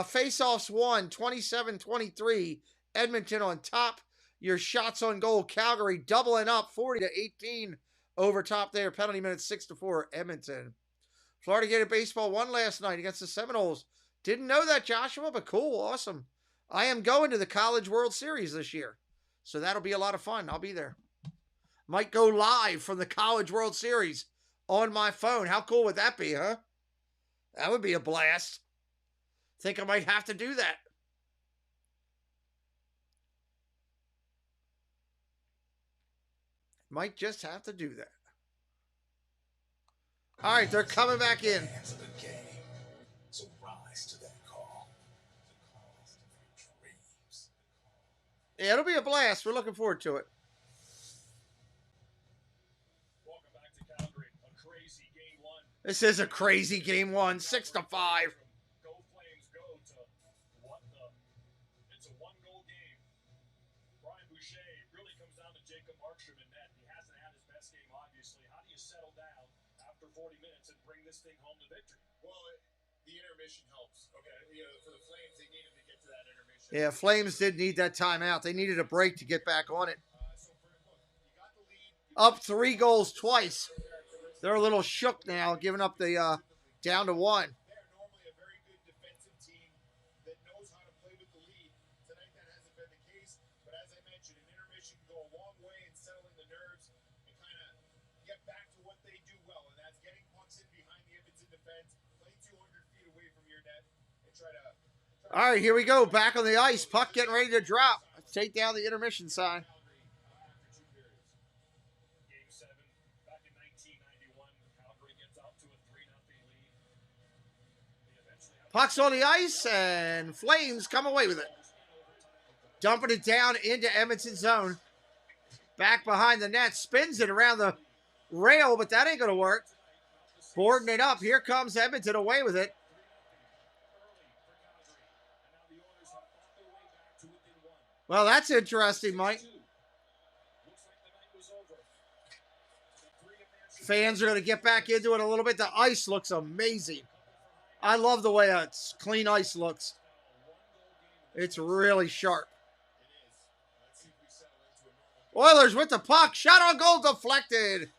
Face-offs won 27-23. Edmonton on top. Your shots on goal. Calgary doubling up 40-18 over top there. Penalty minutes 6-4. Edmonton. Florida Gator Baseball won last night against the Seminoles. Didn't know that, Joshua, but cool. Awesome. I am going to the College World Series this year. So that'll be a lot of fun. I'll be there. Might go live from the College World Series on my phone. How cool would that be, huh? That would be a blast. Think I might have to do that. Might just have to do that. All right, they're coming back in. So rise to that call. The calls of your dreams. Yeah, it'll be a blast. We're looking forward to it. Welcome back to Calgary. A crazy game one. This is a crazy game one, 6-5. Go Flames, go to what the? It's a one-goal game. Brian Boucher really comes down to Jacob Markstrom in net. He hasn't had his best game, obviously. How do you settle down after 40 minutes and bring this thing home to victory? Well, the intermission helps. Okay, for the Flames, they needed to get to that intermission. Yeah, Flames did need that timeout. They needed a break to get back on it. Up 3 goals twice. They're a little shook now, giving up the down to 1. They're normally a very good defensive team that knows how to play with the lead. Tonight that hasn't been the case, but as I mentioned, an intermission can go a long way in settling the nerves and kind of get back to what they do well, and that's getting pucks in behind the Edmonton defense, play 200 feet away from your net, and try to... All right, here we go. Back on the ice. Puck getting ready to drop. Let's take down the intermission sign. Puck's on the ice, and Flames come away with it. Dumping it down into Edmonton's zone. Back behind the net. Spins it around the rail, but that ain't going to work. Boarding it up. Here comes Edmonton away with it. Well, that's interesting, Mike. Fans are going to get back into it a little bit. The ice looks amazing. I love the way it's clean ice looks. It's really sharp. Oilers with the puck. Shot on goal deflected.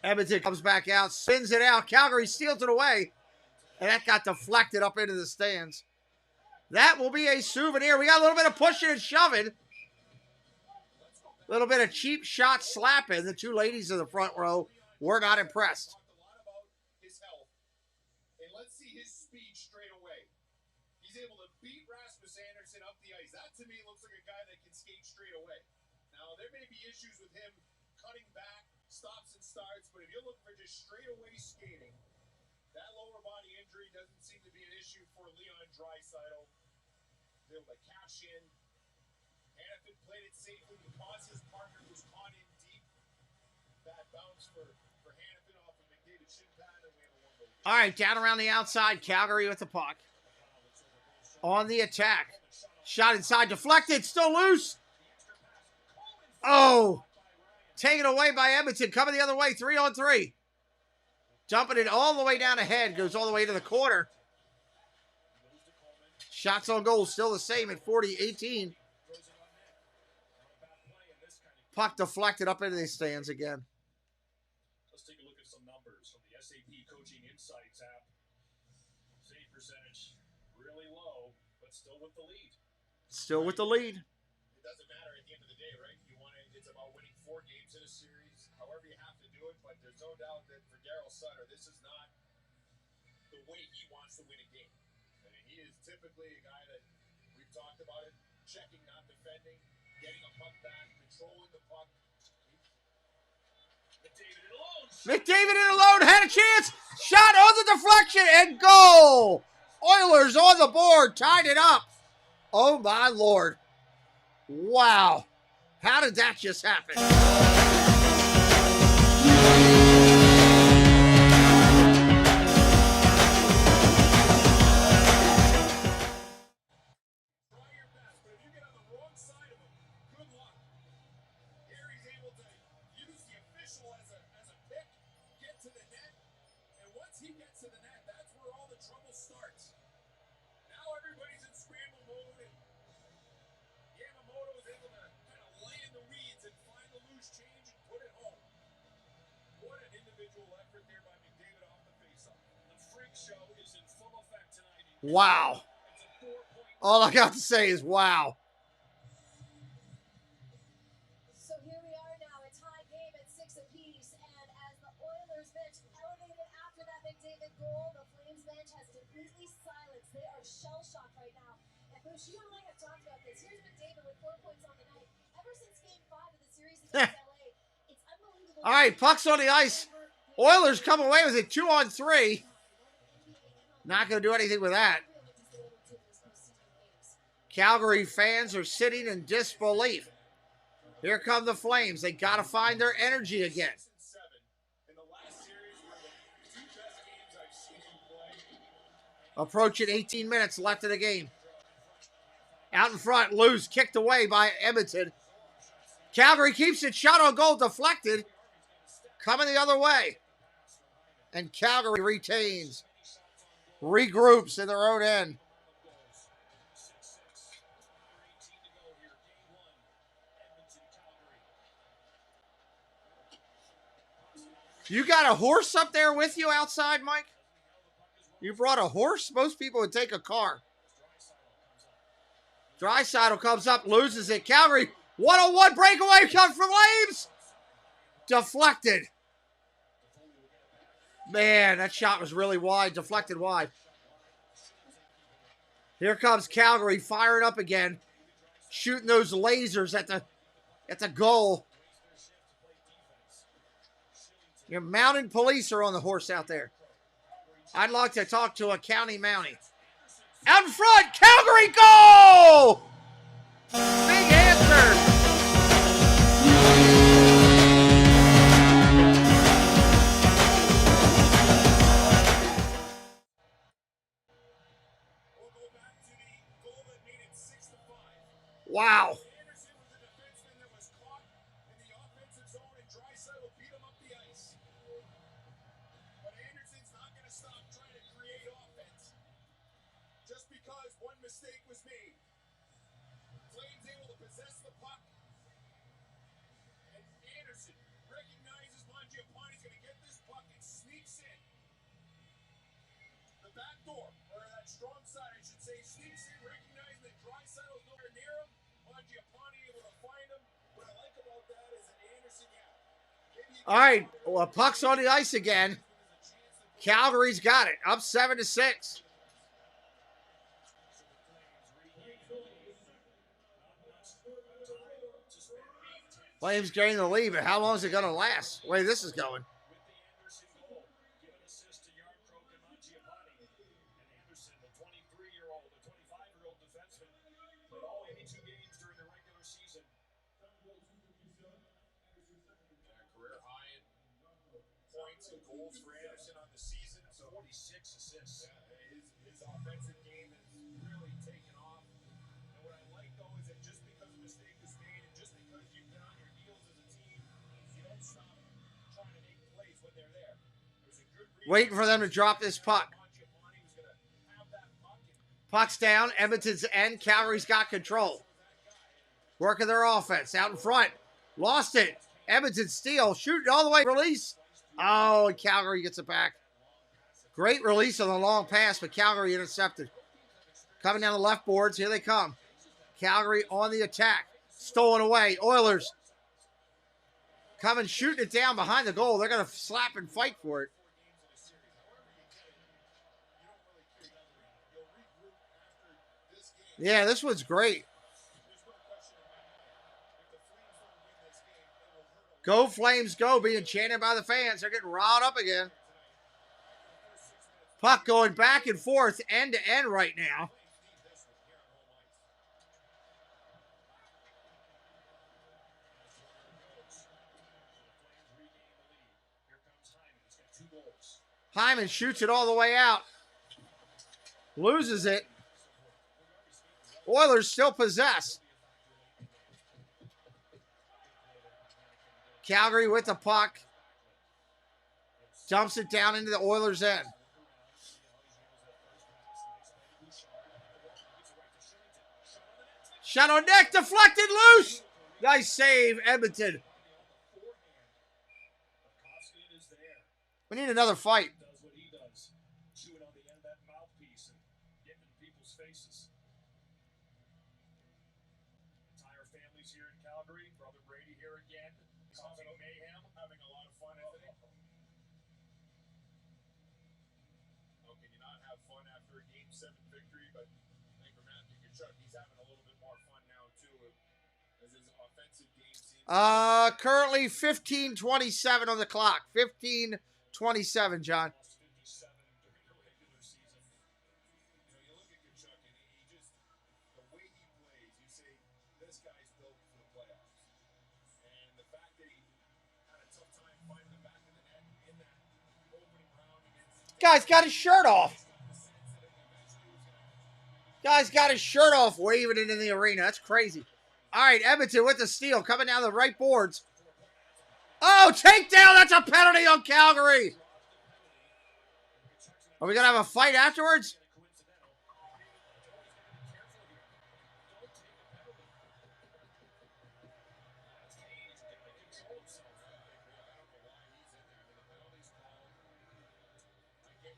Edmonton comes back out, spins it out. Calgary steals it away. And that got deflected up into the stands. That will be a souvenir. We got a little bit of pushing and shoving. A little bit of cheap shot slapping. The two ladies in the front row were not impressed. His health. And let's see his speed straight away. He's able to beat Rasmus Anderson up the ice. That to me looks like a guy that can skate straight away. Now there may be issues with him cutting back, stops and starts, but if you're looking for just straight away skating, that lower body injury doesn't seem to be an issue for Leon Draisaitl. Be able to cash in. Hannafin played it safely because his partner was caught in deep. Bad bounce for Hannafin off of McDavid shin pad, and we have a 1-goal game. All right, down around the outside. Calgary with the puck. On the attack. Shot inside, deflected, still loose. Oh, taken away by Edmonton. Coming the other way, 3-on-3. Dumping it all the way down ahead. Goes all the way to the corner. Shots on goal still the same at 40-18. Puck deflected up into the stands again. Let's take a look at some numbers from the SAP Coaching Insights app. Save percentage really low, but still with the lead. Still with the lead. It doesn't matter at the end of the day, right? It's about winning 4 games in a series, however you have to do it, but there's no doubt that for Daryl Sutter, this is not the way he wants to win a game. I mean, he is typically a guy that we've talked about it, checking, not defending, getting a puck back, controlling the puck. McDavid in alone, had a chance. Shot on the deflection and goal. Oilers on the board, tied it up. Oh my Lord. Wow. How did that just happen? Wow. All I got to say is wow. So here we are now, a tie game at 6 apiece, and as the Oilers bench elevated after that McDavid goal, the Flames bench has completely silenced. They are shell-shocked right now. And Bush, you and I have talked about this. Here's McDavid with 4 points on the night. Ever since Game 5 of the series against LA, it's unbelievable. All right, puck's on the ice. Oilers come away with it 2-on-3. Not going to do anything with that. Calgary fans are sitting in disbelief. Here come the Flames. They got to find their energy again. Approaching 18 minutes left of the game. Out in front, loose, kicked away by Edmonton. Calgary keeps it, shot on goal, deflected. Coming the other way. And Calgary retains. Regroups in their own end. You got a horse up there with you outside, Mike? You brought a horse? Most people would take a car. Draisaitl comes up, loses it. Calgary, 1-on-1 breakaway comes from Flames. Deflected. Man, that shot was really wide, deflected wide. Here comes Calgary firing up again, shooting those lasers at the goal. Your mounted police are on the horse out there. I'd like to talk to a county mountie. Out in front, Calgary goal! Big answer. Wow. Anderson was a defenseman that was caught in the offensive zone, and Draisaitl beat him up the ice. But Anderson's not going to stop trying to create offense. Just because one mistake was made. Flames able to possess the puck. back door, or that strong side, I should say, sneaks in, recognizing that Draisaitl's nowhere near him. Mangiapane able to find him. What I like about that is that Anderson, All right, well, puck's on the ice again. Calgary's got it, up 7-6. Flames getting the lead, but how long is it going to last? The way this is going. Points and goals for Anderson on the season, 46 assists. His offensive game has really taken off. And what I like, though, is that just because a mistake is made and just because you've been on your heels as a team, you don't stop trying to make plays when they're there. There's a good reason. Waiting for them to drop this puck. Puck's down. Edmonton's end. Calgary's got control. Working their offense out in front. Lost it. Edmonton steal. Shooting all the way. Release. Oh, and Calgary gets it back. Great release on the long pass, but Calgary intercepted. Coming down the left boards. Here they come. Calgary on the attack. Stolen away. Oilers coming, shooting it down behind the goal. They're going to slap and fight for it. Yeah, this one's great. Go Flames, go, being chanted by the fans. They're getting riled up again. Puck going back and forth, end to end right now. Hyman shoots it all the way out. Loses it. Oilers still possess. Calgary with the puck. Dumps it down into the Oilers' end. Shot on net, deflected, loose. Nice save, Edmonton. We need another fight. Entire families here in Calgary. Brother Brady here again. Causing mayhem, having a lot of fun, Anthony. How can you not have fun after a Game 7 victory? But I think for Matthew Tkachuk, he's having a little bit more fun now too, as his offensive game seems. Currently 15:27 on the clock. 15:27, John. Guy's got his shirt off. Guy's got his shirt off, waving it in the arena. That's crazy. All right, Edmonton with the steal, coming down the right boards. Oh, takedown. That's a penalty on Calgary. Are we going to have a fight afterwards?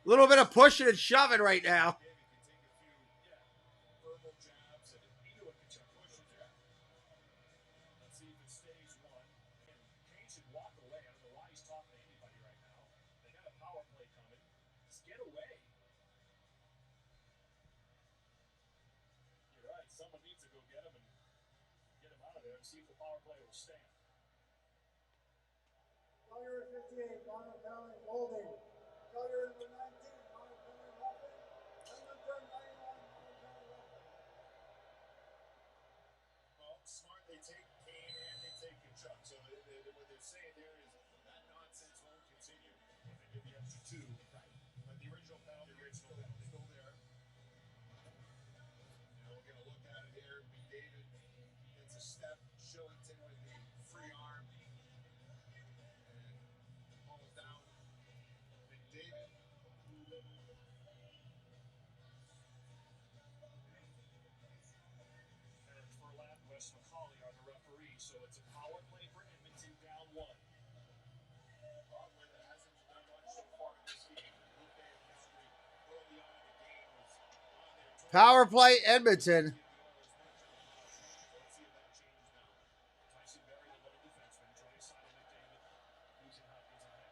A little bit of pushing and shoving right now. Someone needs to go get him and get him out of there and see if the power play will stand. Calgary 58, Mono County holding. Calgary number 19, Mono County holding. Edmonton 91, Mono County holding. Well, smart, they take Kane and they take Tkachuk. So what they're saying there is that nonsense won't continue if they give the extra two. Right. But the original penalty, still there. Here, McDavid gets a step, Shillington with the free arm, and falls down. McDavid. Eric Furlan, Wes McCauley are the referees, so it's a power play for Edmonton down one. That hasn't done much so far in this game. Calgary early Power play, Edmonton.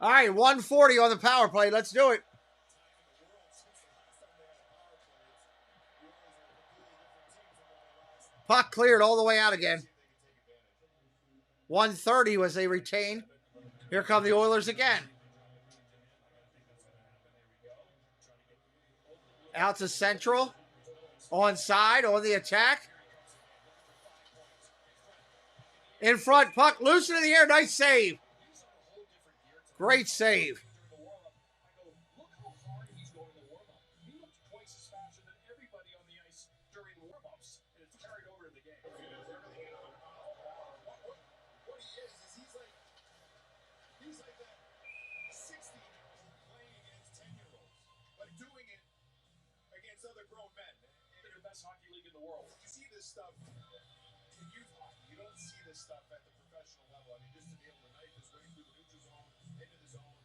All right, 140 on the power play. Let's do it. Puck cleared all the way out again. 130 was they retained. Here come the Oilers again. Out to Central. Onside, on the attack. In front, puck loose into the air. Nice save. Great save. Hockey league in the world. You see this stuff in youth hockey. You don't see this stuff at the professional level. I mean, just to be able to knife his way through the neutral zone, into the zone.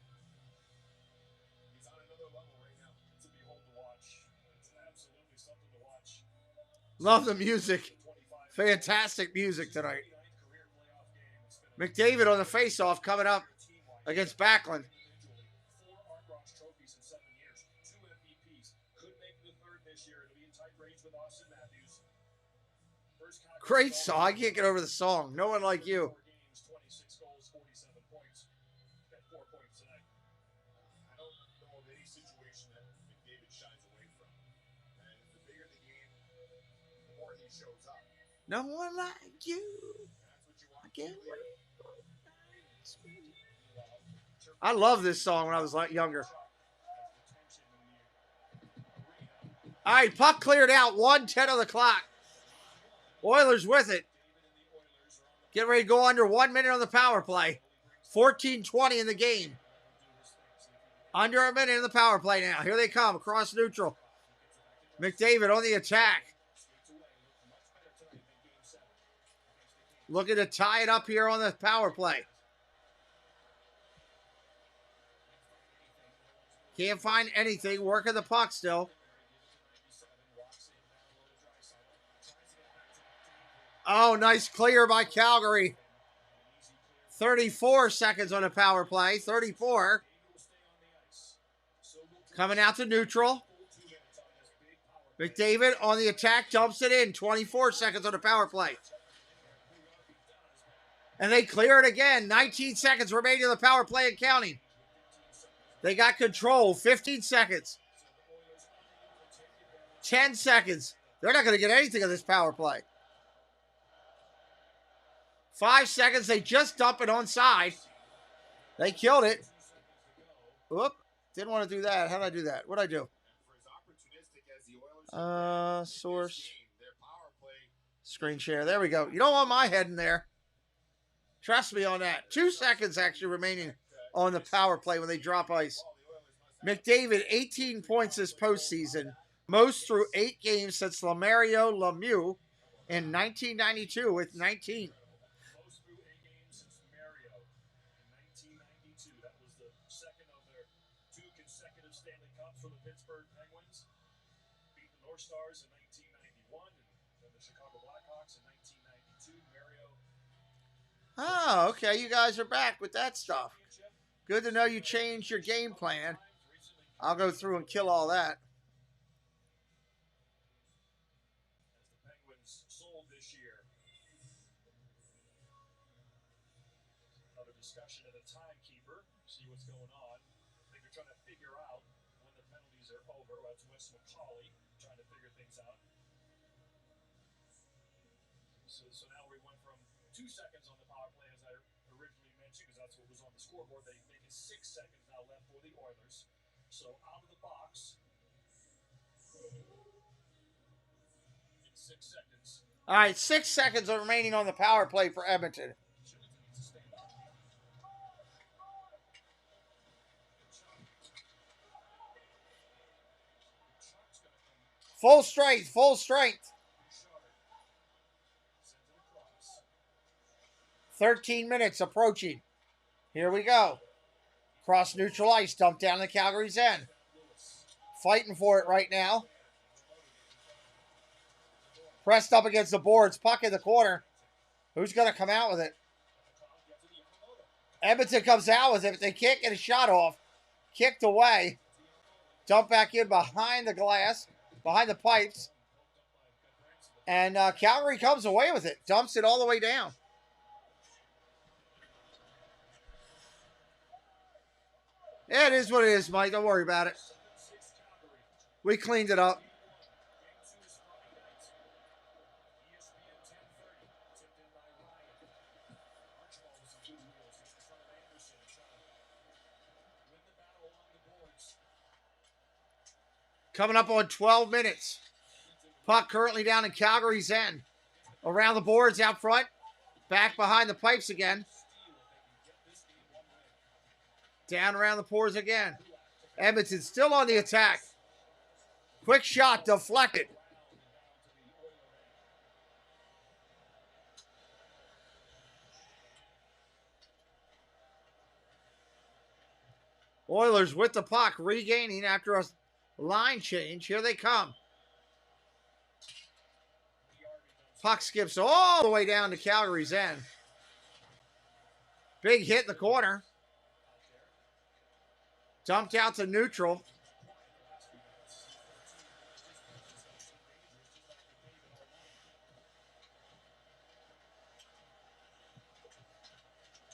He's on another level right now. It's a behold to watch. It's absolutely something to watch. Love the music. Fantastic music tonight. McDavid on the faceoff coming up against Backlund. Great song. I can't get over the song. No One Like You. 26 goals, 47 points. Got 4 points tonight. I don't know of any situation that McDavid shies away from. And the bigger the game, the more he shows up. No one like you. I can't wait. I love this song when I was younger. All right, puck cleared out. 1:10 on the clock. Oilers with it. Get ready to go under 1 minute on the power play. 14:20 in the game. Under a minute in the power play now. Here they come across neutral. McDavid on the attack. Looking to tie it up here on the power play. Can't find anything. Working the puck still. Oh, nice clear by Calgary. 34 seconds on the power play. 34. Coming out to neutral. McDavid on the attack, dumps it in. 24 seconds on the power play. And they clear it again. 19 seconds remaining on the power play and counting. They got control. 15 seconds. 10 seconds. They're not going to get anything of this power play. 5 seconds. They just dump it onside. They killed it. Whoop. Didn't want to do that. How did I do that? What did I do? Source. Screen share. There we go. You don't want my head in there. Trust me on that. 2 seconds actually remaining on the power play when they drop ice. McDavid, 18 points this postseason. Most through 8 games since Lemario Lemieux in 1992 with 19. Most through 8 games since Mario in 1992. That was the second of their 2 consecutive Stanley Cups for the Pittsburgh Penguins. Beat the North Stars in 1991 and then the Chicago Blackhawks in 1992. Mario. Oh, okay. You guys are back with that stuff. Good to know you changed your game plan. I'll go through and kill all that. As the Penguins sold this year. Another discussion of the timekeeper. See what's going on. I think they're trying to figure out when the penalties are over. That's Wes McCauley trying to figure things out. So now we went from 2 seconds on the power play, as I originally mentioned, because that's what was on the scoreboard. They make it 6 seconds now left for the Oilers. So out of the box. In 6 seconds. All right, 6 seconds are remaining on the power play for Edmonton. Full strength, full strength. 13 minutes approaching. Here we go. Cross neutral ice, dumped down to Calgary's end. Fighting for it right now. Pressed up against the boards. Puck in the corner. Who's going to come out with it? Edmonton comes out with it. They can't get a shot off. Kicked away. Dump back in behind the glass. Behind the pipes. And Calgary comes away with it. Dumps it all the way down. Yeah, it is what it is, Mike. Don't worry about it. We cleaned it up. Coming up on 12 minutes. Puck currently down in Calgary's end. Around the boards out front. Back behind the pipes again. Down around the boards again. Edmonton still on the attack. Quick shot deflected. Oilers with the puck, regaining after a line change. Here they come. Puck skips all the way down to Calgary's end. Big hit in the corner. Dumped out to neutral.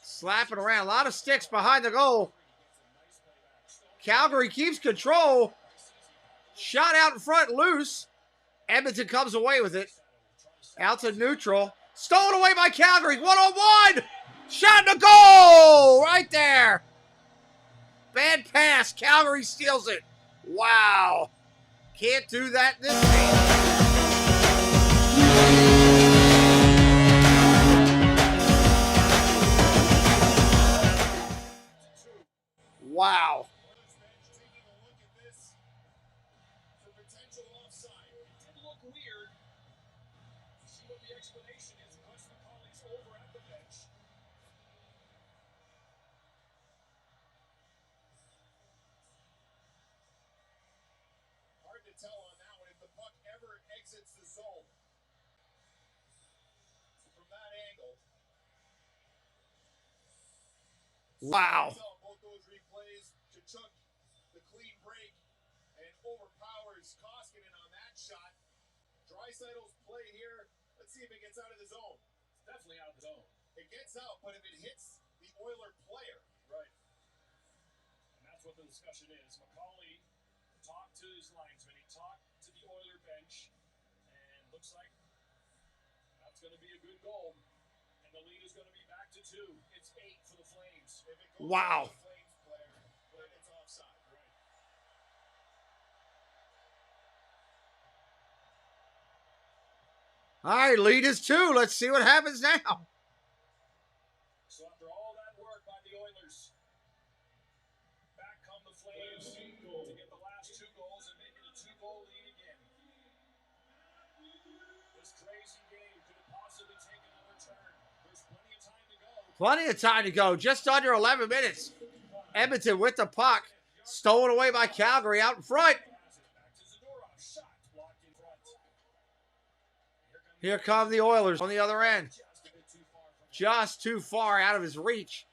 Slapping around. A lot of sticks behind the goal. Calgary keeps control. Shot out in front, loose. Edmonton comes away with it. Out to neutral. Stolen away by Calgary. 1-on-1. Shot in the goal. Right there. Bad pass. Calgary steals it. Wow. Can't do that this game. Wow. Tell on that one if the puck ever exits the zone from that angle. Wow. Both those replays, Tkachuk, the clean break, and overpowers Koskinen on that shot. Draisaitl's play here. Let's see if it gets out of the zone. It's definitely out of the zone. It gets out, but if it hits the Oiler player. Right. And that's what the discussion is. McCauley talked to his linesman. He talked to the Oiler bench. And looks like that's going to be a good goal. And the lead is going to be back to 2. It's 8 for the Flames. If it goes wow. to the Flames player, but it's offside. Right. All right, lead is 2. Let's see what happens now. So after all that work by the Oilers, back come the Flames to get the last 2 goals and make it a 2-goal lead again. This crazy game could have possibly taken another turn. There's plenty of time to go. Plenty of time to go. Just under 11 minutes. Edmonton with the puck. Stolen away by Calgary out in front. Here come the Oilers on the other end. Just too far out of his reach.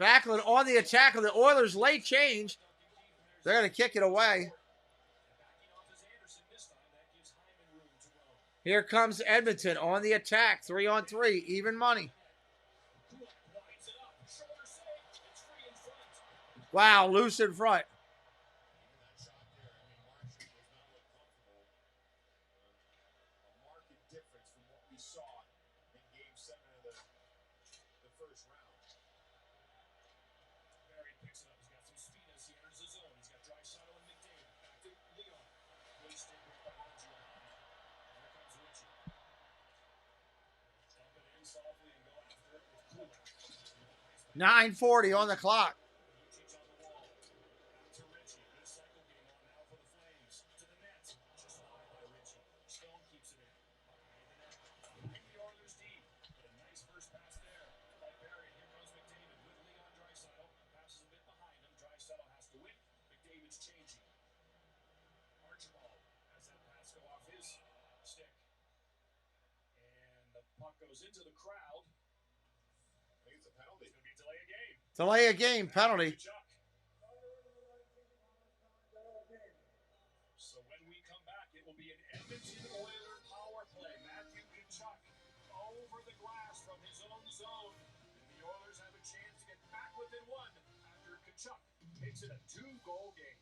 Backlund on the attack of the Oilers' late change. They're going to kick it away. Here comes Edmonton on the attack. 3-on-3. Even money. Wow, loose in front. .9:40 on the clock. goes into the crowd. I think it's a penalty. It's going to be a delay of game. Delay a game penalty. So when we come back, it will be an Edmonton Oiler power play. Matthew Tkachuk over the glass from his own zone. And the Oilers have a chance to get back within one after Tkachuk makes it a 2-goal game.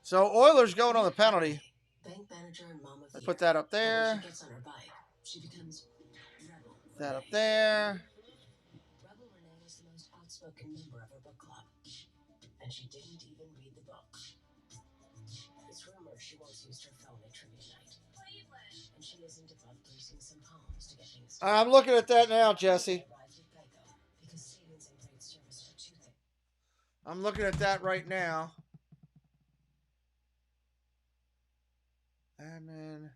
So Oilers going on the penalty. Bank manager and mom of I put that up there. She gets on her bike. She becomes Rebel. That up there. Rebel Renee is the most outspoken member of her book club. And she didn't even read the book. It's rumored she once used her felony trivia night. And she isn't above losing some homes to get things done. I'm looking at that now, Jesse. Because savings and great service are two things. I'm looking at that right now. Admin.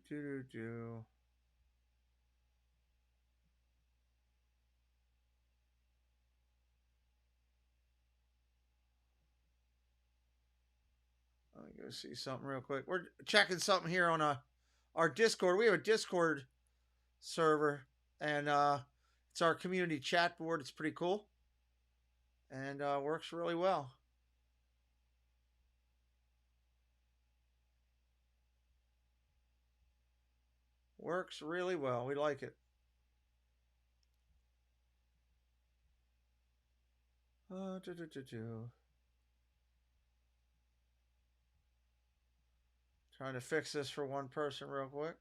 Do. Let me go see something real quick. We're checking something here on our Discord. We have a Discord server, and it's our community chat board. It's pretty cool, and works really well. Works really well. We like it. Trying to fix this for one person real quick.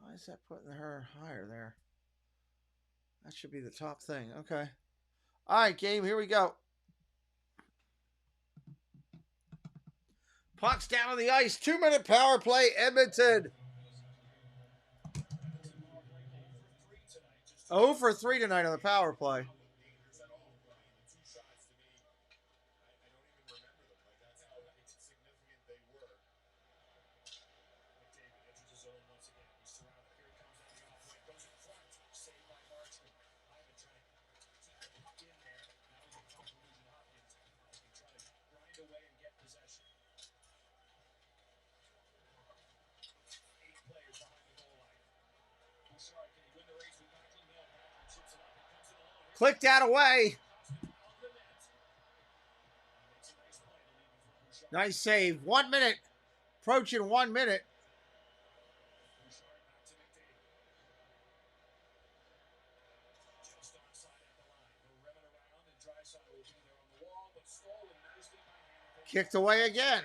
Why is that putting her higher there? That should be the top thing. Okay. All right, game. Here we go. Puck's down on the ice. 2-minute power play, Edmonton. 0 for 3 tonight on the power play. Click that away. Nice save. 1 minute. Approaching 1 minute. Kicked away again.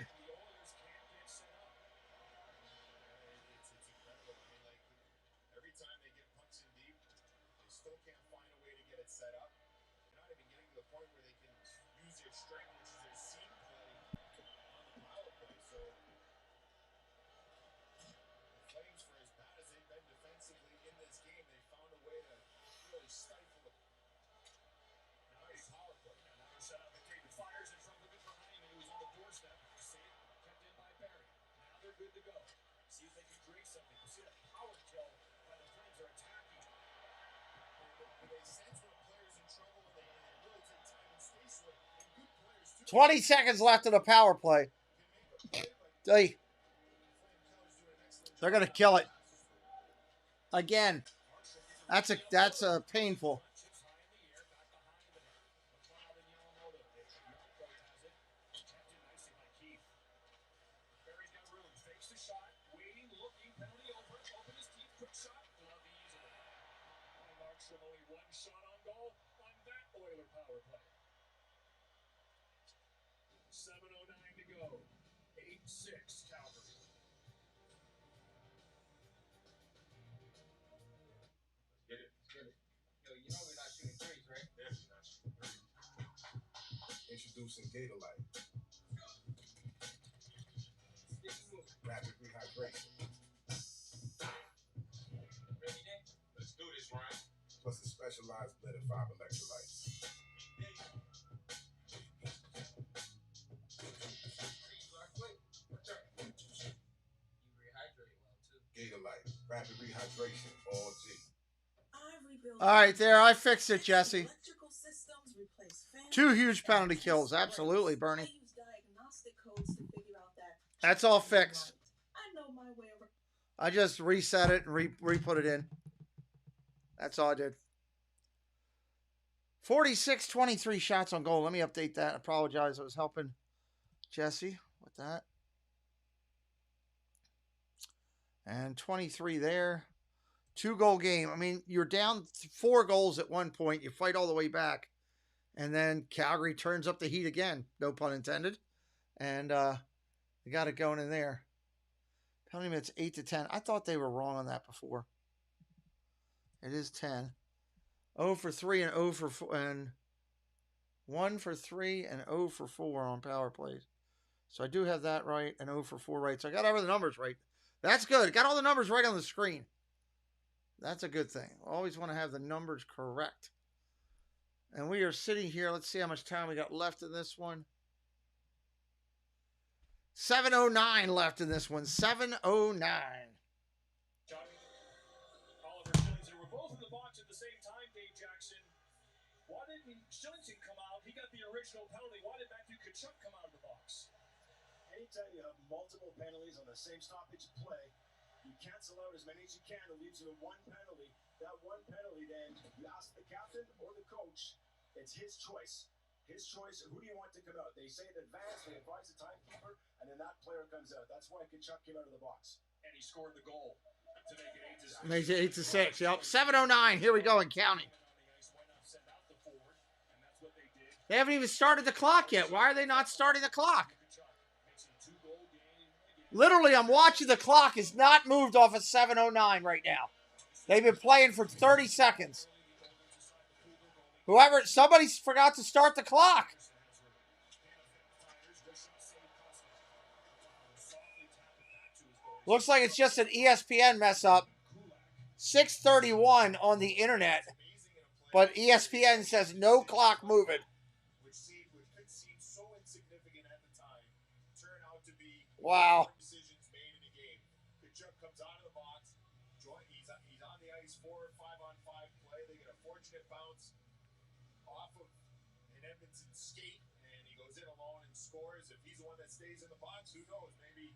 $20 seconds left in the power play. They're gonna kill it again. That's a painful. Calgary. Get it. Yo, you know we're not shooting threes, right? Yes, we're not shooting threes. Introducing Gatorlight. Rapid rehydration. Ready, Nick? Let's do this, Ryan. Plus a specialized blend of 5 electrolytes. Rapid rehydration, all G. All right, there. I fixed it, Jesse. 2 huge penalty kills. Absolutely, Bernie. That's all fixed. I just reset it and re-put it in. That's all I did. 46-23 shots on goal. Let me update that. I apologize. I was helping Jesse with that. And 23 there. 2-goal game. I mean, you're down 4 goals at one point. You fight all the way back. And then Calgary turns up the heat again. No pun intended. And they got it going in there. Penalty minutes 8-10. I thought they were wrong on that before. It is 10. 0 for 3 and 0 for 4. And 1 for 3 and 0 for 4 on power plays. So I do have that right and 0 for 4 right. So I got all the numbers right. That's good. Got all the numbers right on the screen. That's a good thing. Always want to have the numbers correct. And we are sitting here. Let's see how much time we got left in this one. 7:09 left in this one. 7:09. Johnny, Oliver Shillington were both in the box at the same time, Dave Jackson. Why didn't Shillington come out? He got the original penalty. Why did Matthew Tkachuk come out of the box? Anytime you have multiple penalties on the same stoppage play, you cancel out as many as you can. It leaves you to one penalty. That one penalty, then you ask the captain or the coach. It's his choice. His choice. Who do you want to come out? They say in advance. They advise the timekeeper, and then that player comes out. That's why Tkachuk came out of the box. And he scored the goal to make it 8-6. Makes it 8-6. Yep. 7:09. Here we go in counting. They haven't even started the clock yet. Why are they not starting the clock? Literally, I'm watching the clock. It's not moved off of 7:09 right now. They've been playing for 30 seconds. Somebody forgot to start the clock. Looks like it's just an ESPN mess up. 6:31 on the internet, but ESPN says no clock moving. Wow. Decisions made in the game. Tkachuk comes out of the box. He's on the ice for a 5-on-5 play. They get a fortunate bounce off of an Edmonton skate, and he goes in alone and scores. If he's the one that stays in the box, who knows? Maybe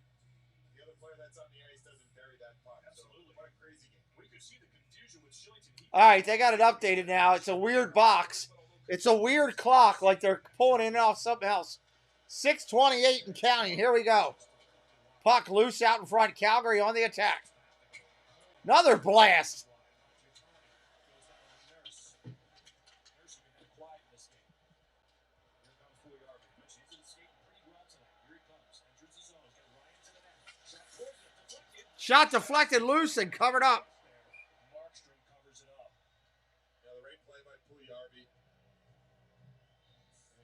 the other player that's on the ice doesn't bury that puck. Absolutely. So, what a crazy game. We could see the confusion with Shillington. All right, they got it updated now. It's a weird box. It's a weird clock, like they're pulling in and off something else. 6:28 and counting. Here we go. Puck loose out in front. Calgary on the attack. Another blast. Shot deflected loose and covered up. Markstrom covers it up. Yeah, the right play by Puljujarvi.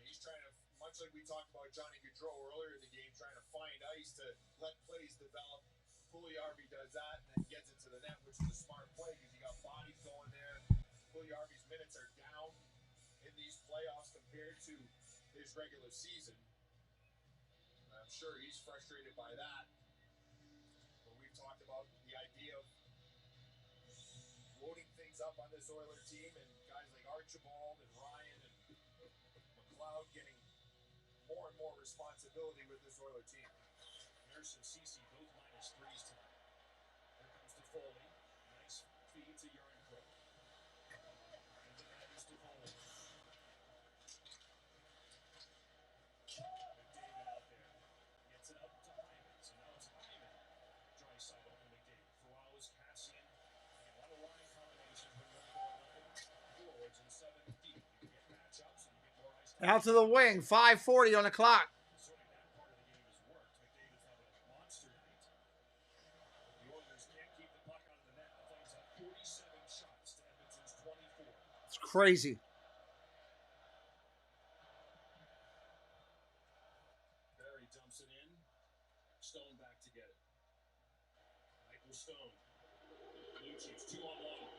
He's trying to, much like we talked about Johnny Gaudreau earlier in the game, trying to find ice to let plays develop. Puljujarvi does that and then gets it to the net, which is a smart play because you got bodies going there. Puljujarvi's minutes are down in these playoffs compared to his regular season. I'm sure he's frustrated by that. But we've talked about the idea of loading things up on this Oilers team and guys like Archibald and Ryan and McLeod getting more and more responsibility with this Oilers team. Nurse and Ceci both -3s tonight. Here comes to Foley. Nice feed to Yarncrook. And the net is to Foley. McDavid out there. Gets it up to Hyman. So now it's Hyman. Draisaitl and McDavid. For a while it was Cassian. A lot of line combinations when you're forwards and 7 deep. You can get matchups and you get more ice time. Out to the wing. 5:40 on the clock. It's crazy. Barry dumps it in. Stone back to get it. Michael Stone. Lucic 2-on-1.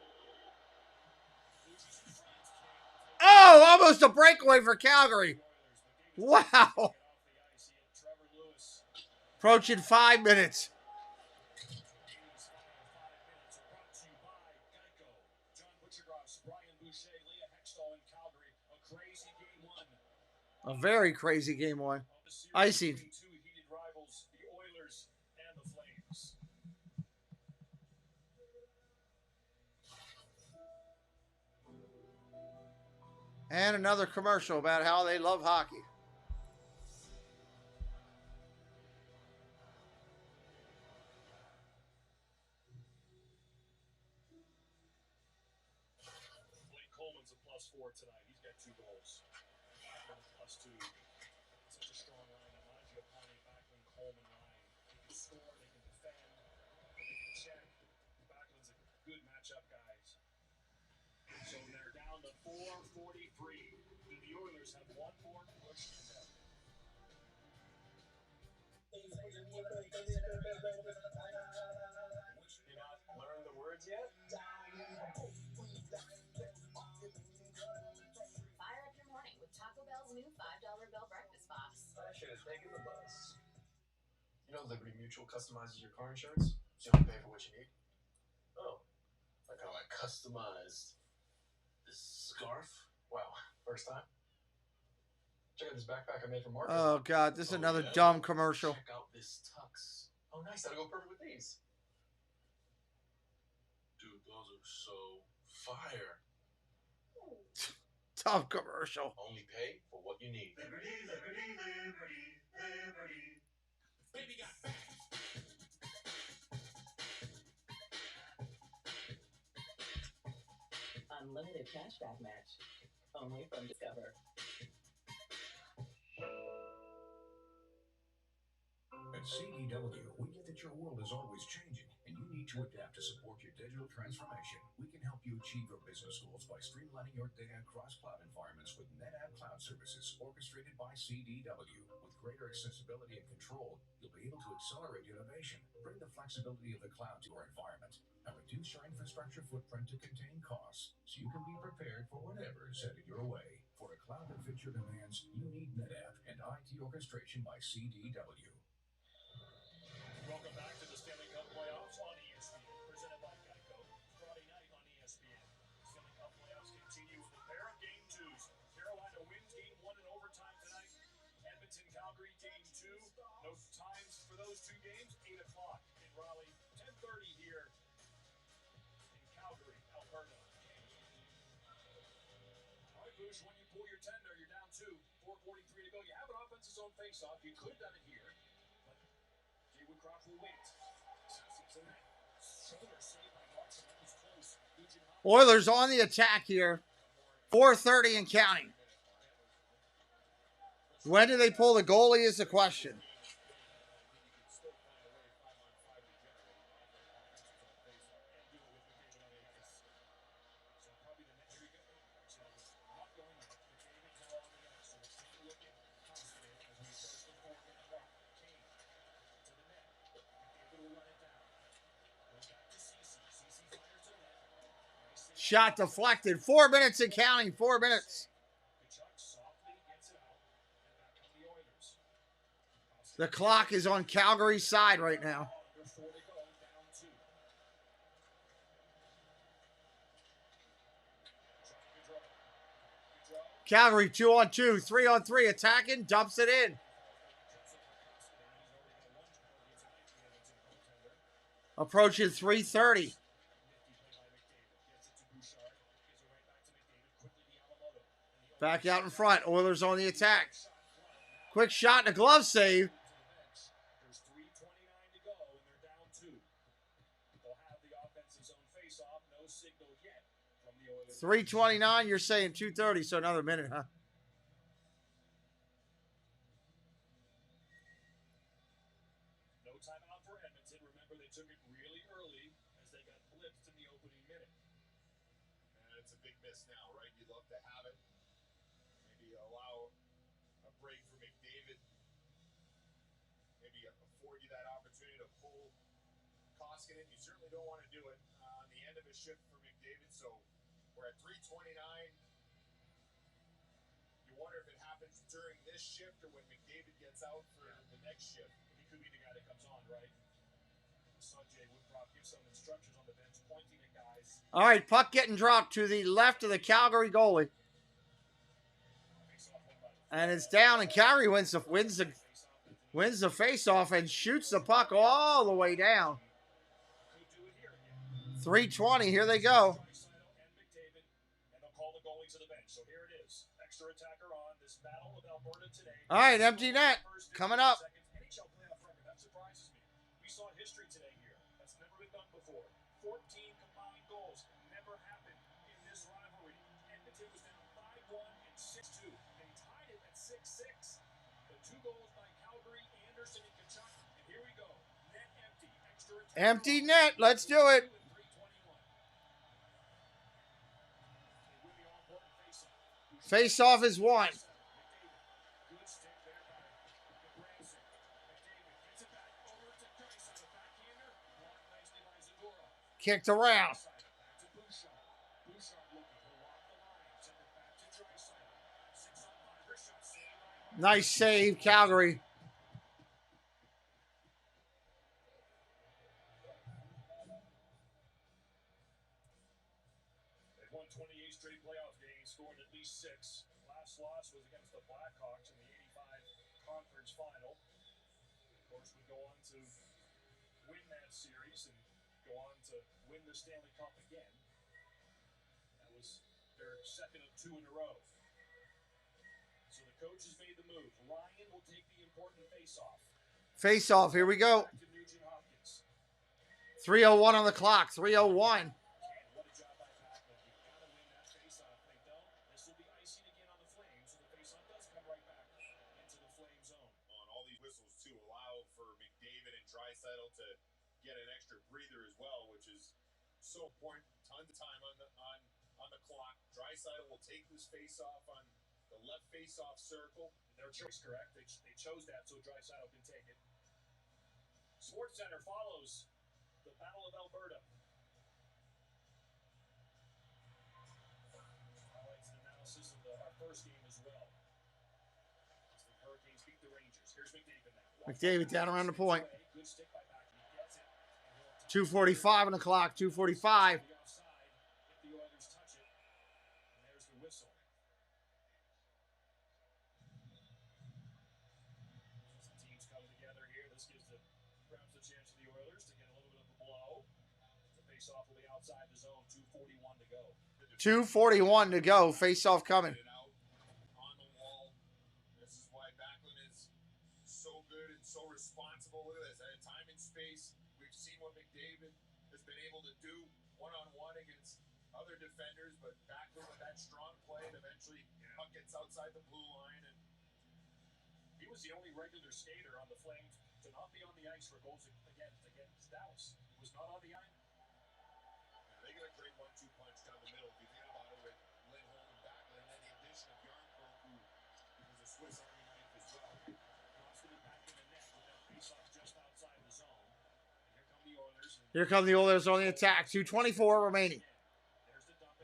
Lucic's in front. Oh, almost a breakaway for Calgary. Wow. Approaching 5 minutes. A very crazy game one. Icy. Two heated rivals, the Oilers and the Flames. And another commercial about how they love hockey. Blake Coleman's a +4 tonight. He's got 2 goals. +2. Such a strong line. That Mangiapane, Backlund, Coleman line. They can score, they can defend, they can check. Backlund's a good matchup, guys. So they're down to 4:43. Do the Oilers have one more push in them? You not learned the words yet? Fire up your morning with Taco Bell's new $5 Bell Breakfast Box. I should have taken the bus. You know Liberty Mutual customizes your car insurance, so you only pay for what you need. Oh, like how I customized this scarf? Wow, first time. Check out this backpack I made for Mark. Oh, God. This is another dumb commercial. Check out this tux. Oh, nice. That'll go perfect with these. Dude, those are so fire. Tough commercial. Only pay for what you need. Liberty, liberty, liberty, liberty. Baby got back. Unlimited cashback match. Only from Discover. At CDW, we get that your world is always changing, and you need to adapt to support your digital transformation. We can help you achieve your business goals by streamlining your data across cloud environments with NetApp Cloud Services orchestrated by CDW. With greater accessibility and control, you'll be able to accelerate innovation, bring the flexibility of the cloud to your environment, and reduce your infrastructure footprint to contain costs, so you can be prepared for whatever is headed your way. For a cloud that fits your demands, you need NetApp and IT orchestration by CDW. Welcome back to the Stanley Cup playoffs on ESPN, presented by Geico. Friday night on ESPN. Stanley Cup playoffs continue with a pair of game 2s. Carolina wins game 1 in overtime tonight. Edmonton, Calgary, game 2. No times for those 2 games. 8 o'clock in Raleigh. 10:30 here in Calgary, Alberta. All right, Bush, when you pull your tender, you're down 2. 4:43 to go. You have an offensive zone face-off. You could have done it here. Oilers on the attack here. 4:30 and counting. When do they pull the goalie is the question. Shot deflected. 4 minutes and counting. 4 minutes. The clock is on Calgary's side right now. Calgary 2-on-2, 3-on-3, attacking, dumps it in. Approaching 3:30. Back out in front. Oilers on the attack. Quick shot and a glove save. There's 3:29 to go, and they're down 2. They'll have the offensive zone face-off. No signal yet from the Oilers. 3:29. You're saying 2:30, so another minute, huh? No timeout for Edmonton. Remember, they took it really early as they got blitzed in the opening minute. And it's a big miss now, right? You'd love to have it. Maybe allow a break for McDavid. Maybe afford you that opportunity to pull Koskinen. You certainly don't want to do it on the end of a shift for McDavid. So we're at 3:29. You wonder if it happens during this shift or when McDavid gets out for the next shift. He could be the guy that comes on, right? Sanjay Woodcroft gives some instructions on the bench, pointing at guys. All right, puck getting dropped to the left of the Calgary goalie. And it's down, and Calgary wins the face-off and shoots the puck all the way down. 3:20. Here they go. All right, empty net coming up. That surprises me. We saw history today here. That's never been done before. 14 combined goals. Never happened in this rivalry. Edmonton was down 5-1 and 6-2. They tied it at 6-6. The 2 goals by Calgary, Anderson, and Kachuk. And here we go. Net empty. Extra Empty net. Let's do it. Face-off is won. Kicked around. Nice save, Calgary. They've won 28 straight playoff games, scored at least 6. Last loss was against the Blackhawks in the 85 conference final. Of course, we go on to win that series and go on to win the Stanley Cup again. That was their second of 2 in a row. So the coach has made the move. Ryan will take the important face-off. Face-off, here we go. 3:01 on the clock, 3:01. What a job by Packman. You've got to win that face-off. They don't. This will be icing again on the Flames, so the face-off does come right back into the Flame zone. On all these whistles, too, allow for McDavid and Draisaitl to get an extra breather as well, which is so important. Tons of time on the clock. Draisaitl will take this face-off on the left face-off circle. Their choice, correct? They chose that so Draisaitl can take it. SportsCenter follows the Battle of Alberta. Highlights and analysis of our first game as well. As the Hurricanes beat the Rangers. Here's McDavid now. McDavid down around the point. Good stick by Packman. He gets it. 2:45 on the clock, 2:45. The offside. If the Oilers touch it, and there's the whistle. As the teams come together here, this gives perhaps the chance for the Oilers to get a little bit of a blow. The face-off will be outside the zone. 2:41 to go. 2:41 to go. Face-off coming. On the wall. This is why Backlund is so good and so responsible. Look at this. At time and space, we've seen what McDavid has been able to do one-on-one against other defenders, but Backlund with that strong play, and eventually puck gets outside the blue line. And he was the only regular skater on the Flames to not be on the ice for goals against Dallas. He was not on the ice. They got a great 1-2 punch down the middle. If you think about it, with Lindholm and Backlund, and then the addition of Yarncroke, who was a Swiss Army knife as well. Crossed it back in the net with that face-off just outside the zone. And here come the Oilers. Here come the Oilers on the attack. 2:24 remaining.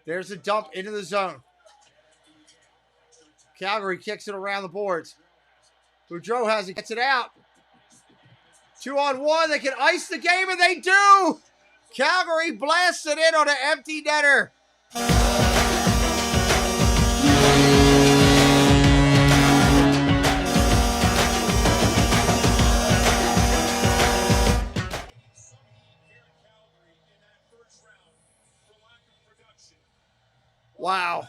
There's a dump into the zone. Calgary kicks it around the boards. Boudreau has it, gets it out. 2-on-1. They can ice the game, and they do. Calgary blasts it in on an empty netter. Wow. Now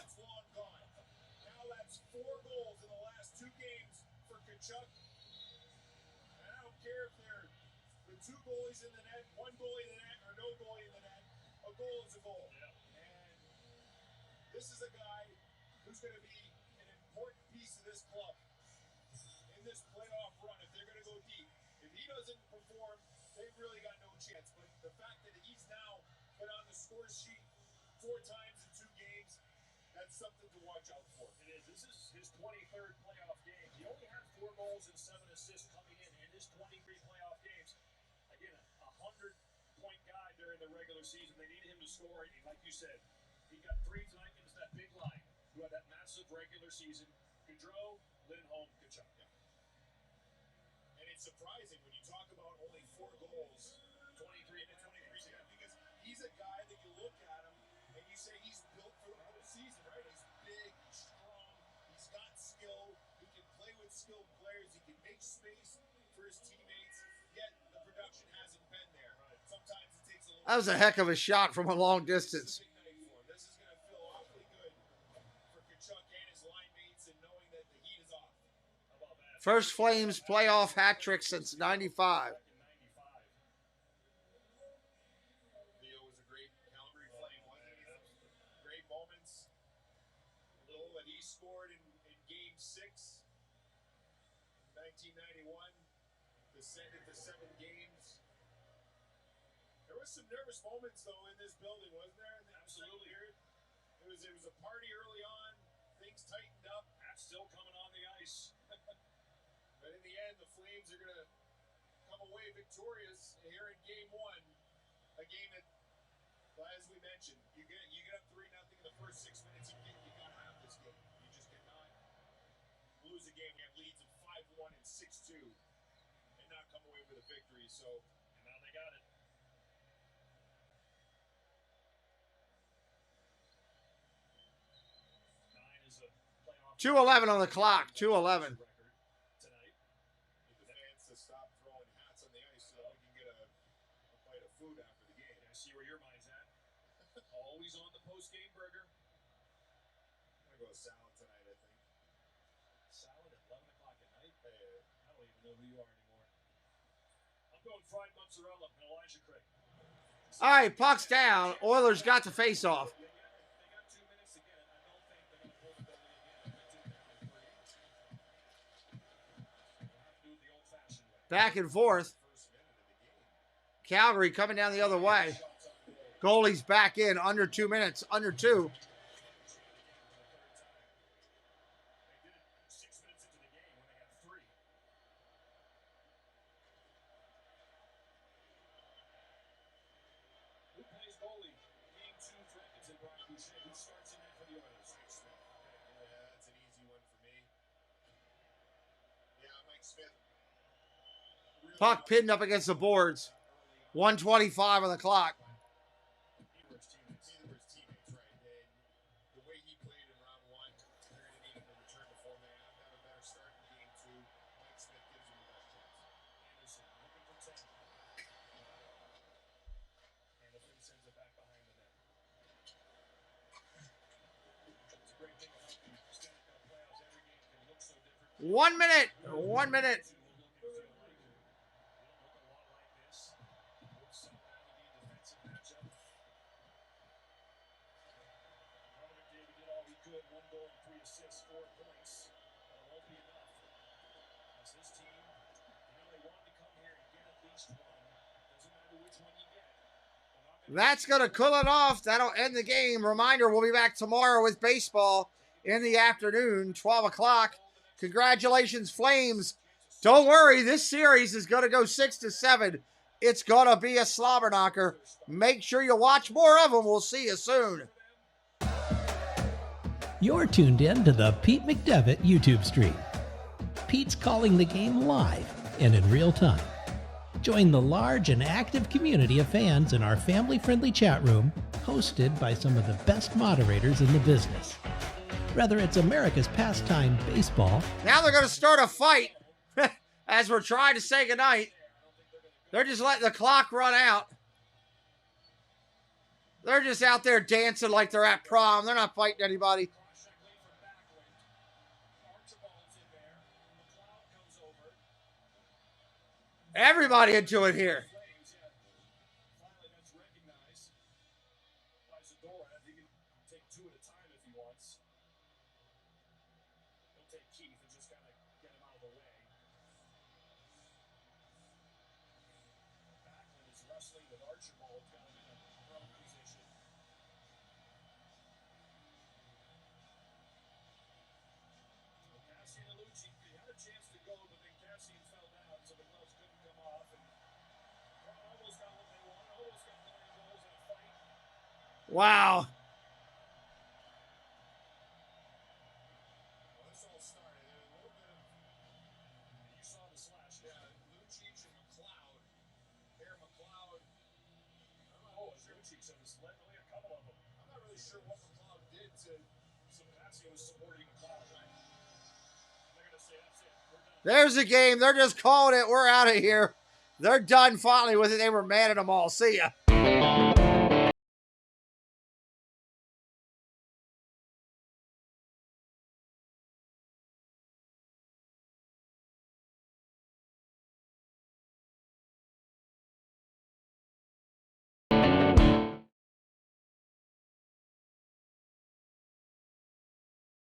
that's 4 goals in the last 2 games for Kachuk. And I don't care if they're the 2 goalies in the net, 1 goalie in the net, or no goalie in the net. A goal is a goal. Yeah. And this is a guy who's going to be an important piece of this club in this playoff run if they're going to go deep. If he doesn't perform, they've really got no chance. But the fact that he's now been on the score sheet 4 times in 2 games, that's something to watch out for. It is. This is his 23rd playoff game. He only had 4 goals and 7 assists coming in his 23 playoff games. Again, a 100-point guy during the regular season. They needed him to score. And like you said, he got 3 tonight against that big line who had that massive regular season. Gaudreau, Lindholm, Kachuk. And it's surprising when you talk about only 4 goals, 23 and 23. Yeah, because he's a guy that you look at him and you say he's built for the whole season, right? He's big, he's strong, he's got skill, he can skilled players. He can make space for his teammates, yet the production hasn't been there. Sometimes it takes a little. That was a heck of a shot from a long distance. This is going to feel awfully good for Kachuk and his line mates, and knowing that the heat is off. First Flames playoff hat trick since '95. Leo was a great Calgary Flame, wasn't he? Great moments. The goal that he scored in Game 6, 1991, descended to 7 games. There was some nervous moments, though, in this building, wasn't there? Absolutely. It was a party early on. Things tightened up. That's still coming on the ice. But in the end, the Flames are going to come away victorious here in Game 1. A game that, well, as we mentioned, you get up 3-0 in the first 6 minutes. You got to have this game. You just cannot lose a game. You have leads of 5-1 and 6-2 and not come away with a victory. So, and now they got it. 2:11 on the clock. 2:11. Tonight, the fans to stop throwing hats on the ice so we can get a bite of food after the game. I see where your mind's at. Always on the post-game burger. I'm going to go with salad tonight, I think. Salad at 11 o'clock at night? Hey, I don't even know who you are anymore. I'm going fried mozzarella and Elijah Craig. All right, puck's down. Oilers got the face-off. Back and forth. Calgary coming down the other way. Goalie's back in under 2 minutes. Under 2. Who plays goalie? Game 2 for Edmonton, Brian Boucher. Who starts in that for the Oilers? Mike Smith. Yeah, that's an easy one for me. Yeah, Mike Smith. Puck pinned up against the boards. 1:25 on the clock. Either his teammates, right? And the way he played in round 1, they're going to need him to return to form. They have to have a better start in game 2. Mike Smith gives him the best chance. Anderson looking for 10. Anderson sends it back behind the net. It's a great thing about the Stanley Cup playoffs. Every game can look so different. 1 minute. 1 minute. Good, 1 goal and 3 assists, 4 points. But it won't be enough. As this team, they wanted to come here and get at least one. Doesn't matter which one you get. That's going to cool it off. That'll end the game. Reminder, we'll be back tomorrow with baseball in the afternoon, 12 o'clock. Congratulations, Flames. Don't worry, this series is going to go 6-7. It's going to be a slobber knocker. Make sure you watch more of them. We'll see you soon. You're tuned in to the Pete McDevitt YouTube stream. Pete's calling the game live and in real time. Join the large and active community of fans in our family-friendly chat room, hosted by some of the best moderators in the business. Whether it's America's pastime baseball. Now they're going to start a fight as we're trying to say goodnight. They're just letting the clock run out. They're just out there dancing like they're at prom. They're not fighting anybody. Everybody into it here. Finally, that's recognized by Zadora. He can take 2 at a time if he wants. He'll take Keith and just kind of get him out of the way. Backlund is wrestling with Archibald, got him in a prone position. Cassian and Lucci, he had a chance to go, but then Cassian fell down, so the gloves couldn't come off. And almost got what they wanted, almost got the goals in a fight. Wow. Well, this all started a little bit of, you saw the slash, yeah, Lucic and McLeod. Here, McLeod, I don't know, Lucic said this led only a couple of them. I'm not really sure what McLeod did to, so Cassian was supporting McLeod, right? They're going to say that's it. There's the game. They're just calling it. We're out of here. They're done finally with it. They were mad at them all. See ya.